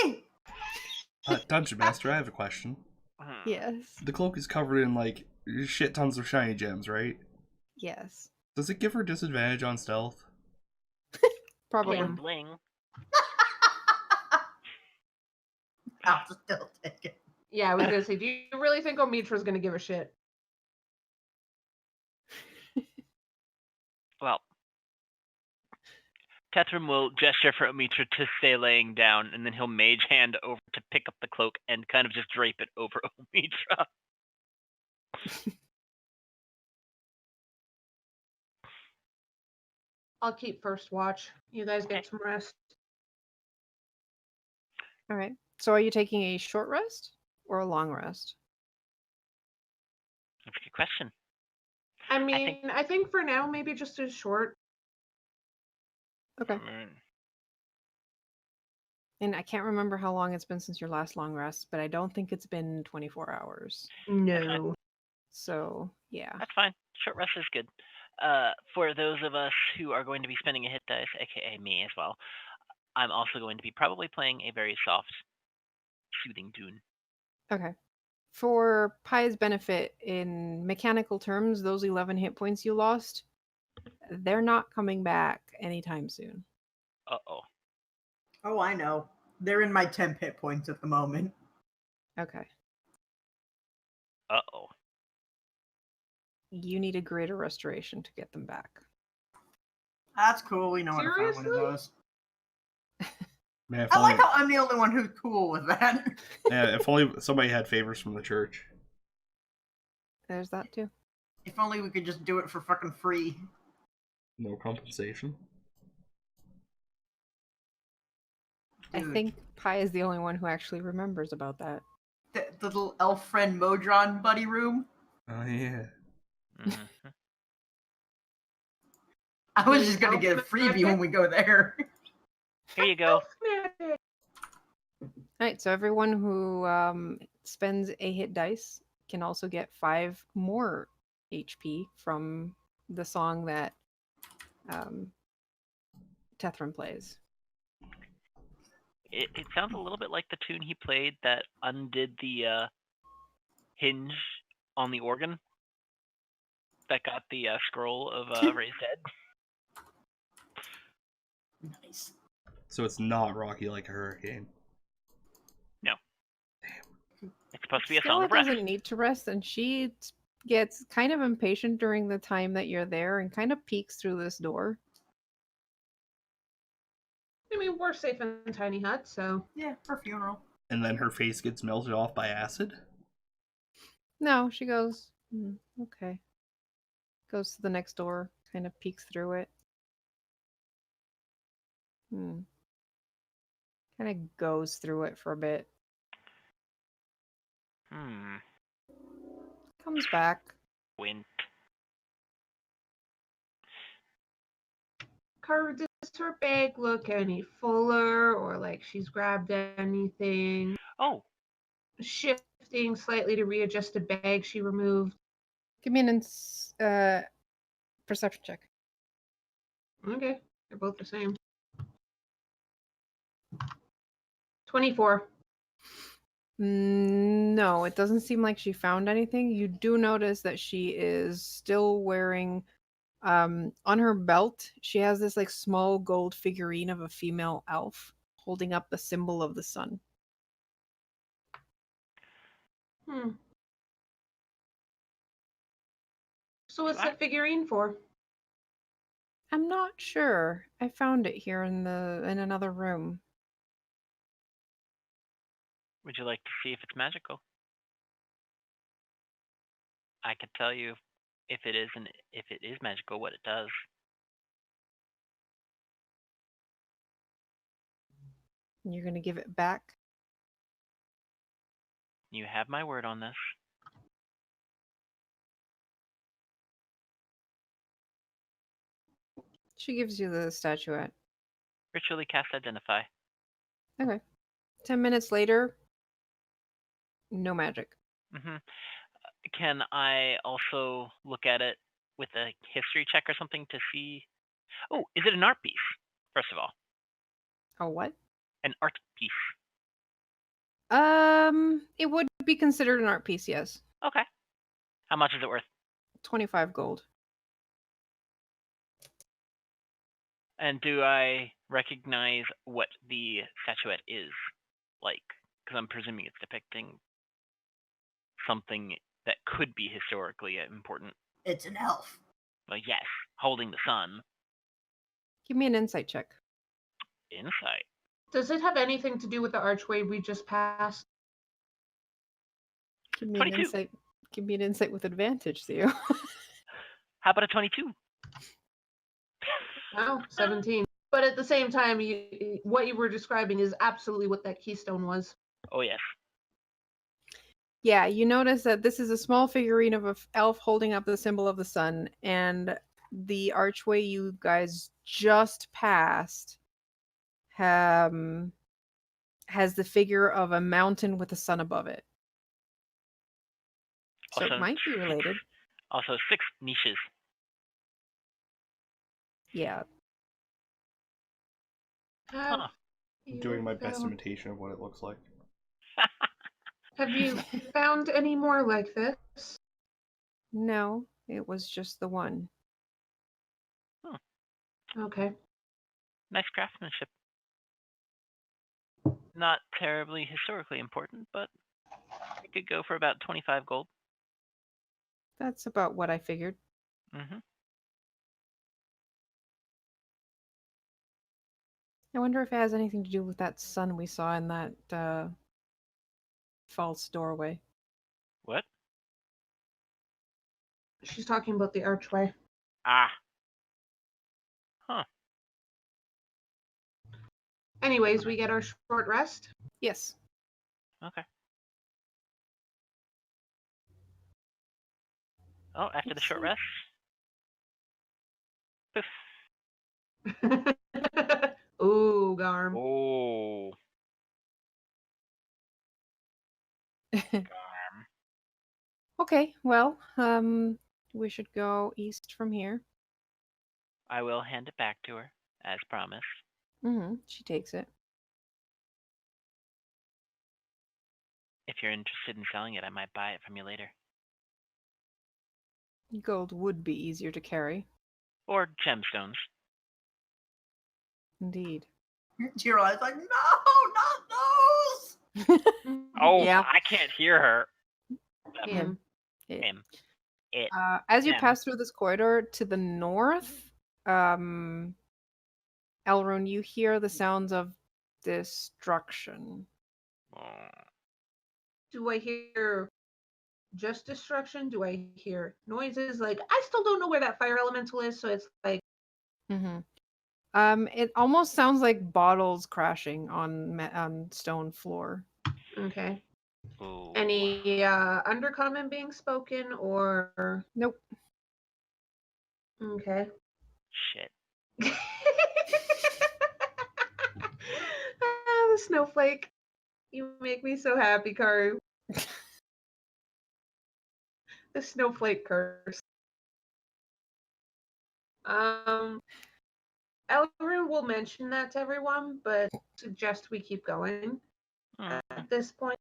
Blanky! Dungeon Master, I have a question. Hmm. Yes. The cloak is covered in, like, shit tons of shiny gems, right? Yes. Does it give her disadvantage on stealth? Probably. Yeah. Bling bling. I'll still take it. Yeah, I was gonna say, do you really think Omitra's gonna give a shit? Well, Tethram will gesture for Omitra to stay laying down, and then he'll mage hand over to pick up the cloak and kind of just drape it over Omitra. I'll keep first watch. You guys get Okay. some rest. All right. So are you taking a short rest or a long rest? That's a good question. I think- mean, I think for now, maybe just a short. Okay. Mm, And I can't remember how long it's been since your last long rest, but I don't think it's been 24 hours. No. So, yeah. That's fine. Short rest is good. For those of us who are going to be spending a hit dice, aka me as well, I'm also going to be probably playing a very soft, soothing tune. Okay. For Pai's benefit, in mechanical terms, those 11 hit points you lost, they're not coming back anytime soon. Uh-oh. Oh, I know. They're in my temp hit points at the moment. Okay. Uh-oh. You need a greater restoration to get them back. That's cool. We know how to find one of Seriously? those. Man, if I only, like how I'm the only one who's cool with that. yeah, if only somebody had favors from the church. There's that too. If only we could just do it for fucking free. No compensation. I Dude, think Pai is the only one who actually remembers about that. the little elf friend Modron buddy room. Oh, yeah. Mhm. I was The just gonna elf get a freebie magic? when we go there. Here you go. Magic. All right, so everyone who spends a hit dice can also get 5 more HP from the song that Tethram plays. It sounds a little bit like the tune he played that undid the hinge on the organ that got the scroll of raised head. Nice. So it's not rocky like a hurricane. It's supposed to be a Stella song of rest. doesn't need to rest, and she gets kind of impatient during the time that you're there and kind of peeks through this door. I mean, we're safe in tiny hut, so Yeah, for funeral. And then her face gets melted off by acid? No, she goes, okay. Goes to the next door, kind of peeks through it. Kind of goes through it for a bit. Comes back. Wint. Carver, does her bag look any fuller or like she's grabbed anything? Oh, Shifting slightly to readjust a bag she removed. Give me an perception check. Okay, they're both the same. 24. No, it doesn't seem like she found anything. You do notice that she is still wearing, on her belt, she has this like small gold figurine of a female elf holding up the symbol of the sun. So what's the figurine for? I'm not sure. I found it here in another room. would you like to see if it's magical? I can tell you if it is and if it is magical, what it does. You're gonna give it back You have my word on this. She gives you the statuette. Ritually cast Identify. Okay. 10 minutes later, no magic. hmm Can I also look at it with a history check or something to see? Oh, is it an art piece? First of all, Oh, what? an art piece. It would be considered an art piece, yes. Okay. How much is it worth? 25 gold. And do I recognize what the statuette is like? Because I'm presuming it's depicting something that could be historically important. It's an elf. Well, yes, holding the sun. Give me an insight check. Insight. Does it have anything to do with the archway we just passed? Give me an 22. insight. Give me an insight with advantage, Theo. How about a 22? Oh, 17. But at the same time, what you were describing is absolutely what that keystone was. Oh, yes. Yeah, you notice that this is a small figurine of an elf holding up the symbol of the sun, and the archway you guys just passed has the figure of a mountain with a sun above it. So Also, it might be related. Also, 6 niches. Yeah. Huh. I'm doing my best imitation of what it looks like. Have you found any more like this? No, it was just the one. Okay. Nice craftsmanship. Not terribly historically important, but it could go for about 25 gold. That's about what I figured. Mm-hmm. I wonder if it has anything to do with that sun we saw in that false doorway. What? She's talking about the archway. Ah. Huh. Anyways, we get our short rest. Yes. Okay. Oh, after the short rest. Poof. Ooh, Garm. Oh. Garm. Okay, well, we should go east from here. I will hand it back to her, as promised. She takes it. If you're interested in selling it, I might buy it from you later. Gold would be easier to carry. Or gemstones. Indeed. Your eyes like, no, not those. Oh, Yeah. I can't hear her. Him. Him. It. As you Them. pass through this corridor to the north, Elrond, you hear the sounds of destruction. Oh. Do I hear just destruction? Do I hear noises? Like, I still don't know where that fire elemental is, so it's like, It almost sounds like bottles crashing on stone floor. okay. Ooh. Any undercommon being spoken or Nope. okay. Shit. The snowflake. You make me so happy, Karu. The snowflake curse. Elrond will mention that to everyone, but suggest we keep going. Hmm. At this point,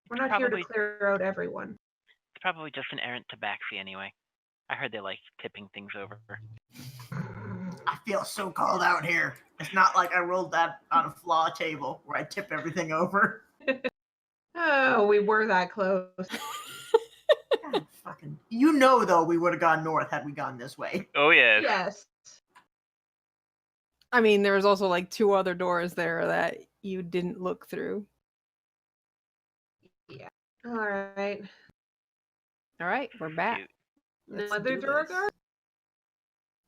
we're not here to Probably- clear out everyone. It's probably just an errant tabaxi anyway. I heard they like tipping things over. I feel so called out here. It's not like I rolled that on a flaw table where I tip everything over. Oh, we were that close. God, fucking. You know, though, we would have gone north had we gone this way. Oh, yes. Yes. I mean, there's also like 2 other doors there that you didn't look through. Yeah. All right. All right, we're back. Cute. Let's Another do this. Duragar?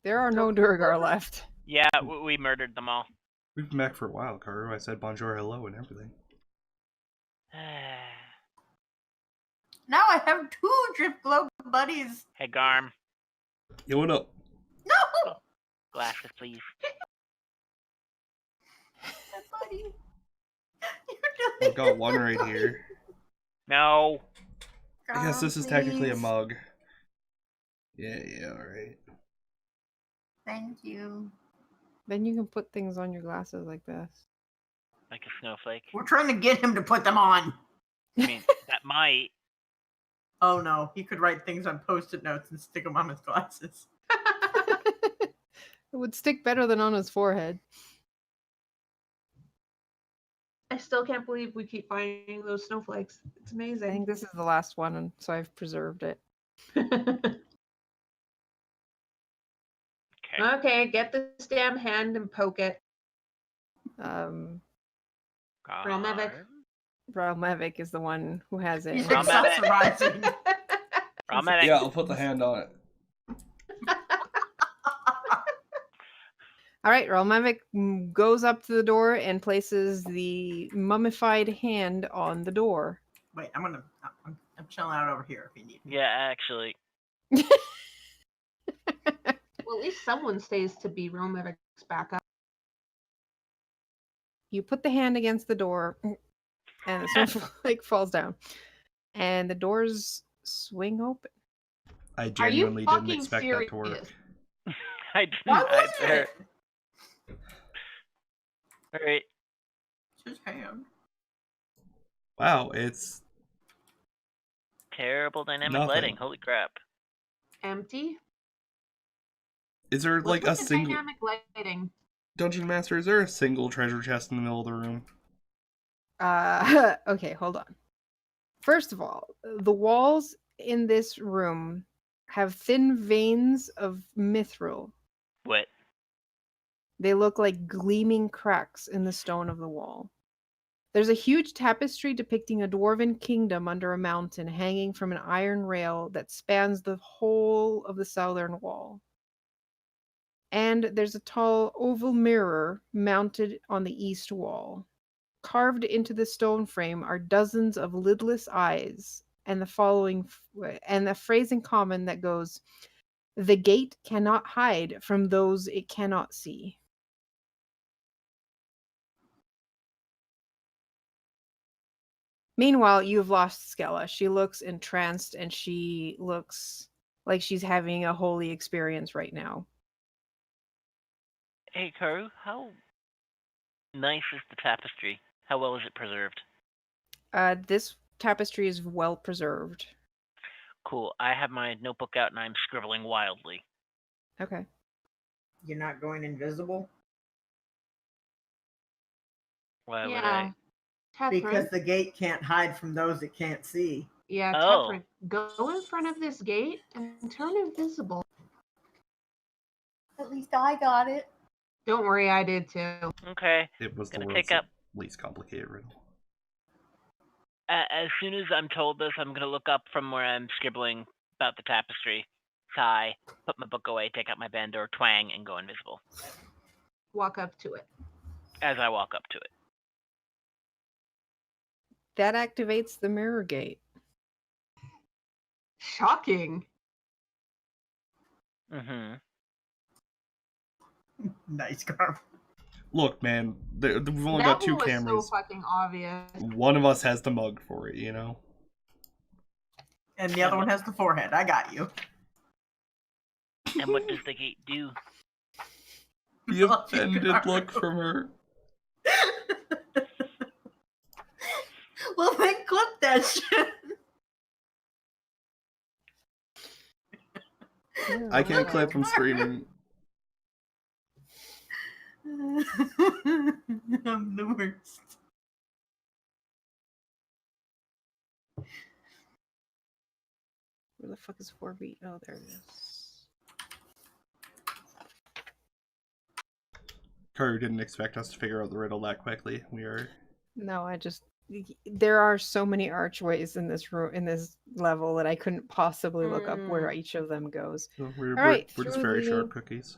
There are no Duragar left. Yeah, we murdered them all. We've been back for a while, Karu. I said bonjour, hello, and everything. Now I have 2 Drift Globe buddies. Hey, Garm. Yo, what up? No! Glasses, please. Buddy. I've got one right here. No. I guess this is technically a mug. Yeah, alright. Thank you. Then you can put things on your glasses like this. Like a snowflake. We're trying to get him to put them on. I mean, that might. Oh no, he could write things on Post-it notes and stick them on his glasses. It would stick better than on his forehead. I still can't believe we keep finding those snowflakes. It's I amazing. think this is the last one, and so I've preserved it. Okay. Okay, get this damn hand and poke it. Um, Mavic. Mavic is the one who has it. He's Rom Mavic. accessorizing. Romatic. Yeah, I'll put the hand on it. All right, Mavic goes up to the door and places the mummified hand on the door. Wait, I'm chilling out over here if you need me. Yeah, actually. Well, at least someone stays to be Romevic's backup. You put the hand against the door, and the snowflake falls down, and the doors swing open. I Are you genuinely didn't fucking expect serious? that to work. I didn't. Why wasn't it? Alright. It's his hand. Wow, it's Terrible dynamic Nothing. lighting. Holy crap. Empty? is there like a What's with the single dynamic lighting? Dungeon Master, is there a single treasure chest in the middle of the room? Okay, hold on. First of all, the walls in this room have thin veins of mithril. What? They look like gleaming cracks in the stone of the wall. There's a huge tapestry depicting a dwarven kingdom under a mountain hanging from an iron rail that spans the whole of the southern wall. And there's a tall oval mirror mounted on the east wall. Carved into the stone frame are dozens of lidless eyes, and the phrase in common that goes, "The gate cannot hide from those it cannot see." Meanwhile, you've lost Skella. She looks entranced, and she looks like she's having a holy experience right now. Hey, Karu, how nice is the tapestry? How well is it preserved? This tapestry is well preserved. Cool. I have my notebook out and I'm scribbling wildly. Okay. You're not going invisible? Why would Yeah. I? Catherine. Because the gate can't hide from those it can't see. Yeah, Oh. Catherine, go in front of this gate and turn invisible. At least I got it. Don't worry, I did too. Okay. It was the Gonna world's pick up. least complicated riddle. As soon as I'm told this, I'm gonna look up from where I'm scribbling about the tapestry, sigh, put my book away, take out my bandor, twang, and go invisible. Walk up to it. As I walk up to it. That activates the mirror gate. Shocking. Mm-hmm. Nice, Carl. Look, man, we've only That got 2 one was cameras. so fucking obvious. One of us has the mug for it, you know? And the other one has the forehead. I got you. And what does the gate do? The offended look from her. Well, then clip that shit. I can't clip from screaming. I'm the worst. Where the fuck is 4B? Oh, there it is. Karu didn't expect us to figure out the riddle that quickly. We are. No, there are so many archways in this room, in this level, that I couldn't possibly look up where each of them goes. We're right, just through very the- sharp cookies.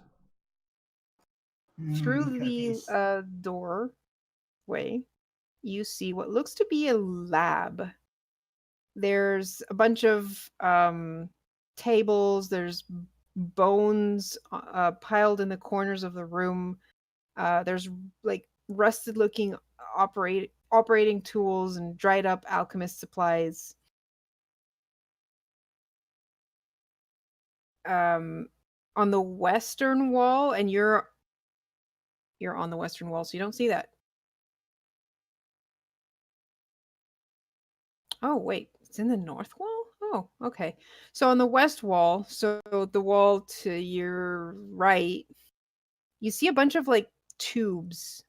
Through Cookies. the doorway, you see what looks to be a lab. There's a bunch of tables. There's bones piled in the corners of the room. There's like rusted-looking operating tools and dried-up alchemist supplies. On the western wall, and you're on the western wall, so you don't see that. Oh, wait, it's in the north wall? Oh, okay. So on the west wall, so the wall to your right, you see a bunch of like tubes,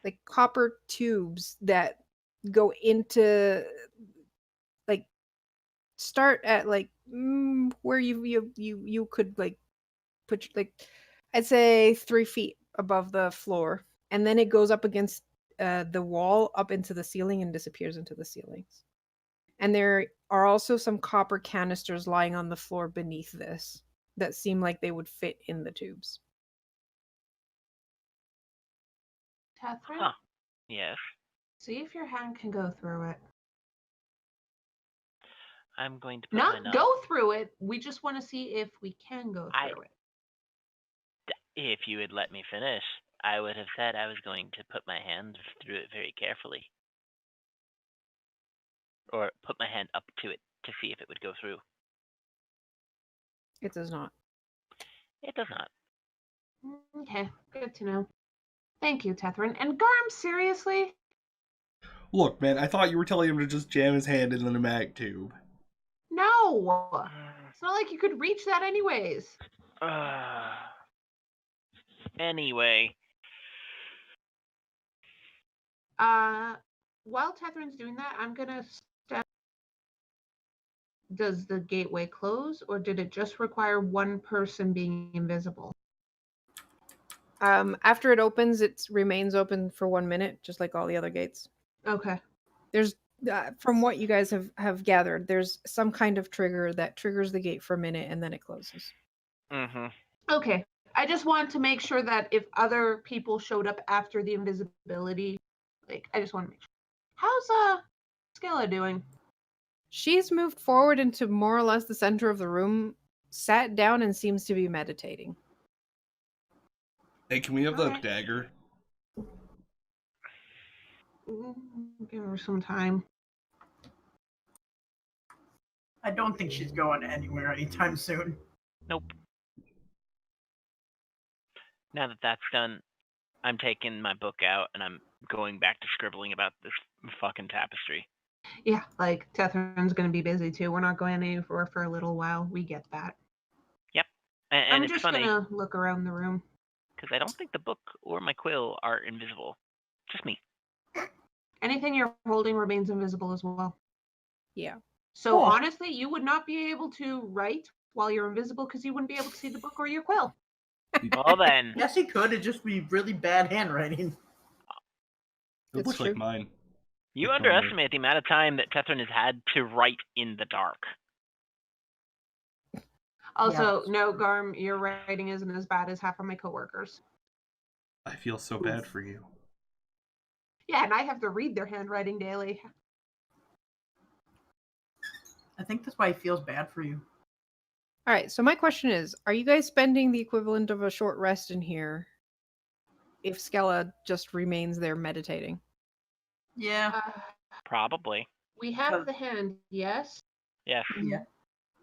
like copper tubes that go into like start at like where you could like put like I'd say 3 feet above the floor, and then it goes up against the wall up into the ceiling and disappears into the ceilings. And there are also some copper canisters lying on the floor beneath this that seem like they would fit in the tubes. Catherine, Huh. Yes. see if your hand can go through it. I'm going to put my Not knife. go through it. We just want to see if we can go through it. If you had let me finish, I would have said I was going to put my hand through it very carefully. Or put my hand up to it to see if it would go through. It does not. It does not. Okay, good to know. Thank you, Catherine. And Garm, seriously? Look, man, I thought you were telling him to just jam his hand in the mag tube. No! It's not like you could reach that anyways. Anyway. While Catherine's doing that, I'm gonna step. Does the gateway close, or did it just require one person being invisible? After it opens, it remains open for 1 minute, just like all the other gates. Okay. There's, from what you guys have gathered, there's some kind of trigger that triggers the gate for a minute and then it closes. Mm-hmm. Okay. I just want to make sure that if other people showed up after the invisibility, like, I just want to make sure. How's Skilla doing? She's moved forward into more or less the center of the room, sat down, and seems to be meditating. Hey, can we have the Alright. dagger? Give her some time. I don't think she's going anywhere anytime soon. Nope. Now that that's done, I'm taking my book out and I'm going back to scribbling about this fucking tapestry. Yeah, like Catherine's gonna be busy too. We're not going anywhere for a little while. We get that. Yep. And I'm it's just funny gonna look around the room. because I don't think the book or my quill are invisible. Just me. Anything you're holding remains invisible as well. Yeah. So Oh. honestly, you would not be able to write while you're invisible because you wouldn't be able to see the book or your quill. Well then. Yes, he could. It'd just be really bad handwriting. It It's looks true. like mine. You Like underestimate the amount of time that Tethryn has had to write in the dark. Also, no, Garm, your writing isn't as bad as half of my coworkers. I feel so bad for you. Yeah, and I have to read their handwriting daily. I think that's why he feels bad for you. All right, so my question is, are you guys spending the equivalent of a short rest in here if Skella just remains there meditating? Yeah. Probably. We have the hand, yes? Yes. Yeah.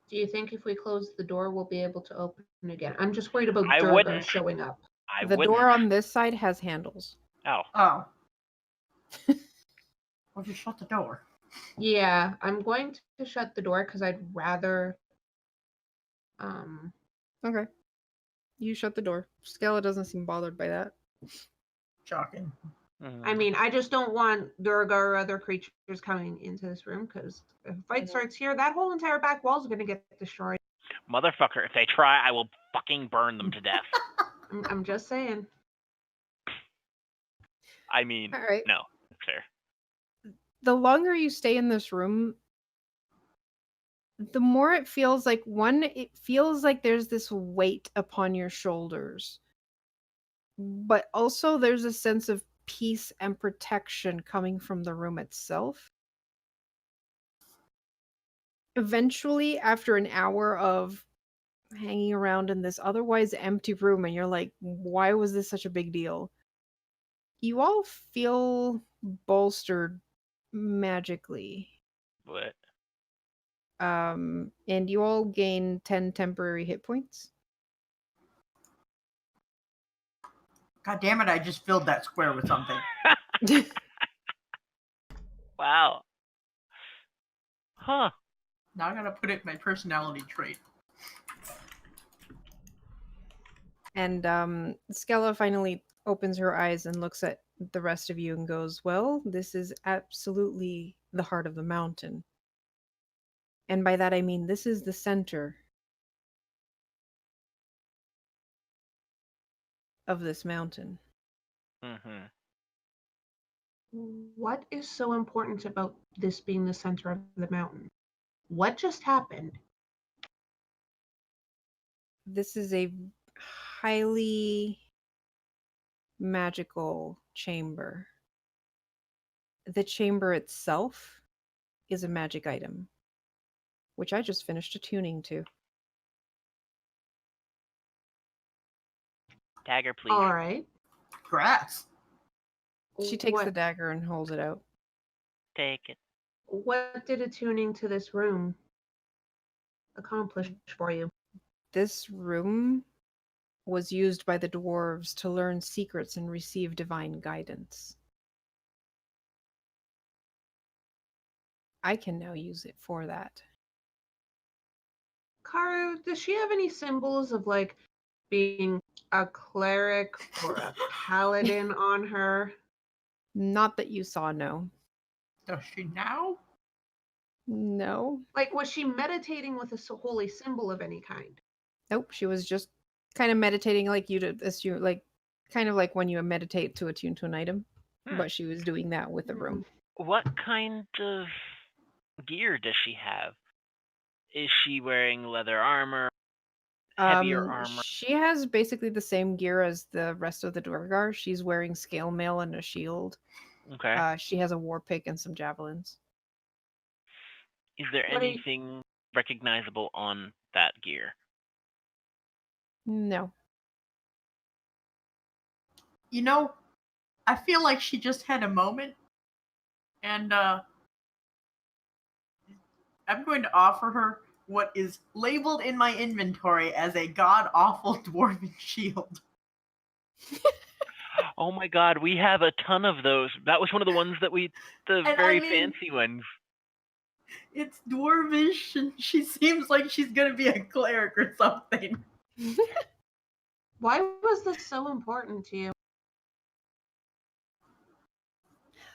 Do you think if we close the door, we'll be able to open it again? I'm just worried about I Durga wouldn't. showing up. The wouldn't. door on this side has handles. Oh. Oh. Well, just shut the door. Yeah, I'm going to shut the door because I'd rather. Okay. You shut the door. Skella doesn't seem bothered by that. Shocking. I mean, I just don't want Durga or other creatures coming into this room because if a fight starts here, that whole entire back wall is going to get destroyed. Motherfucker, if they try, I will fucking burn them to death. I'm just saying. I mean, All right. no. It's fair. The longer you stay in this room, the more it feels like it feels like there's this weight upon your shoulders. But also there's a sense of peace and protection coming from the room itself. Eventually, after an hour of hanging around in this otherwise empty room, and you're like, why was this such a big deal? You all feel bolstered magically. What? And you all gain 10 temporary hit points. God damn it! I just filled that square with something. Wow. Huh. Now I gotta put it in my personality trait. And Skella finally opens her eyes and looks at the rest of you and goes, well, this is absolutely the heart of the mountain. And by that I mean this is the center of this mountain. Mm-hmm. What is so important about this being the center of the mountain? What just happened? This is a highly magical chamber. The chamber itself is a magic item, which I just finished attuning to. Dagger, please. All right. Congrats. She takes the What, dagger and holds it out. Take it. what did attuning to this room accomplish for you? This room was used by the dwarves to learn secrets and receive divine guidance. I can now use it for that. Karu, does she have any symbols of like being a cleric or a paladin on her? Not that you saw, no. Does she now? No. Like, was she meditating with a holy symbol of any kind? Nope, she was just kind of meditating like you to assume, like kind of like when you meditate to attune to an item. But she was doing that with the room. What kind of gear does she have? Is she wearing leather armor? Heavier armor? She has basically the same gear as the rest of the Dwargar. She's wearing scale mail and a shield. Okay. She has a war pick and some javelins. Is there What are you- anything recognizable on that gear? No. You know, I feel like she just had a moment, and I'm going to offer her what is labeled in my inventory as a god-awful dwarven shield. Oh my god, we have a ton of those. That was one of the ones that the And very I mean- fancy ones. It's dwarvish, and she seems like she's gonna be a cleric or something. Why was this so important to you?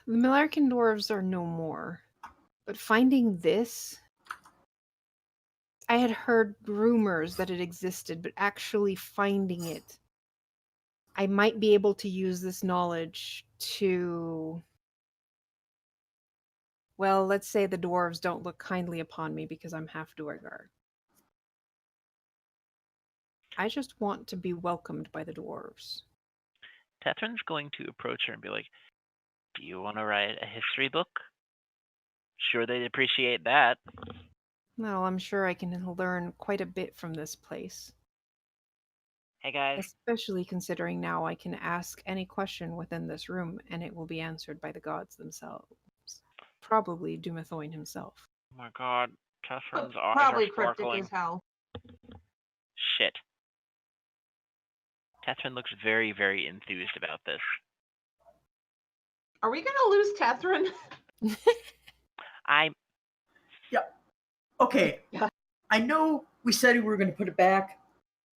The Millarkin dwarves are no more. But finding this, I had heard rumors that it existed, but actually finding it, I might be able to use this knowledge to, well, let's say the dwarves don't look kindly upon me because I'm half Dwargar. I just want to be welcomed by the dwarves. Tethrin's going to approach her and be like, do you want to write a history book? Sure, they'd appreciate that. Well, I'm sure I can learn quite a bit from this place. Hey guys, Especially considering now I can ask any question within this room and it will be answered by the gods themselves. Probably Dumathoin himself. oh my god, Tethrin's eyes Probably are cryptic sparkling. as hell. Shit. Tethrin looks very, very enthused about this. Are we gonna lose Tethrin? I'm Okay. Yeah. I know we said we were going to put it back.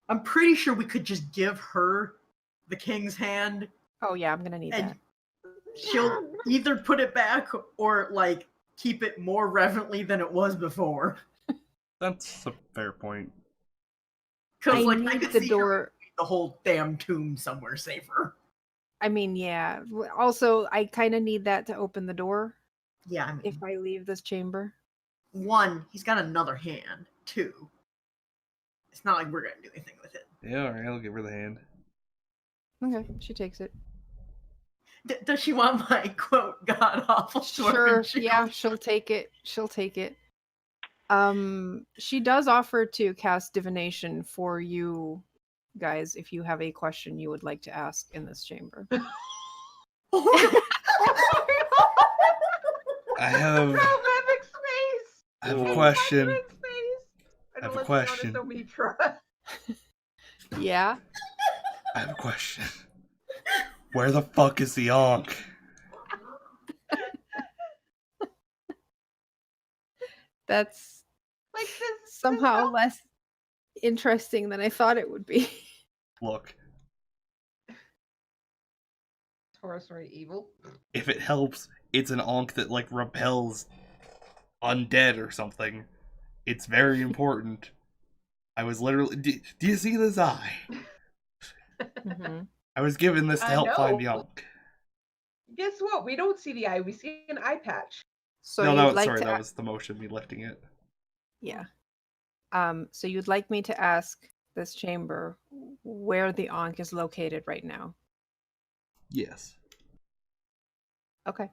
I'm pretty sure we could just give her the king's hand, Oh yeah, I'm gonna need and that. she'll either put it back or like keep it more reverently than it was before. That's a fair point. Because I like I need could the see door. the whole damn tomb somewhere safer. I mean, yeah. Also, I kind of need that to open the door Yeah, I mean, if I leave this chamber. one, he's got another hand. Two, it's not like we're gonna do anything with it. Yeah, alright, I'll give her the hand. Okay, she takes it. Does she want my quote god awful Sure, shield? yeah, she'll take it. She'll take it. She does offer to cast divination for you guys if you have a question you would like to ask in this chamber. I have Mimic space. I have a Ooh. question. Mimic space. I And have a let's be honest, question. Omitra. Yeah. I have a question. Where the fuck is the Ankh? That's Like this somehow this less interesting than I thought it would be. Look, sorcery evil. if it helps, it's an Ankh that like repels undead or something. It's very important. I was literally. Do you see this eye? Mm-hmm. I was given this to I help find the know. Ankh. Guess what? We don't see the eye. We see an eye patch. So No, you'd that was like sorry. to That was the motion me lifting it. Yeah. So you'd like me to ask this chamber where the Ankh is located right now. Yes. Okay.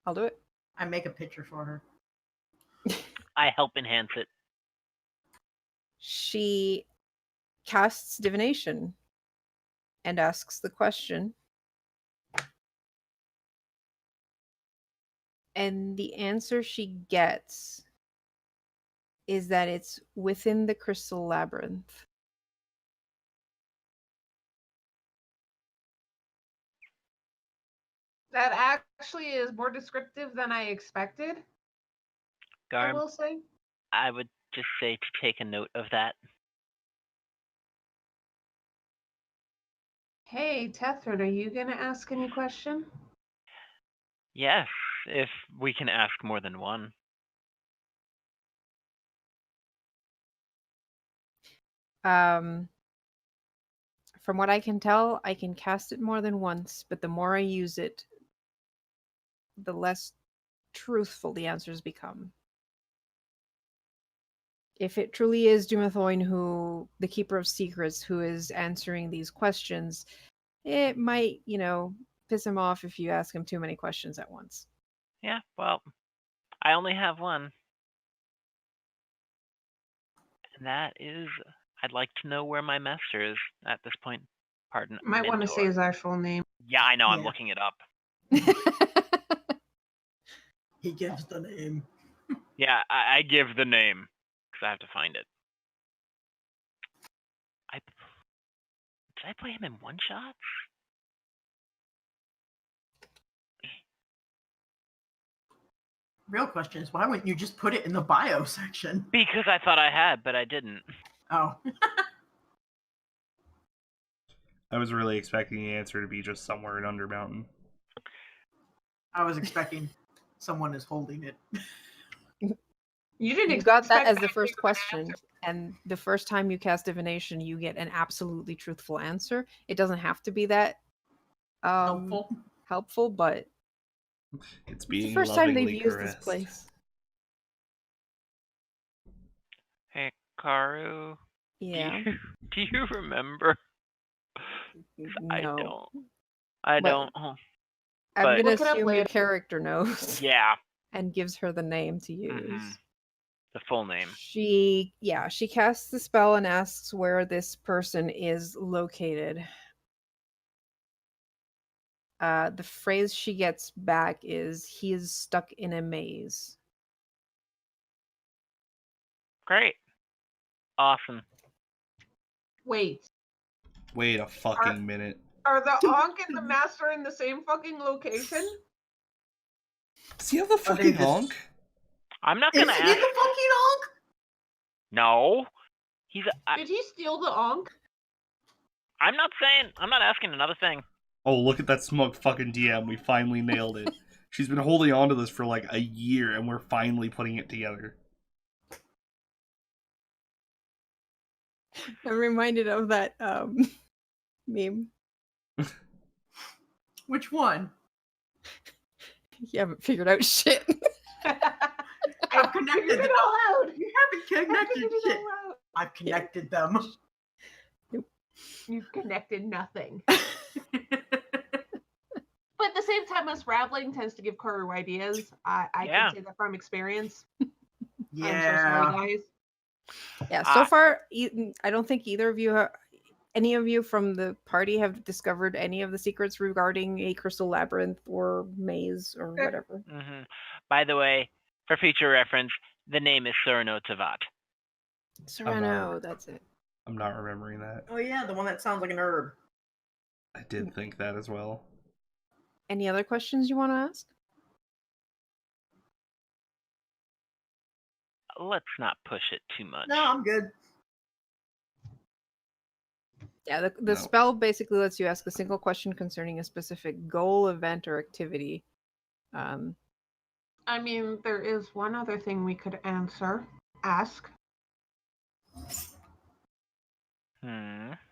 I'll do it. I make a picture for her. I help enhance it. She casts divination and asks the question. And the answer she gets is that it's within the crystal labyrinth. That actually is more descriptive than I expected. I Garm, will say. I would just say to take a note of that. Hey, Tethrin, are you gonna ask any question? Yes, if we can ask more than one. From what I can tell, I can cast it more than once, but the more I use it, the less truthful the answers become. If it truly is Dumathoin, who the Keeper of Secrets, who is answering these questions, it might, piss him off if you ask him too many questions at once. Yeah, well, I only have one. And that is, I'd like to know where my master is at this point. Pardon, Might want to say mentor. his actual name. Yeah, I know, I'm Yeah. looking it up. He gives the name. Yeah, I give the name, because I have to find it. Did I play him in one-shots? Real question is, why wouldn't you just put it in the bio section? Because I thought I had, but I didn't. Oh. I was really expecting the answer to be just somewhere in Undermountain. I was expecting someone is holding it. You didn't You got that expect as the to first be an question, answer. and the first time you cast divination, you get an absolutely truthful answer. It doesn't have to be that helpful, but It's it's being the first time they've lovingly used this caressed. place. Hey, Karu. Yeah. Do you remember? I No. don't. I But don't. Oh, I'm but- gonna Look it up assume your later. character knows yeah. and gives her the name to use. Mhm. The full name. She casts the spell and asks where this person is located. The phrase she gets back is, "He is stuck in a maze." Great. Awesome. Wait, Wait a fucking minute. are the Ankh and the Master in the same fucking location? Does he have the Are they fucking this- Ankh? I'm not Is gonna he ask. the fucking Ankh? No. He's. Did he steal the Ankh? I'm not saying. I'm not asking another thing. Oh, look at that smug fucking DM. We finally nailed it. She's been holding on to this for like a year, and we're finally putting it together. I'm reminded of that meme. Which one? You haven't figured out shit. I've connected Figured it them. all out. You haven't connected Figured it shit. all out. I've connected them. You've connected nothing. But at the same time, us rambling tends to give Karu ideas. I Yeah. can say that from experience. Yeah. I'm so sorry, guys. Yeah, so Ah. far, I don't think either of you, any of you from the party, have discovered any of the secrets regarding a crystal labyrinth or maze or Okay. whatever. Mm-hmm. By the way, for future reference, the name is Surno Tavat. Sereno, that's it. I'm not remembering that. Oh yeah, the one that sounds like an herb. I did think that as well. Any other questions you want to ask? Let's not push it too much. No, I'm good. Yeah, the No. spell basically lets you ask a single question concerning a specific goal, event, or activity. I mean, there is one other thing we could ask.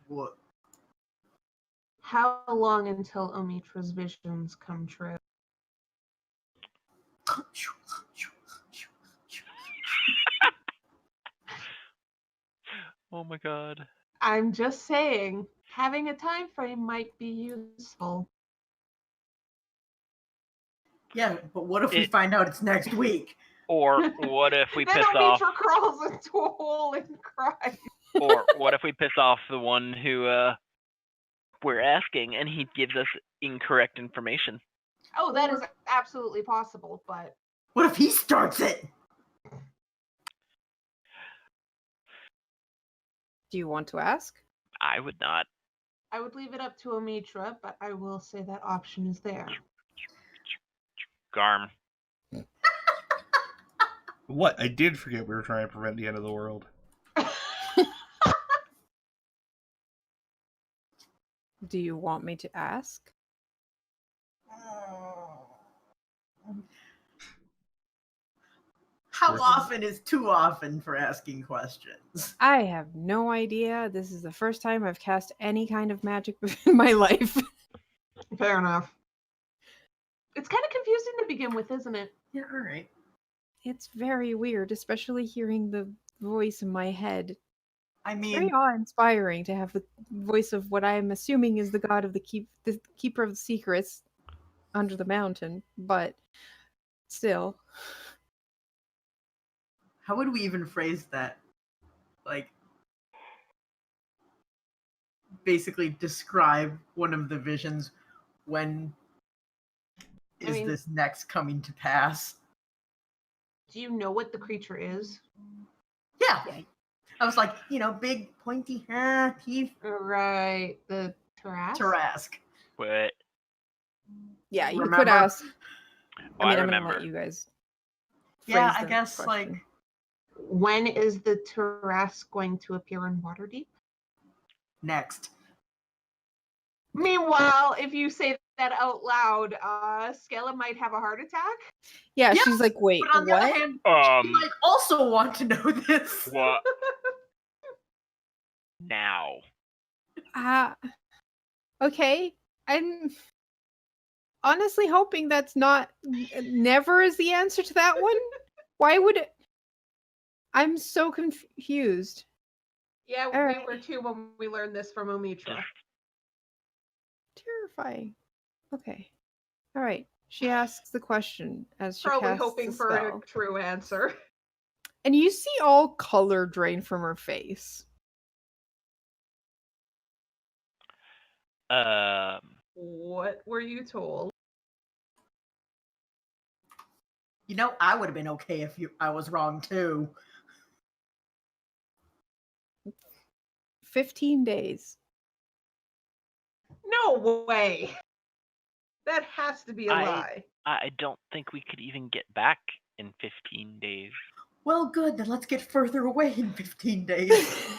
What? How long until Omitra's visions come true? Oh my god. I'm just saying, having a time frame might be useful. Yeah, but what if we It- find out it's next week? Or what if we then piss off? Omitra crawls into a hole and cries. Or what if we piss off the one who we're asking, and he gives us incorrect information? Oh, that is absolutely possible, but What if he starts it? Do you want to ask? I would not. I would leave it up to Omitra, but I will say that option is there. Garm. What? I did forget we were trying to prevent the end of the world. Do you want me to ask? How Right. often is too often for asking questions? I have no idea. This is the first time I've cast any kind of magic in my life. Fair enough. It's kind of confusing to begin with, isn't it? Yeah, all right. It's very weird, especially hearing the voice in my head. I It's very mean, awe-inspiring to have the voice of what I'm assuming is the god of the keeper of the secrets under the mountain, but still. how would we even phrase that? Like, basically describe one of the visions. When I is mean- this next coming to pass? Do you know what the creature is? Yeah. Yeah. I was like, big pointy teeth. Right, the Tarrasque? Tarrasque. What? Yeah, you could Remember? ask. Oh, I mean, I I'm gonna remember. let you guys. Yeah, phrase I the guess question. When is the Tarrasque going to appear in Waterdeep? next. Meanwhile, if you say that out loud, Skella might have a heart attack. Yeah, Yes, she's like, wait, But on the other what? hand, you might also want to know this. What? Now. Okay. I'm honestly hoping that's not never is the answer to that one. Why would it? I'm so confused. Yeah, All we right. were too when we learned this from Omitra. Terrifying. Okay. All right. She asks the question as she Probably casts hoping the for spell. a true answer. And you see all color drain from her face. What were you told? I would have been okay if I was wrong too. 15 days. No way. That has to be a lie. I don't think we could even get back in 15 days. Well, good. Then let's get further away in 15 days.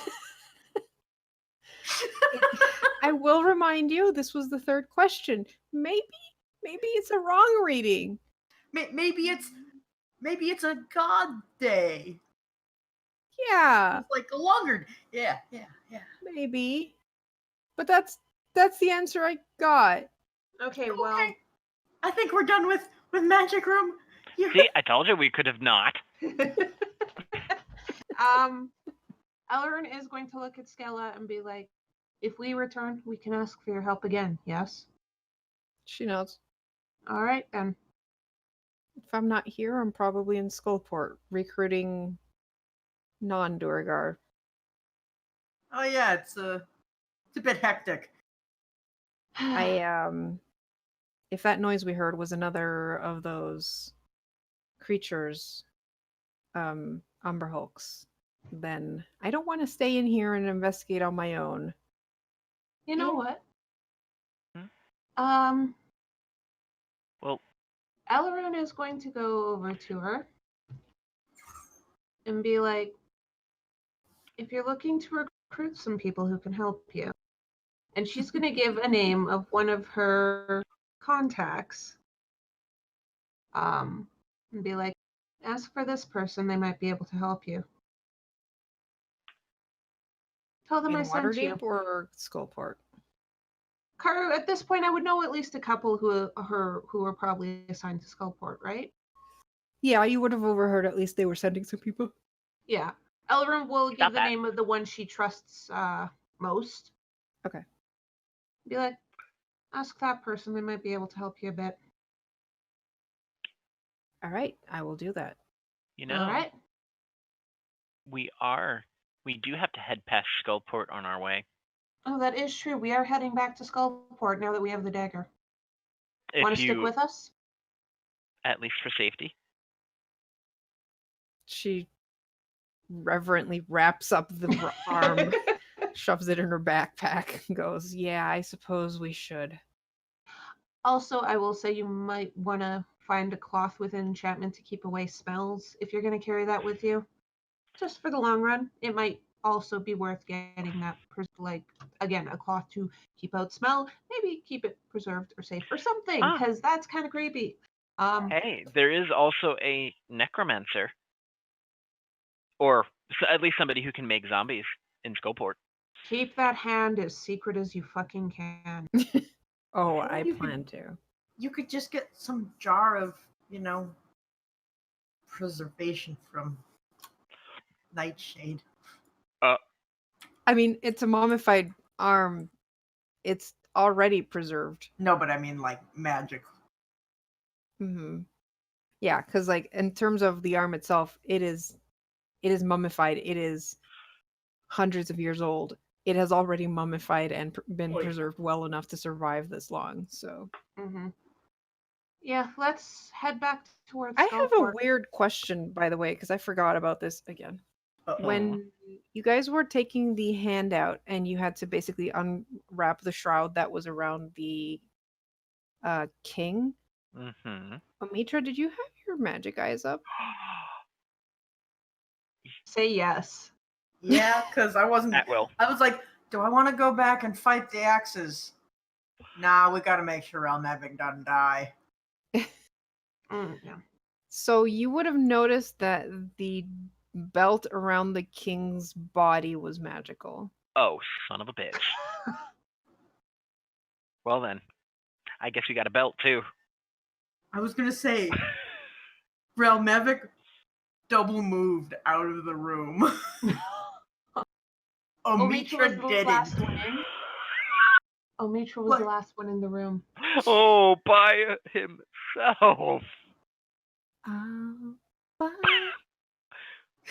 I will remind you, this was the third question. Maybe it's a wrong reading. Maybe it's a god day. Yeah, It's like a longer. Yeah. maybe. But that's the answer I got. Okay, well, Okay. I think we're done with Magic Room. See, I told you we could have not. Ellerin is going to look at Skella and be like, if we return, we can ask for your help again, yes? She knows. All right, then. If I'm not here, I'm probably in Skullport recruiting non-Duergar. Oh yeah, it's a bit hectic. If that noise we heard was another of those creatures, Umber Hulks, then I don't want to stay in here and investigate on my own. You know what? Hmm? Well, Alaroon is going to go over to her and be like, if you're looking to recruit some people who can help you, and she's going to give a name of one of her contacts, and be like, ask for this person, they might be able to help you. Tell them I In sent you. Waterdeep or Skullport? At this point, I would know at least a couple who are probably assigned to Skullport, right? Yeah, you would have overheard at least they were sending some people. Yeah. Elrin will Stop give the that. name of the one she trusts most. Okay. Be like, ask that person, they might be able to help you a bit. All right, I will do that. you know, All right. we do have to head past Skullport on our way. Oh, that is true. We are heading back to Skullport now that we have the dagger. Want If to stick you, with us? at least for safety. She reverently wraps up the arm, shoves it in her backpack, and goes, "Yeah, I suppose we should." Also, I will say you might want to find a cloth with enchantment to keep away smells if you're going to carry that with you. Just for the long run, it might also be worth getting that, again, a cloth to keep out smell, maybe keep it preserved or safe or something, because that's kind of creepy. Hey, there is also a necromancer, or at least somebody who can make zombies in Skullport. Keep that hand as secret as you fucking can. Oh, Or I you plan to. You could just get some jar of, preservation from Nightshade. I mean, it's a mummified arm. It's already preserved. No, but I mean like magic. Mm-hmm. Yeah, because like in terms of the arm itself, it is mummified. It is hundreds of years old. It has already mummified and been preserved well enough to survive this long. So, Yeah, let's head back towards I have a Skullport. weird question, by the way, because I forgot about this again. Uh-oh. When you guys were taking the handout and you had to basically unwrap the shroud that was around the king, Mm-hmm. Omitra, did you have your magic eyes up? Say yes. Yeah, because I wasn't. At will. I was like, do I want to go back and fight the axes? Nah, we got to make sure Elmevik doesn't die. Yeah. So you would have noticed that the belt around the king's body was magical. Oh, son of a bitch. Well then, I guess we got a belt too. I was gonna say, Elmevik double moved out of the room. Omitra was the last didn't. one in. Omitra was What? the last one in the room. Oh, by himself.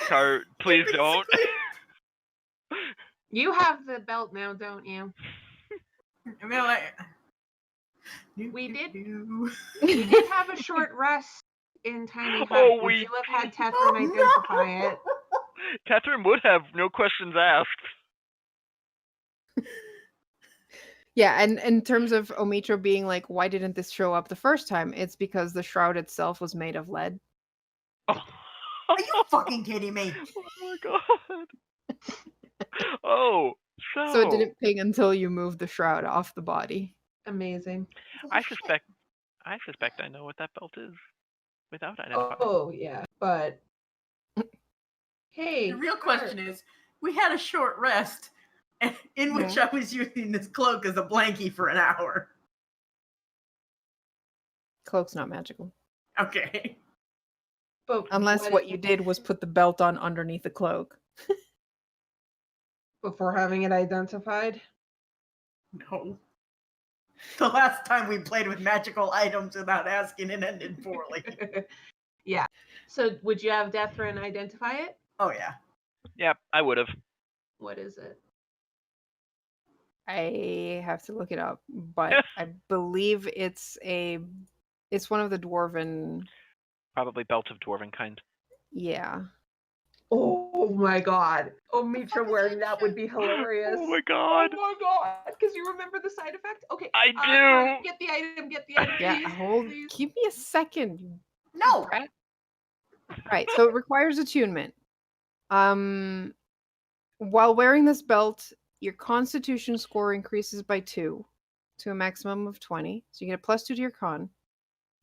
Car, please don't. You have the belt now, don't you? I mean, like, We did have a short rest in Tiny Hut. Oh, Would we you have had Tethrin identify it? Catherine would have, no questions asked. Yeah, and in terms of Omitra being like, why didn't this show up the first time? It's because the shroud itself was made of lead. Oh. Are you fucking kidding me? Oh my god. Oh, So it didn't ping until you moved the shroud off the body. Amazing. I suspect I know what that belt is without identifying. Oh yeah, but hey, The real question is, we had a short rest, in which I was using this cloak as a blankie for an hour. Cloak's not magical. Okay. But Unless what you did was put the belt on underneath the cloak. before having it identified. No. The last time we played with magical items without asking, it ended poorly. Yeah. So would you have Deathrin identify it? Oh yeah. Yep, I would have. What is it? I have to look it up, but I believe it's one of the dwarven. Probably belt of dwarven kind. Yeah. Oh my god. Oh, Mitra wearing that would be hilarious. Oh my god. Oh my god. Because you remember the side effect? Okay. I Carmen, do. get the item, Yeah. please. Hold. Please. Give me a second. You No. brat. Right. So it requires attunement. While wearing this belt, your Constitution score increases by 2 to a maximum of 20. So you get a +2 to your con.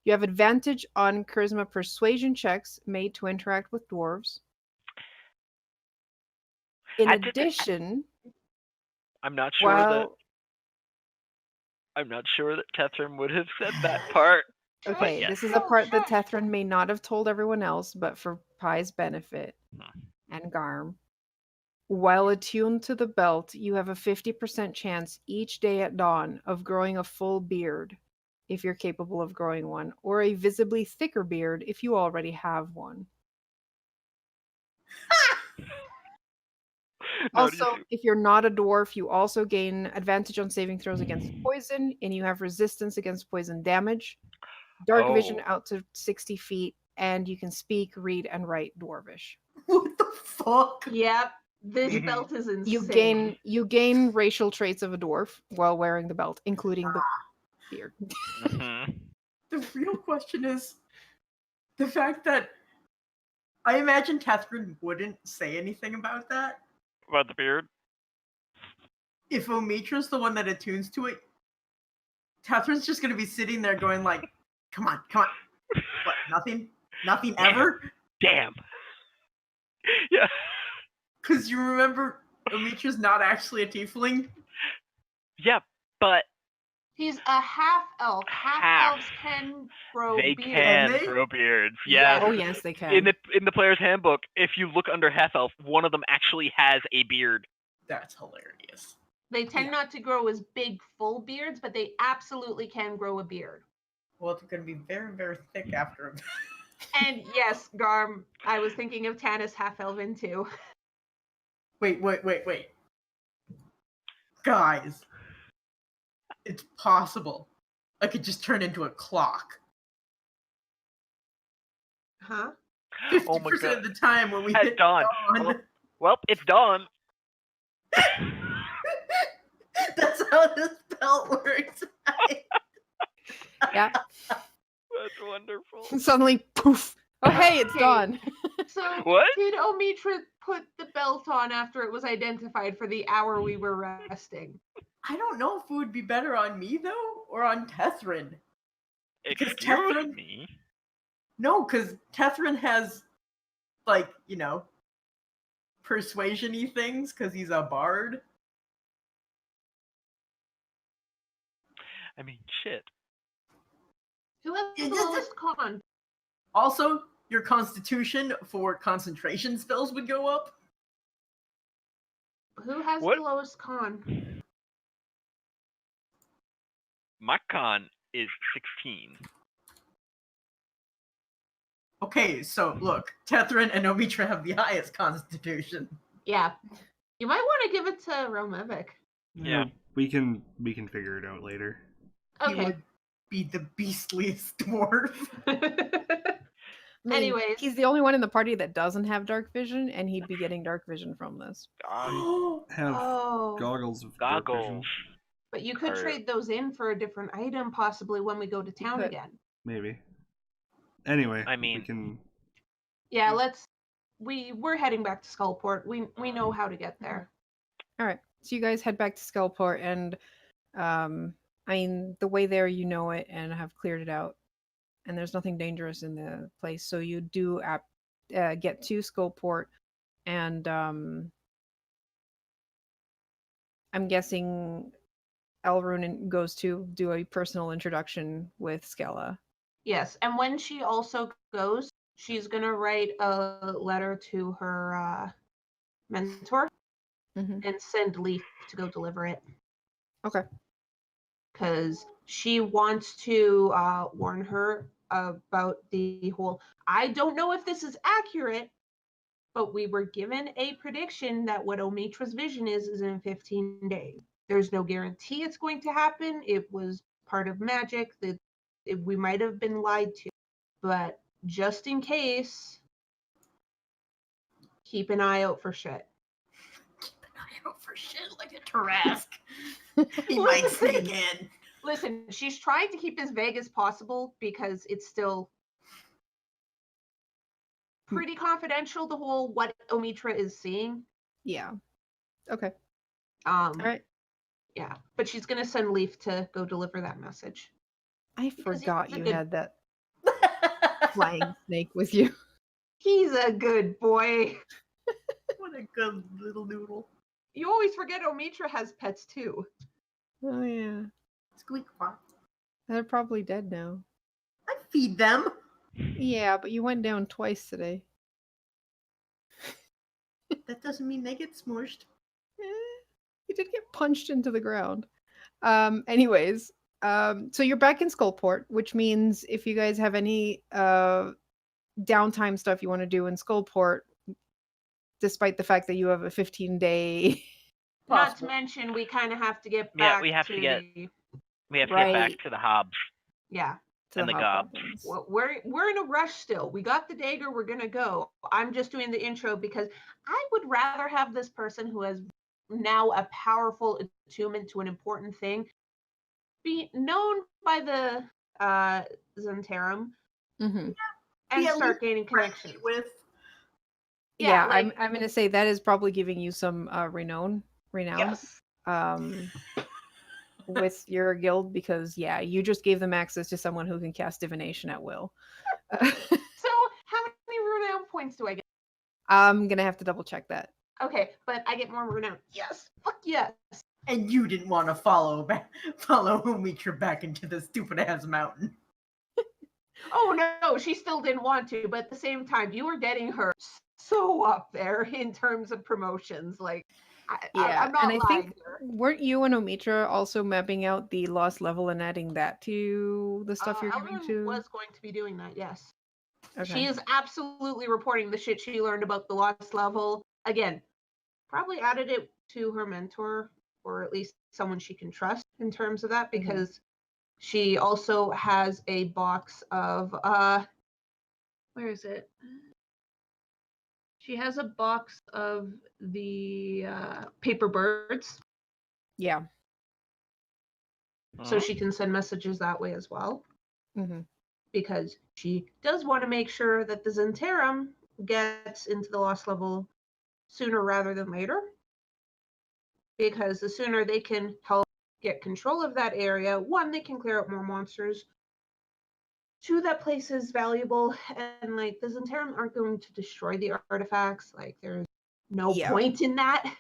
You have advantage on Charisma Persuasion checks made to interact with dwarves. In addition, I'm not sure that while Tethrin would have said that part. okay, yes. this is a part that Tethrin may not have told everyone else, but for Pie's benefit and Garm. While attuned to the belt, you have a 50% chance each day at dawn of growing a full beard, if you're capable of growing one, or a visibly thicker beard if you already have one. Now do you Also, see- if you're not a dwarf, you also gain advantage on saving throws against poison, and you have resistance against poison damage, dark vision Oh. out to 60 feet, and you can speak, read, and write Dwarvish. What the fuck? Yep. This belt is insane. You gain racial traits of a dwarf while wearing the belt, including the beard. Mhm. The real question is the fact that I imagine Tethrin wouldn't say anything about that. About the beard? If Omitra's the one that attunes to it, Tethrin's just gonna be sitting there going like, come on. What, nothing? Nothing ever? Damn. Yeah. Because you remember Omitra's not actually a tiefling? Yeah, but He's a half elf. Half Half. elves can grow they beards. can they? grow beards. Yes. Yes. Oh yes, they can. In the player's handbook, if you look under half elf, one of them actually has a beard. That's hilarious. They tend not to grow as big full beards, but they absolutely can grow a beard. Well, it's gonna be very, very thick after him. And yes, Garm, I was thinking of Tanis half elven too. Wait. Guys, it's possible. I could just turn into a clock. Huh? 50% Oh my god. of the time when we At hit dawn. dawn. Well, it's dawn. That's how this belt works. Yeah. That's wonderful. Suddenly, poof. Oh hey, it's Okay. dawn. So What? did Omitra put the belt on after it was identified for the hour we were resting? I don't know if it would be better on me though, or on Tethrin. Because Excuse Tethrin- me. No, because Tethrin has, like, persuasion-y things, because he's a bard. I mean, shit. Who has the It doesn't- lowest con? Also, your constitution for concentration spells would go up. Who has What? the lowest con? My con is 16. Okay, so look, Tethrin and Omitra have the highest constitution. Yeah. You might want to give it to Romevic. Yeah. We can figure it out later. He Okay. would be the beastliest dwarf. I mean, Anyways. he's the only one in the party that doesn't have dark vision, and he'd be getting dark vision from this. Have Oh. goggles of dark vision. Goggles. But you could Or- trade those in for a different item possibly when we go to town could. again. Maybe. Anyway, I mean- we can. Yeah, we're heading back to Skullport. We know how to get there. All right, so you guys head back to Skullport, and I mean, the way there, you know it, and have cleared it out, and there's nothing dangerous in the place. So you do get to Skullport, and I'm guessing Elrune goes to do a personal introduction with Skella. Yes, and when she also goes, she's gonna write a letter to her mentor Mhm. and send Leaf to go deliver it. Okay. because she wants to warn her about the whole. I don't know if this is accurate, but we were given a prediction that what Omitra's vision is in 15 days. There's no guarantee it's going to happen. It was part of magic that we might have been lied to. But just in case, keep an eye out for shit. Keep an eye out for shit like a Tarask. He might say again. Listen, she's trying to keep as vague as possible because it's still pretty confidential, the whole what Omitra is seeing. Yeah. Okay. All right. Yeah, but she's gonna send Leaf to go deliver that message. I Because forgot he's a you good- had that flying snake with you. He's a good boy. What a good little noodle. You always forget Omitra has pets too. Oh yeah. Squeak quack. They're probably dead now. I feed them. Yeah, but you went down twice today. That doesn't mean they get smushed. You did get punched into the ground. Anyways, so you're back in Skullport, which means if you guys have any downtime stuff you want to do in Skullport, despite the fact that you have a 15-day Not to mention, we kind of have to get back. Yeah, we have to get back Right. to the Hobbs Yeah, to and the Gobs. Hobgoblins. well, we're in a rush still. We got the dagger. We're gonna go. I'm just doing the intro because I would rather have this person who has now a powerful attunement to an important thing be known by the Zentarum Mm-hmm. and Yeah, start gaining connections. With Yeah, like, I'm gonna say that is probably giving you some renown yes. with your guild, because you just gave them access to someone who can cast divination at will. So how many renown points do I get? I'm gonna have to double check that. Okay, but I get more renown. Yes. Fuck yes. and you didn't want to follow Omitra back into the stupid ass mountain. Oh no, she still didn't want to, but at the same time, you were getting her so up there in terms of promotions. Like, I'm not and I lying think here. weren't you and Omitra also mapping out the lost level and adding that to the stuff you're giving Ellen to? was going to be doing that, yes. Okay. She is absolutely reporting the shit she learned about the lost level. Again, probably added it to her mentor, or at least someone she can trust in terms of that, because she also has a box of where is it? She has a box of the paper birds, Yeah. so she can send messages that way as well. Mm-hmm. Because she does want to make sure that the Zentarum gets into the lost level sooner rather than later. Because the sooner they can help get control of that area, one, they can clear out more monsters. Two, that place is valuable, and like the Zentarum aren't going to destroy the artifacts. Like, there's no point in that.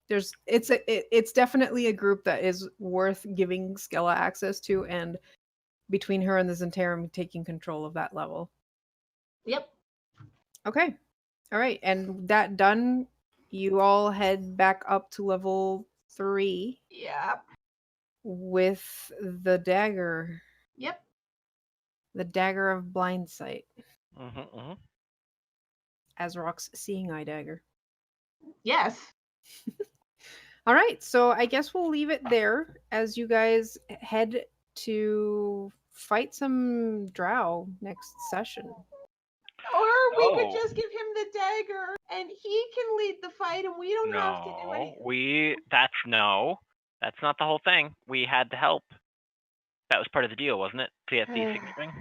It's definitely a group that is worth giving Skella access to, and between her and the Zentarum taking control of that level. Yep. Okay. All right. And that done, you all head back up to level 3. Yeah. With the dagger. Yep. The dagger of blind sight. Mm-hmm. Azrok's seeing eye dagger. Yes. All right. So I guess we'll leave it there as you guys head to fight some drow next session. Or we could just give him the dagger and he can lead the fight and we don't have to do anything. That's not the whole thing. We had to help. That was part of the deal, wasn't it? To get these things going?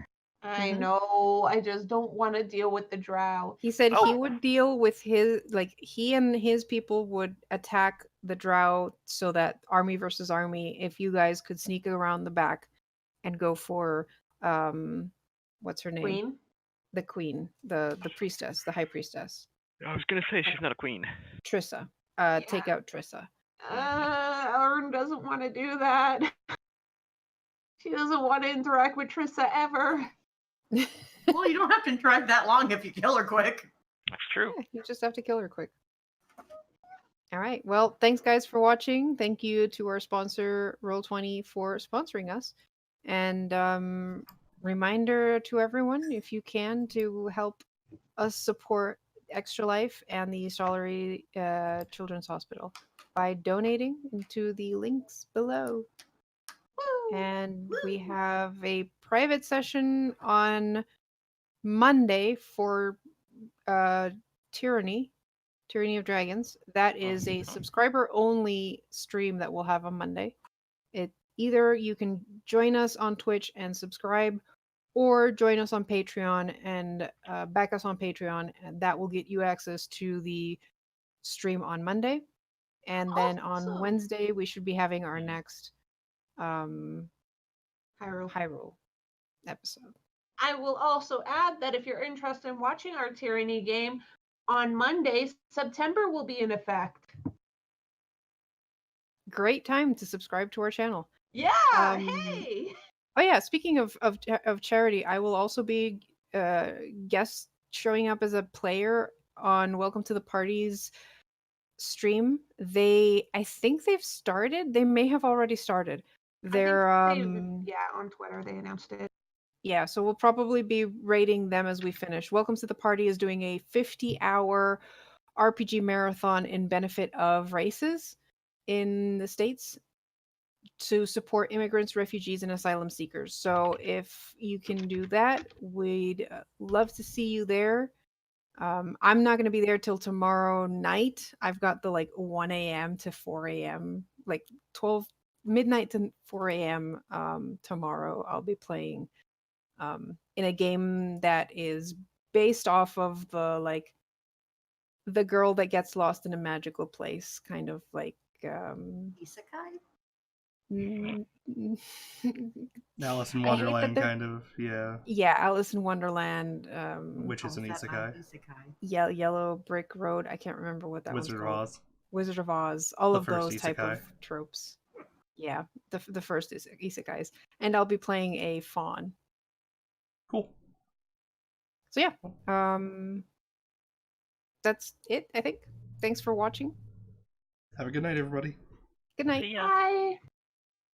I know. I just don't want to deal with the drow. He said he would deal with he and his people would attack the drow so that army versus army, if you guys could sneak around the back and go for what's her name? Queen? The queen, the priestess, the high priestess. I was gonna say she's not a queen. Trissa. Take out Trissa. Aaron doesn't want to do that. She doesn't want to interact with Trissa ever. Well, you don't have to interact that long if you kill her quick. That's true. You just have to kill her quick. All right. Well, thanks guys for watching. Thank you to our sponsor Roll20 for sponsoring us. And reminder to everyone, if you can, to help us support Extra Life and the Stollery Children's Hospital by donating into the links below. Woo! And we have a private session on Monday for Tyranny of Dragons. That is a subscriber only stream that we'll have on Monday. It either you can join us on Twitch and subscribe, or join us on Patreon and back us on Patreon, and that will get you access to the stream on Monday. And then on Awesome. Wednesday we should be having our next Hyrule. Hyrule episode. I will also add that if you're interested in watching our Tyranny game, on Mondays, September will be in effect. Great time to subscribe to our channel. Yeah, Um, hey! Oh yeah, speaking of charity, I will also be guest showing up as a player on Welcome to the Party's stream. I think they've started. They may have already started. They're I think yeah, on Twitter they announced it. yeah, so we'll probably be rating them as we finish. Welcome to the Party is doing a 50-hour RPG marathon in benefit of races in the States to support immigrants, refugees, and asylum seekers. So if you can do that, we'd love to see you there. I'm not going to be there till tomorrow night. I've got the 1 a.m. to 4 a.m., 12 midnight to 4 a.m. Tomorrow. I'll be playing in a game that is based off of the girl that gets lost in a magical place, kind of like Isekai? mm, Alice in I hate that Wonderland, they're- kind of, yeah. Yeah, Alice in Wonderland. Which is Oh, an is that not isekai. Isekai? Yellow Brick Road. I can't remember what that Wizard of one's called. Oz. Wizard of Oz. All The of first those type of isekai. tropes. Yeah, the first is isekais, and I'll be playing a fawn. Cool. So yeah, that's it. I think. Thanks for watching. Have a good night, everybody. Good night. See ya. Bye.